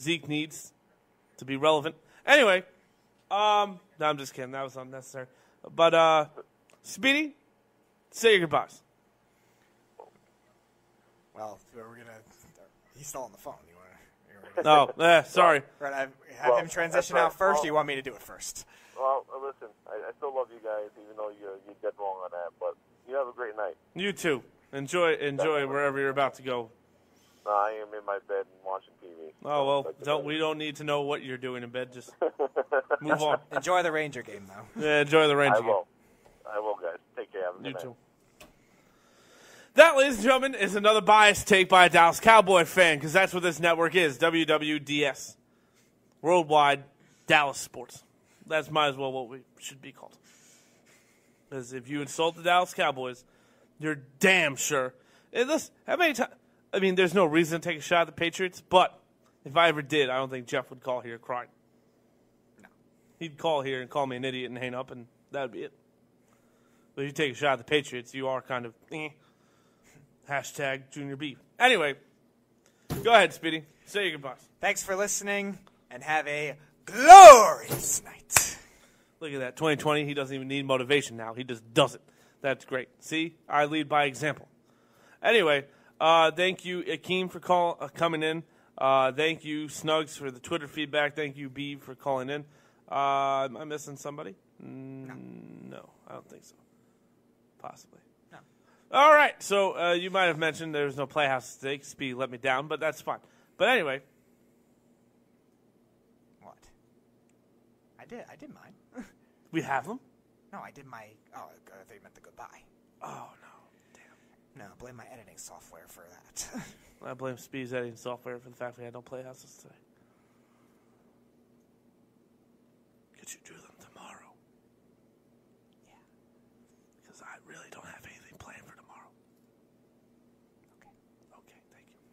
Zeke needs to be relevant. Anyway, no, I'm just kidding. That was unnecessary. But, Speedy, say your goodbyes. Well, we're going to... He's still on the phone. No, sorry. Right, have him transition out first, or you want me to do it first? Well, listen, I still love you guys, even though you're dead wrong on that. But you have a great night. You too. Enjoy wherever you're about to go. I am in my bed and watching TV. Oh, well, we don't need to know what you're doing in bed. Just move on. Enjoy the Ranger game, though. Yeah, enjoy the Ranger I game. will, guys. Take care. Have a good You night. too. That, ladies and gentlemen, is another biased take by a Dallas Cowboy fan, because that's what this network is, WWDS. Worldwide Dallas Sports. That's might as well what we should be called. Because if you insult the Dallas Cowboys, you're damn sure. And listen, how many times? I mean, there's no reason to take a shot at the Patriots, but if I ever did, I don't think Jeff would call here crying. No. He'd call here and call me an idiot and hang up, and that would be it. But if you take a shot at the Patriots, you are kind of Hashtag Junior Beef. Anyway, go ahead, Speedy. Say your goodbyes. Thanks for listening, and have a glorious night. Look at that. 2020, he doesn't even need motivation now. He just does it. That's great. See? I lead by example. Anyway, thank you, Akeem, for coming in. Thank you, Snugs, for the Twitter feedback. Thank you, Beeve, for calling in. Am I missing somebody? No, I don't think so. Possibly. No. All right, so you might have mentioned there's no Playhouse Steak. Speedy let me down, but that's fine. But anyway. What? I did mine. We have them? No, I did my... Oh, I thought you meant the goodbye. Oh, no. Damn. No, blame my editing software for that. I blame Speedy's editing software for the fact we had no Playhouses today. Could you do them tomorrow? Yeah. Because I really don't have anything planned for tomorrow. Okay, thank you.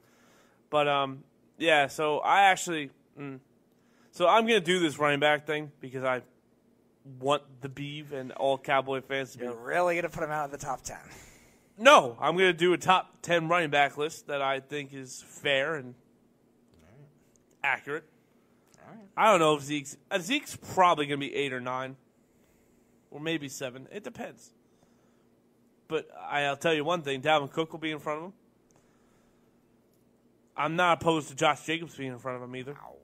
But, yeah, so I actually... So I'm going to do this running back thing because I want the Beeve and all Cowboy fans to be... You're really going to put him out of the top 10? No, I'm going to do a top 10 running back list that I think is fair and accurate. All right. I don't know if Zeke's probably going to be 8 or 9 or maybe 7. It depends. But I'll tell you one thing, Dalvin Cook will be in front of him. I'm not opposed to Josh Jacobs being in front of him either. Ow.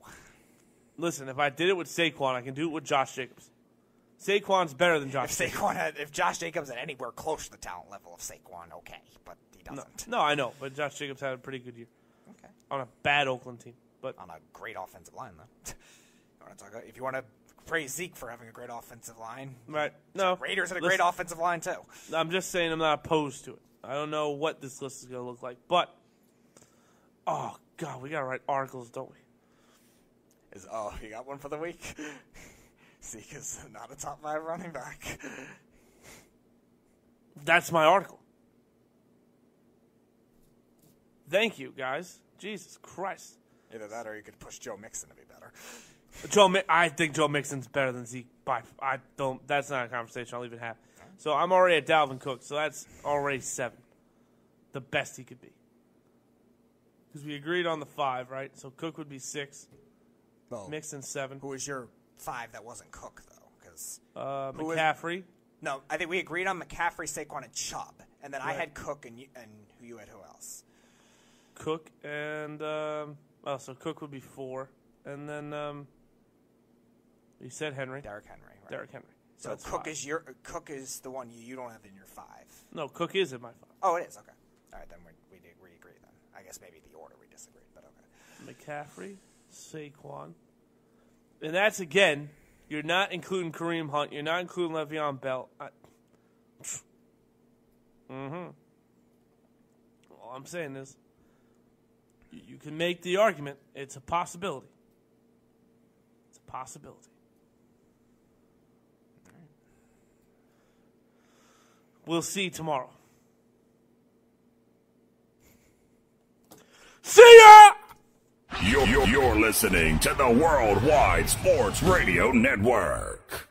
Listen, if I did it with Saquon, I can do it with Josh Jacobs. Saquon's better than Josh Jacobs. If Josh Jacobs had anywhere close to the talent level of Saquon, okay, but he doesn't. No, I know, but Josh Jacobs had a pretty good year. Okay. On a bad Oakland team. But on a great offensive line, though. If you want to praise Zeke for having a great offensive line, right? No, Raiders had a great offensive line too. I'm just saying I'm not opposed to it. I don't know what this list is going to look like, but oh god, we got to write articles, don't we? You got one for the week? Zeke is not a top 5 running back. That's my article. Thank you, guys. Jesus Christ. Either that, or you could push Joe Mixon to be better. I think Joe Mixon's better than Zeke. That's not a conversation I'll even have. So I'm already at Dalvin Cook, so that's already 7. The best he could be. Because we agreed on the 5, right? So Cook would be 6. Well, Mixon 7. Who was your 5 that wasn't Cook, though? Because McCaffrey. No, I think we agreed on McCaffrey, Saquon, and Chubb. And then I had Cook, and you had who else? Cook and so Cook would be 4, and then you said Henry. Derrick Henry. Right? Derrick Henry. So that's Cook 5. Cook is the one you don't have in your 5. No, Cook is in my 5. Oh, it is. Okay. All right, then we agree then. I guess maybe the order we disagreed, but okay. McCaffrey, Saquon, and that's again. You're not including Kareem Hunt. You're not including Le'Veon Bell. All I'm saying is, you can make the argument. It's a possibility. It's a possibility. We'll see tomorrow. See ya! You're listening to the Worldwide Sports Radio Network.